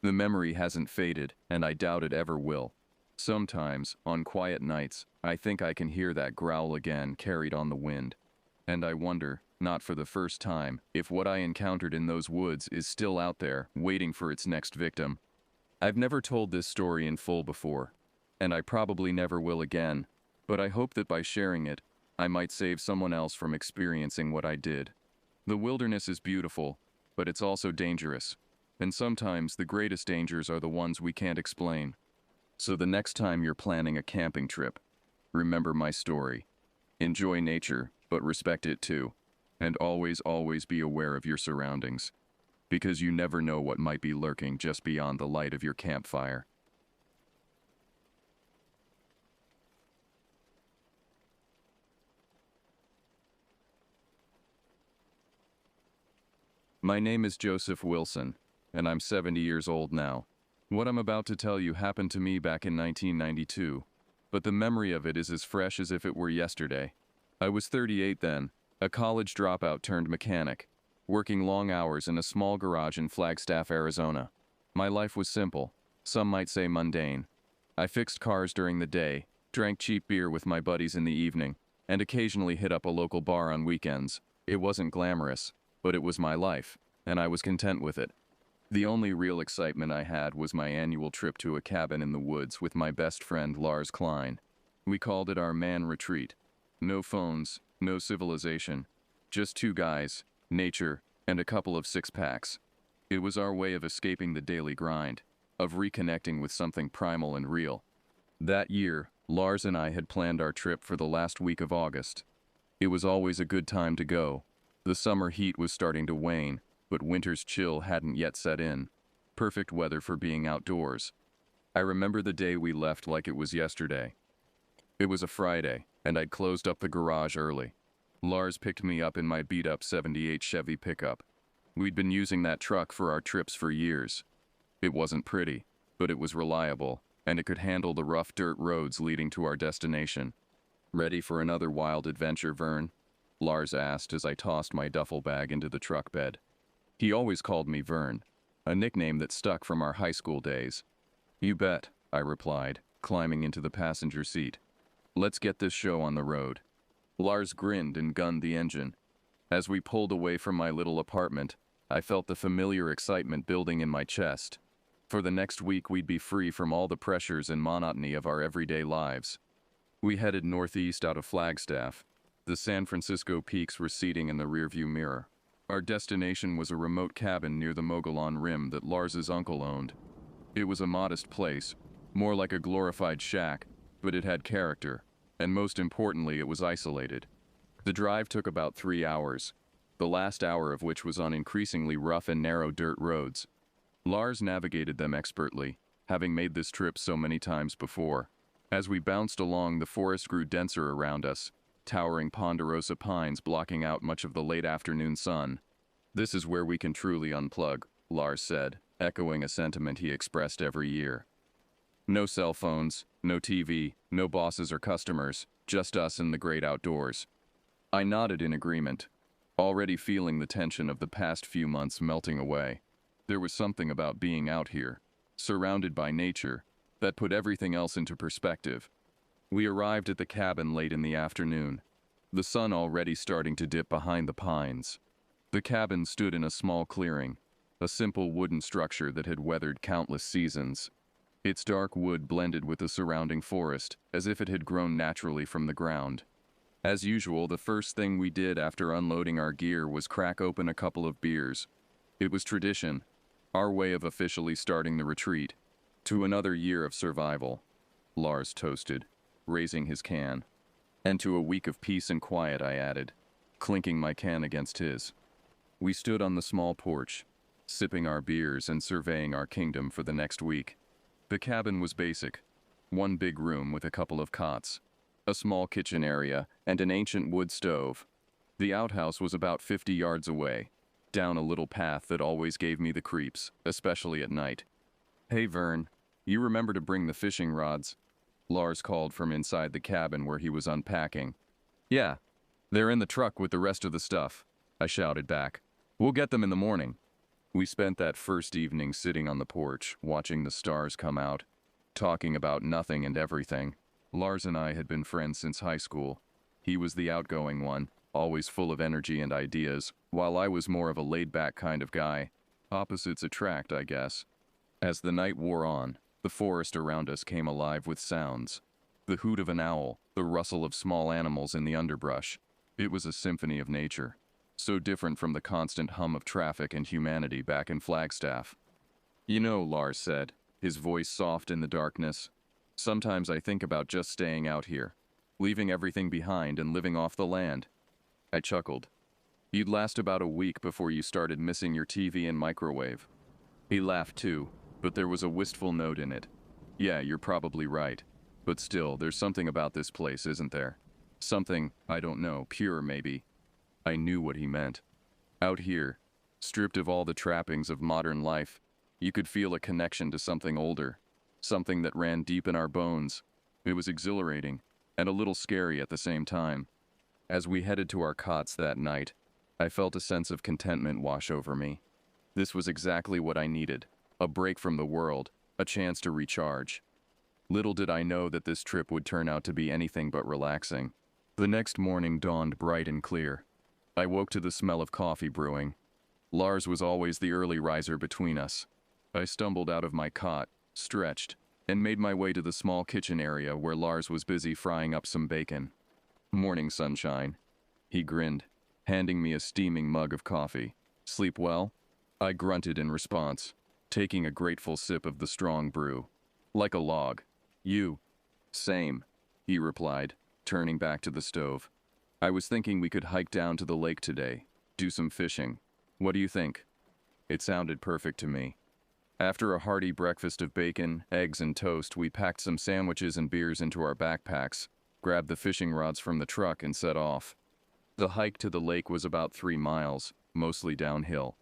The memory hasn't faded, and I doubt it ever will. Sometimes, on quiet nights, I think I can hear that growl again carried on the wind. And I wonder, not for the first time, if what I encountered in those woods is still out there, waiting for its next victim. I've never told this story in full before, and I probably never will again, but I hope that by sharing it, I might save someone else from experiencing what I did. The wilderness is beautiful, but it's also dangerous, and sometimes the greatest dangers are the ones we can't explain. So the next time you're planning a camping trip, remember my story. Enjoy nature, but respect it too, and always, always be aware of your surroundings, because you never know what might be lurking just beyond the light of your campfire. My name is Joseph Wilson, and I'm 70 years old now. What I'm about to tell you happened to me back in 1992, but the memory of it is as fresh as if it were yesterday. I was 38 then, a college dropout turned mechanic, working long hours in a small garage in Flagstaff, Arizona. My life was simple, some might say mundane. I fixed cars during the day, drank cheap beer with my buddies in the evening, and occasionally hit up a local bar on weekends. It wasn't glamorous, but it was my life, and I was content with it. The only real excitement I had was my annual trip to a cabin in the woods with my best friend Lars Klein. We called it our man retreat. No phones, no civilization, just two guys, nature, and a couple of six-packs. It was our way of escaping the daily grind, of reconnecting with something primal and real. That year, Lars and I had planned our trip for the last week of August. It was always a good time to go. The summer heat was starting to wane, but winter's chill hadn't yet set in. Perfect weather for being outdoors. I remember the day we left like it was yesterday. It was a Friday, and I'd closed up the garage early. Lars picked me up in my beat-up '78 Chevy pickup. We'd been using that truck for our trips for years. It wasn't pretty, but it was reliable, and it could handle the rough dirt roads leading to our destination. "Ready for another wild adventure, Vern?" Lars asked as I tossed my duffel bag into the truck bed. He always called me Vern, a nickname that stuck from our high school days. "You bet," I replied, climbing into the passenger seat. "Let's get this show on the road." Lars grinned and gunned the engine. As we pulled away from my little apartment, I felt the familiar excitement building in my chest. For the next week, we'd be free from all the pressures and monotony of our everyday lives. We headed northeast out of Flagstaff. The San Francisco peaks receding in the rearview mirror. Our destination was a remote cabin near the Mogollon Rim that Lars's uncle owned. It was a modest place, more like a glorified shack, but it had character, and most importantly, it was isolated. The drive took about 3 hours, the last hour of which was on increasingly rough and narrow dirt roads. Lars navigated them expertly, having made this trip so many times before. As we bounced along, the forest grew denser around us, towering ponderosa pines blocking out much of the late afternoon sun. "This is where we can truly unplug," Lars said, echoing a sentiment he expressed every year. "No cell phones, no TV, no bosses or customers, just us in the great outdoors." I nodded in agreement, already feeling the tension of the past few months melting away. There was something about being out here, surrounded by nature, that put everything else into perspective. We arrived at the cabin late in the afternoon, the sun already starting to dip behind the pines. The cabin stood in a small clearing, a simple wooden structure that had weathered countless seasons. Its dark wood blended with the surrounding forest, as if it had grown naturally from the ground. As usual, the first thing we did after unloading our gear was crack open a couple of beers. It was tradition, our way of officially starting the retreat. "To another year of survival," Lars toasted, raising his can. "And to a week of peace and quiet," I added, clinking my can against his. We stood on the small porch, sipping our beers and surveying our kingdom for the next week. The cabin was basic. One big room with a couple of cots, a small kitchen area, and an ancient wood stove. The outhouse was about 50 yards away, down a little path that always gave me the creeps, especially at night. "Hey Vern, you remember to bring the fishing rods?" Lars called from inside the cabin where he was unpacking. "Yeah, they're in the truck with the rest of the stuff," I shouted back. "We'll get them in the morning." We spent that first evening sitting on the porch, watching the stars come out, talking about nothing and everything. Lars and I had been friends since high school. He was the outgoing one, always full of energy and ideas, while I was more of a laid-back kind of guy. Opposites attract, I guess. As the night wore on, the forest around us came alive with sounds. The hoot of an owl, the rustle of small animals in the underbrush. It was a symphony of nature, so different from the constant hum of traffic and humanity back in Flagstaff. "You know," Lars said, his voice soft in the darkness, "sometimes I think about just staying out here, leaving everything behind and living off the land." I chuckled. "You'd last about a week before you started missing your TV and microwave." He laughed too, but there was a wistful note in it. "Yeah, you're probably right. But still, there's something about this place, isn't there? Something, I don't know, pure maybe." I knew what he meant. Out here, stripped of all the trappings of modern life, you could feel a connection to something older, something that ran deep in our bones. It was exhilarating, and a little scary at the same time. As we headed to our cots that night, I felt a sense of contentment wash over me. This was exactly what I needed, a break from the world, a chance to recharge. Little did I know that this trip would turn out to be anything but relaxing. The next morning dawned bright and clear. I woke to the smell of coffee brewing. Lars was always the early riser between us. I stumbled out of my cot, stretched, and made my way to the small kitchen area where Lars was busy frying up some bacon. "Morning, sunshine." He grinned, handing me a steaming mug of coffee. "Sleep well?" I grunted in response, taking a grateful sip of the strong brew. "Like a log. You?" Same, he replied, turning back to the stove. I was thinking we could hike down to the lake today, do some fishing. What do you think? It sounded perfect to me. After a hearty breakfast of bacon, eggs, and toast, we packed some sandwiches and beers into our backpacks, grabbed the fishing rods from the truck, and set off. The hike to the lake was about 3 miles, mostly downhill.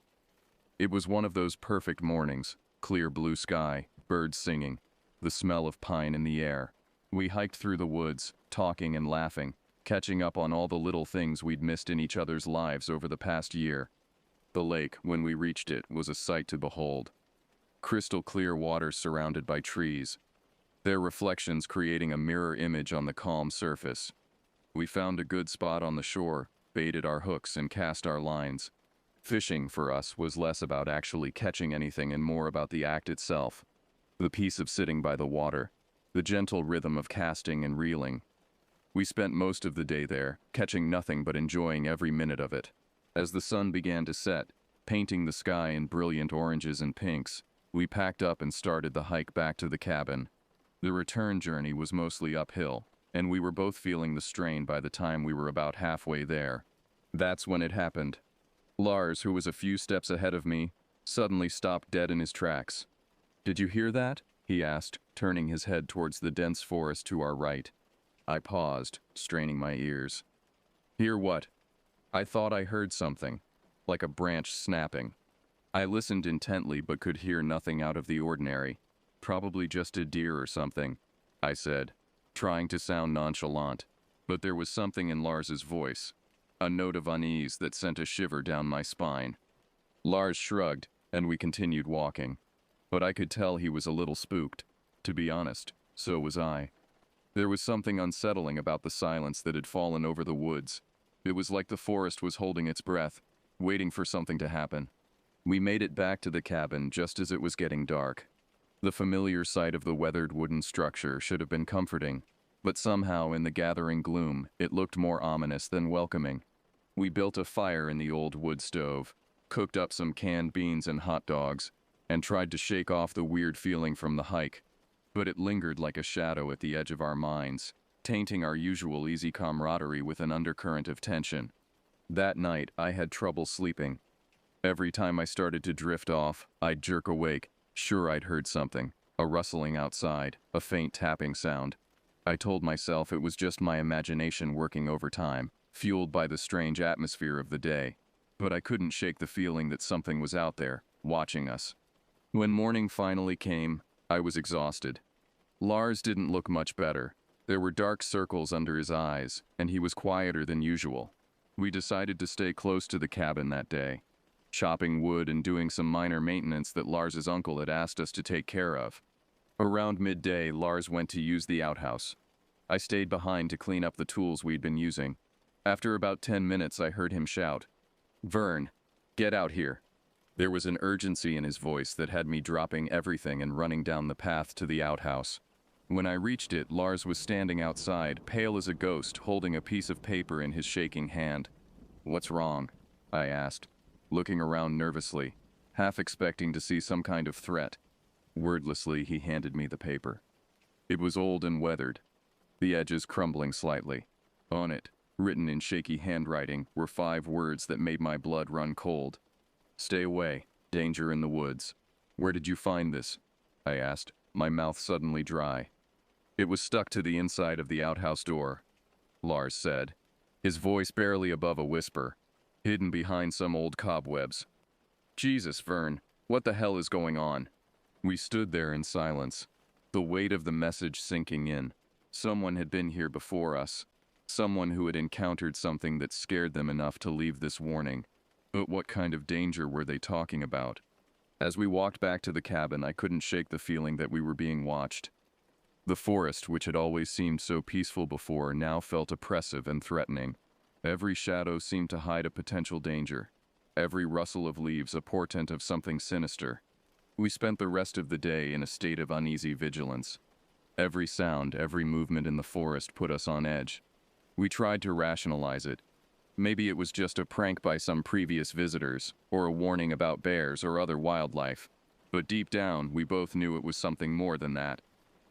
It was one of those perfect mornings, clear blue sky, birds singing, the smell of pine in the air. We hiked through the woods, talking and laughing, catching up on all the little things we'd missed in each other's lives over the past year. The lake, when we reached it, was a sight to behold. Crystal clear water surrounded by trees, their reflections creating a mirror image on the calm surface. We found a good spot on the shore, baited our hooks, and cast our lines. Fishing, for us, was less about actually catching anything and more about the act itself. The peace of sitting by the water, the gentle rhythm of casting and reeling. We spent most of the day there, catching nothing but enjoying every minute of it. As the sun began to set, painting the sky in brilliant oranges and pinks, we packed up and started the hike back to the cabin. The return journey was mostly uphill, and we were both feeling the strain by the time we were about halfway there. That's when it happened. Lars, who was a few steps ahead of me, suddenly stopped dead in his tracks. "Did you hear that?" he asked, turning his head towards the dense forest to our right. I paused, straining my ears. "Hear what?" I thought I heard something, like a branch snapping. I listened intently but could hear nothing out of the ordinary. "Probably just a deer or something," I said, trying to sound nonchalant. But there was something in Lars's voice, a note of unease that sent a shiver down my spine. Lars shrugged, and we continued walking. But I could tell he was a little spooked. To be honest, so was I. There was something unsettling about the silence that had fallen over the woods. It was like the forest was holding its breath, waiting for something to happen. We made it back to the cabin just as it was getting dark. The familiar sight of the weathered wooden structure should have been comforting, but somehow in the gathering gloom, it looked more ominous than welcoming. We built a fire in the old wood stove, cooked up some canned beans and hot dogs, and tried to shake off the weird feeling from the hike, but it lingered like a shadow at the edge of our minds, tainting our usual easy camaraderie with an undercurrent of tension. That night, I had trouble sleeping. Every time I started to drift off, I'd jerk awake, sure I'd heard something, a rustling outside, a faint tapping sound. I told myself it was just my imagination working overtime, fueled by the strange atmosphere of the day. But I couldn't shake the feeling that something was out there, watching us. When morning finally came, I was exhausted. Lars didn't look much better. There were dark circles under his eyes, and he was quieter than usual. We decided to stay close to the cabin that day, chopping wood and doing some minor maintenance that Lars's uncle had asked us to take care of. Around midday, Lars went to use the outhouse. I stayed behind to clean up the tools we'd been using. After about 10 minutes, I heard him shout, "Vern, get out here." There was an urgency in his voice that had me dropping everything and running down the path to the outhouse. When I reached it, Lars was standing outside, pale as a ghost, holding a piece of paper in his shaking hand. "What's wrong?" I asked, looking around nervously, half expecting to see some kind of threat. Wordlessly, he handed me the paper. It was old and weathered, the edges crumbling slightly. On it, written in shaky handwriting, were 5 words that made my blood run cold. "Stay away. Danger in the woods." "Where did you find this?" I asked, my mouth suddenly dry. "It was stuck to the inside of the outhouse door," Lars said, his voice barely above a whisper, hidden behind some old cobwebs. "Jesus, Vern, what the hell is going on?" We stood there in silence, the weight of the message sinking in. Someone had been here before us, someone who had encountered something that scared them enough to leave this warning. But what kind of danger were they talking about? As we walked back to the cabin, I couldn't shake the feeling that we were being watched. The forest, which had always seemed so peaceful before, now felt oppressive and threatening. Every shadow seemed to hide a potential danger. Every rustle of leaves a portent of something sinister. We spent the rest of the day in a state of uneasy vigilance. Every sound, every movement in the forest put us on edge. We tried to rationalize it. Maybe it was just a prank by some previous visitors, or a warning about bears or other wildlife. But deep down, we both knew it was something more than that.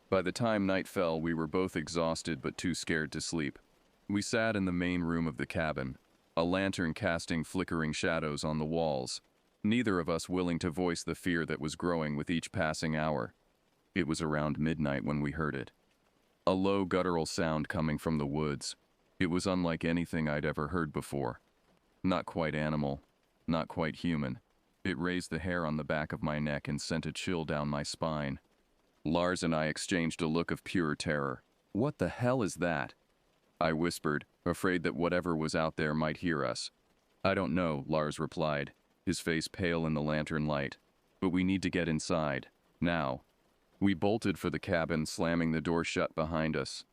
By the time night fell, we were both exhausted but too scared to sleep. We sat in the main room of the cabin, a lantern casting flickering shadows on the walls, neither of us willing to voice the fear that was growing with each passing hour. It was around midnight when we heard it. A low guttural sound coming from the woods. It was unlike anything I'd ever heard before. Not quite animal, not quite human. It raised the hair on the back of my neck and sent a chill down my spine. Lars and I exchanged a look of pure terror. "What the hell is that?" I whispered, afraid that whatever was out there might hear us. "I don't know," Lars replied, his face pale in the lantern light. "But we need to get inside. Now." We bolted for the cabin, slamming the door shut behind us.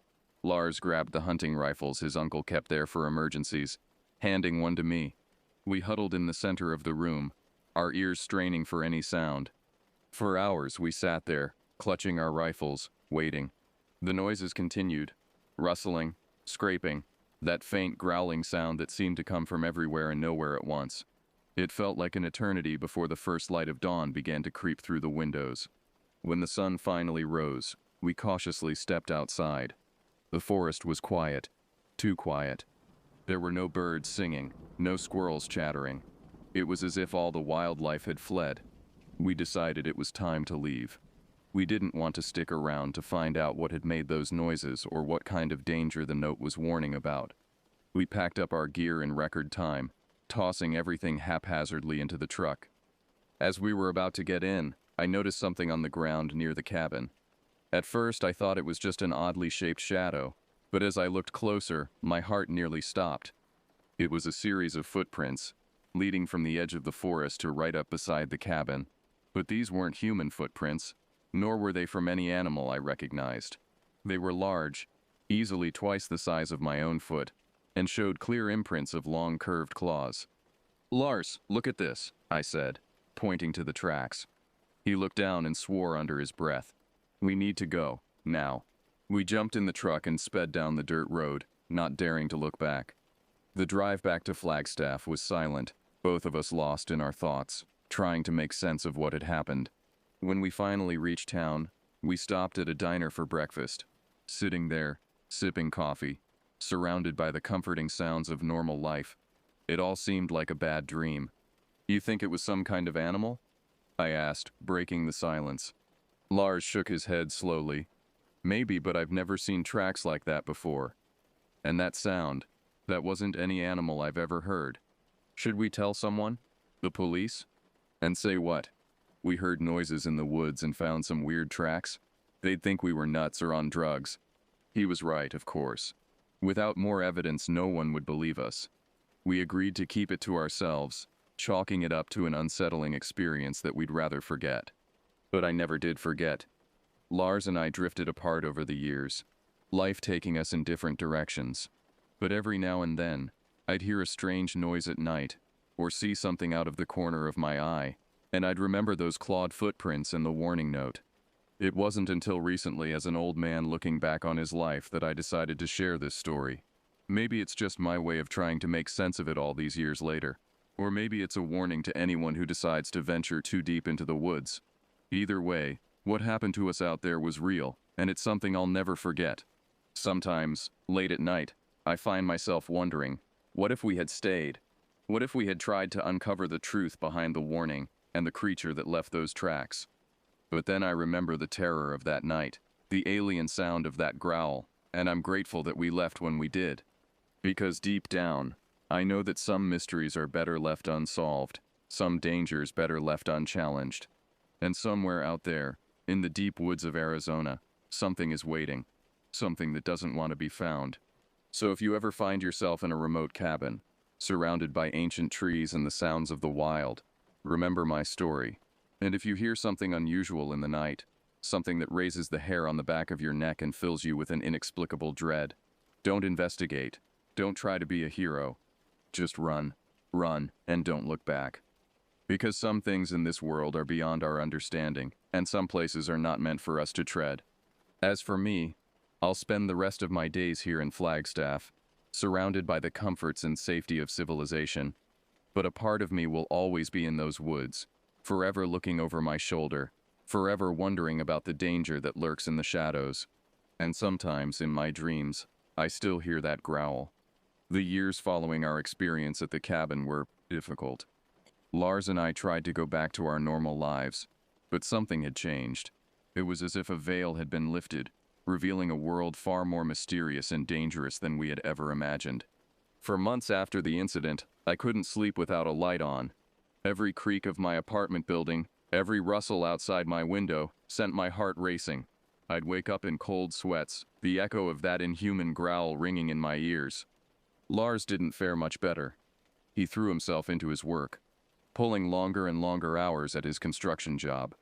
Lars grabbed the hunting rifles his uncle kept there for emergencies, handing one to me. We huddled in the center of the room, our ears straining for any sound. For hours we sat there, clutching our rifles, waiting. The noises continued, rustling, scraping, that faint growling sound that seemed to come from everywhere and nowhere at once. It felt like an eternity before the first light of dawn began to creep through the windows. When the sun finally rose, we cautiously stepped outside. The forest was quiet, too quiet. There were no birds singing, no squirrels chattering. It was as if all the wildlife had fled. We decided it was time to leave. We didn't want to stick around to find out what had made those noises or what kind of danger the note was warning about. We packed up our gear in record time, tossing everything haphazardly into the truck. As we were about to get in, I noticed something on the ground near the cabin. At first, I thought it was just an oddly shaped shadow, but as I looked closer, my heart nearly stopped. It was a series of footprints, leading from the edge of the forest to right up beside the cabin. But these weren't human footprints, nor were they from any animal I recognized. They were large, easily twice the size of my own foot, and showed clear imprints of long curved claws. "Lars, look at this," I said, pointing to the tracks. He looked down and swore under his breath. "We need to go, now." We jumped in the truck and sped down the dirt road, not daring to look back. The drive back to Flagstaff was silent, both of us lost in our thoughts, trying to make sense of what had happened. When we finally reached town, we stopped at a diner for breakfast. Sitting there, sipping coffee, surrounded by the comforting sounds of normal life, it all seemed like a bad dream. "You think it was some kind of animal?" I asked, breaking the silence. Lars shook his head slowly. "Maybe, but I've never seen tracks like that before. And that sound, that wasn't any animal I've ever heard. Should we tell someone? The police? And say what? We heard noises in the woods and found some weird tracks? They'd think we were nuts or on drugs." He was right, of course. Without more evidence, no one would believe us. We agreed to keep it to ourselves, chalking it up to an unsettling experience that we'd rather forget. But I never did forget. Lars and I drifted apart over the years, life taking us in different directions. But every now and then, I'd hear a strange noise at night, or see something out of the corner of my eye, and I'd remember those clawed footprints and the warning note. It wasn't until recently, as an old man looking back on his life, that I decided to share this story. Maybe it's just my way of trying to make sense of it all these years later. Or maybe it's a warning to anyone who decides to venture too deep into the woods. Either way, what happened to us out there was real, and it's something I'll never forget. Sometimes, late at night, I find myself wondering, what if we had stayed? What if we had tried to uncover the truth behind the warning and the creature that left those tracks? But then I remember the terror of that night, the alien sound of that growl, and I'm grateful that we left when we did. Because deep down, I know that some mysteries are better left unsolved, some dangers better left unchallenged. And somewhere out there, in the deep woods of Arizona, something is waiting, something that doesn't want to be found. So if you ever find yourself in a remote cabin, surrounded by ancient trees and the sounds of the wild, remember my story. And if you hear something unusual in the night, something that raises the hair on the back of your neck and fills you with an inexplicable dread, don't investigate. Don't try to be a hero. Just run, and don't look back. Because some things in this world are beyond our understanding, and some places are not meant for us to tread. As for me, I'll spend the rest of my days here in Flagstaff, surrounded by the comforts and safety of civilization. But a part of me will always be in those woods, forever looking over my shoulder, forever wondering about the danger that lurks in the shadows. And sometimes, in my dreams, I still hear that growl. The years following our experience at the cabin were difficult. Lars and I tried to go back to our normal lives, but something had changed. It was as if a veil had been lifted, revealing a world far more mysterious and dangerous than we had ever imagined. For months after the incident, I couldn't sleep without a light on. Every creak of my apartment building, every rustle outside my window, sent my heart racing. I'd wake up in cold sweats, the echo of that inhuman growl ringing in my ears. Lars didn't fare much better. He threw himself into his work, pulling longer and longer hours at his construction job.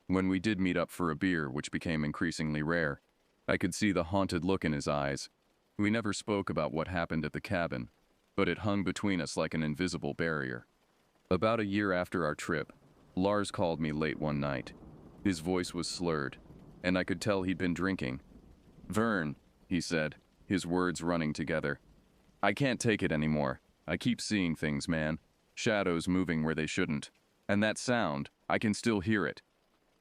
When we did meet up for a beer, which became increasingly rare, I could see the haunted look in his eyes. We never spoke about what happened at the cabin, but it hung between us like an invisible barrier. About a year after our trip, Lars called me late one night. His voice was slurred, and I could tell he'd been drinking. "Vern," he said, his words running together. "I can't take it anymore. I keep seeing things, man. Shadows moving where they shouldn't. And that sound, I can still hear it."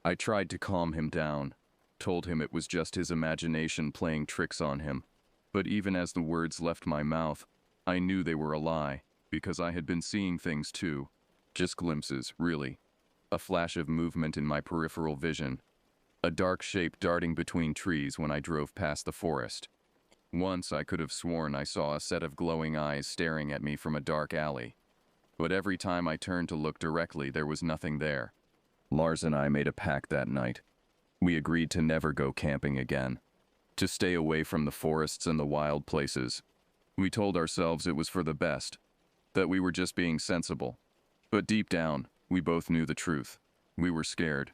I tried to calm him down, told him it was just his imagination playing tricks on him. But even as the words left my mouth, I knew they were a lie, because I had been seeing things too. Just glimpses, really. A flash of movement in my peripheral vision. A dark shape darting between trees when I drove past the forest. Once I could have sworn I saw a set of glowing eyes staring at me from a dark alley. But every time I turned to look directly, there was nothing there. Lars and I made a pact that night. We agreed to never go camping again, to stay away from the forests and the wild places. We told ourselves it was for the best, that we were just being sensible. But deep down, we both knew the truth. We were scared.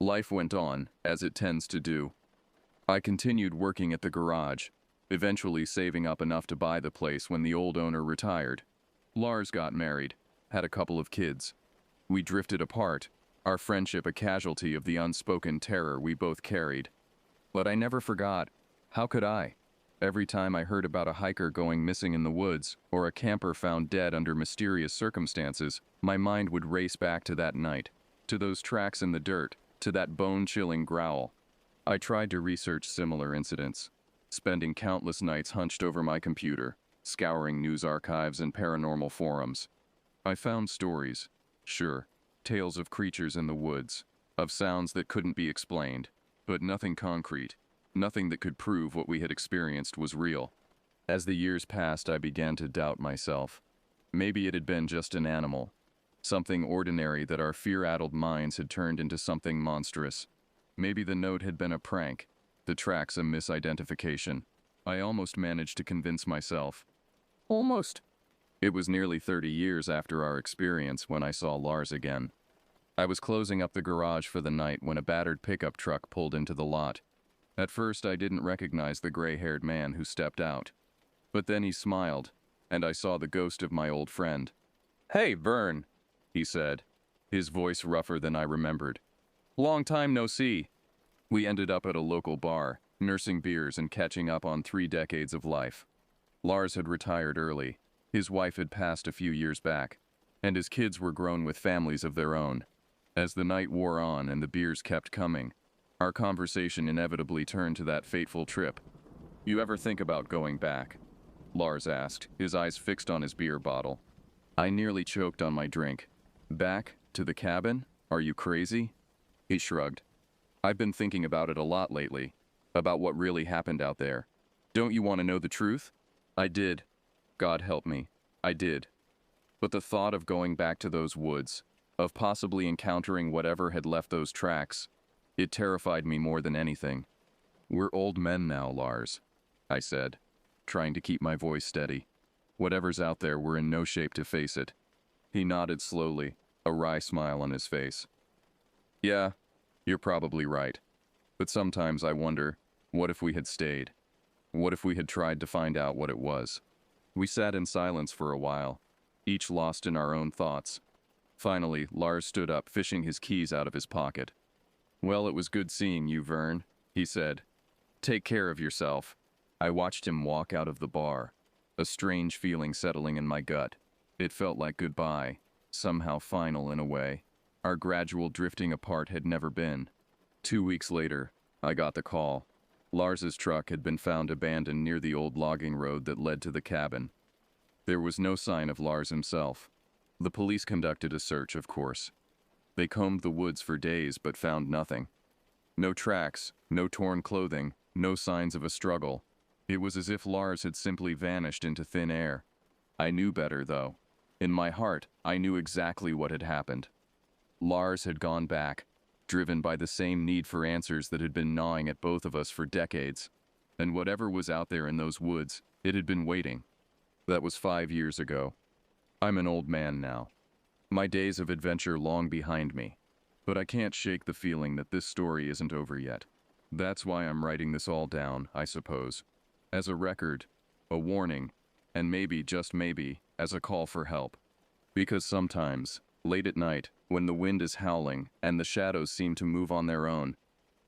Life went on, as it tends to do. I continued working at the garage, eventually saving up enough to buy the place when the old owner retired. Lars got married, had a couple of kids. We drifted apart, our friendship a casualty of the unspoken terror we both carried. But I never forgot. How could I? Every time I heard about a hiker going missing in the woods, or a camper found dead under mysterious circumstances, my mind would race back to that night, to those tracks in the dirt, to that bone-chilling growl. I tried to research similar incidents, spending countless nights hunched over my computer, scouring news archives and paranormal forums. I found stories, sure, tales of creatures in the woods, of sounds that couldn't be explained, but nothing concrete, nothing that could prove what we had experienced was real. As the years passed, I began to doubt myself. Maybe it had been just an animal, something ordinary that our fear-addled minds had turned into something monstrous. Maybe the note had been a prank, the tracks a misidentification. I almost managed to convince myself. Almost. It was nearly 30 years after our experience when I saw Lars again. I was closing up the garage for the night when a battered pickup truck pulled into the lot. At first, I didn't recognize the gray-haired man who stepped out. But then he smiled, and I saw the ghost of my old friend. "Hey, Vern," he said, his voice rougher than I remembered. "Long time no see." We ended up at a local bar, nursing beers and catching up on 3 decades of life. Lars had retired early. His wife had passed a few years back, and his kids were grown with families of their own. As the night wore on and the beers kept coming, our conversation inevitably turned to that fateful trip. "You ever think about going back?" Lars asked, his eyes fixed on his beer bottle. I nearly choked on my drink. "Back? To the cabin? Are you crazy?" He shrugged. "I've been thinking about it a lot lately, about what really happened out there. Don't you want to know the truth?" I did. God help me, I did. But the thought of going back to those woods, of possibly encountering whatever had left those tracks, it terrified me more than anything. "We're old men now, Lars," I said, trying to keep my voice steady. "Whatever's out there, we're in no shape to face it." He nodded slowly, a wry smile on his face. "Yeah, you're probably right. But sometimes I wonder, what if we had stayed? What if we had tried to find out what it was?" We sat in silence for a while, each lost in our own thoughts. Finally, Lars stood up, fishing his keys out of his pocket. "Well, it was good seeing you, Vern," he said. "Take care of yourself." I watched him walk out of the bar, a strange feeling settling in my gut. It felt like goodbye, somehow final in a way. Our gradual drifting apart had never been. 2 weeks later, I got the call. Lars's truck had been found abandoned near the old logging road that led to the cabin. There was no sign of Lars himself. The police conducted a search, of course. They combed the woods for days but found nothing. No tracks, no torn clothing, no signs of a struggle. It was as if Lars had simply vanished into thin air. I knew better, though. In my heart, I knew exactly what had happened. Lars had gone back, driven by the same need for answers that had been gnawing at both of us for decades. And whatever was out there in those woods, it had been waiting. That was 5 years ago. I'm an old man now. My days of adventure long behind me. But I can't shake the feeling that this story isn't over yet. That's why I'm writing this all down, I suppose. As a record, a warning, and maybe, just maybe, as a call for help. Because sometimes, late at night, when the wind is howling and the shadows seem to move on their own,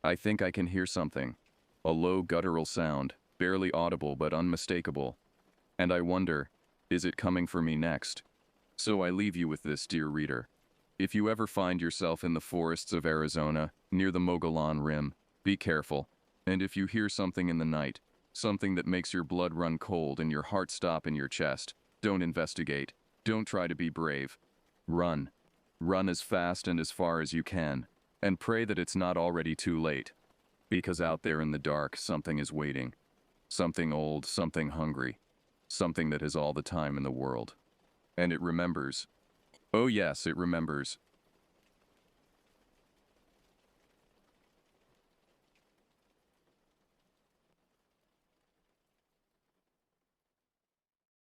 I think I can hear something. A low guttural sound, barely audible but unmistakable. And I wonder, is it coming for me next? So I leave you with this, dear reader. If you ever find yourself in the forests of Arizona, near the Mogollon Rim, be careful. And if you hear something in the night, something that makes your blood run cold and your heart stop in your chest, don't investigate. Don't try to be brave. Run. Run as fast and as far as you can, and pray that it's not already too late. Because out there in the dark, something is waiting. Something old, something hungry. Something that has all the time in the world. And it remembers. Oh yes, it remembers.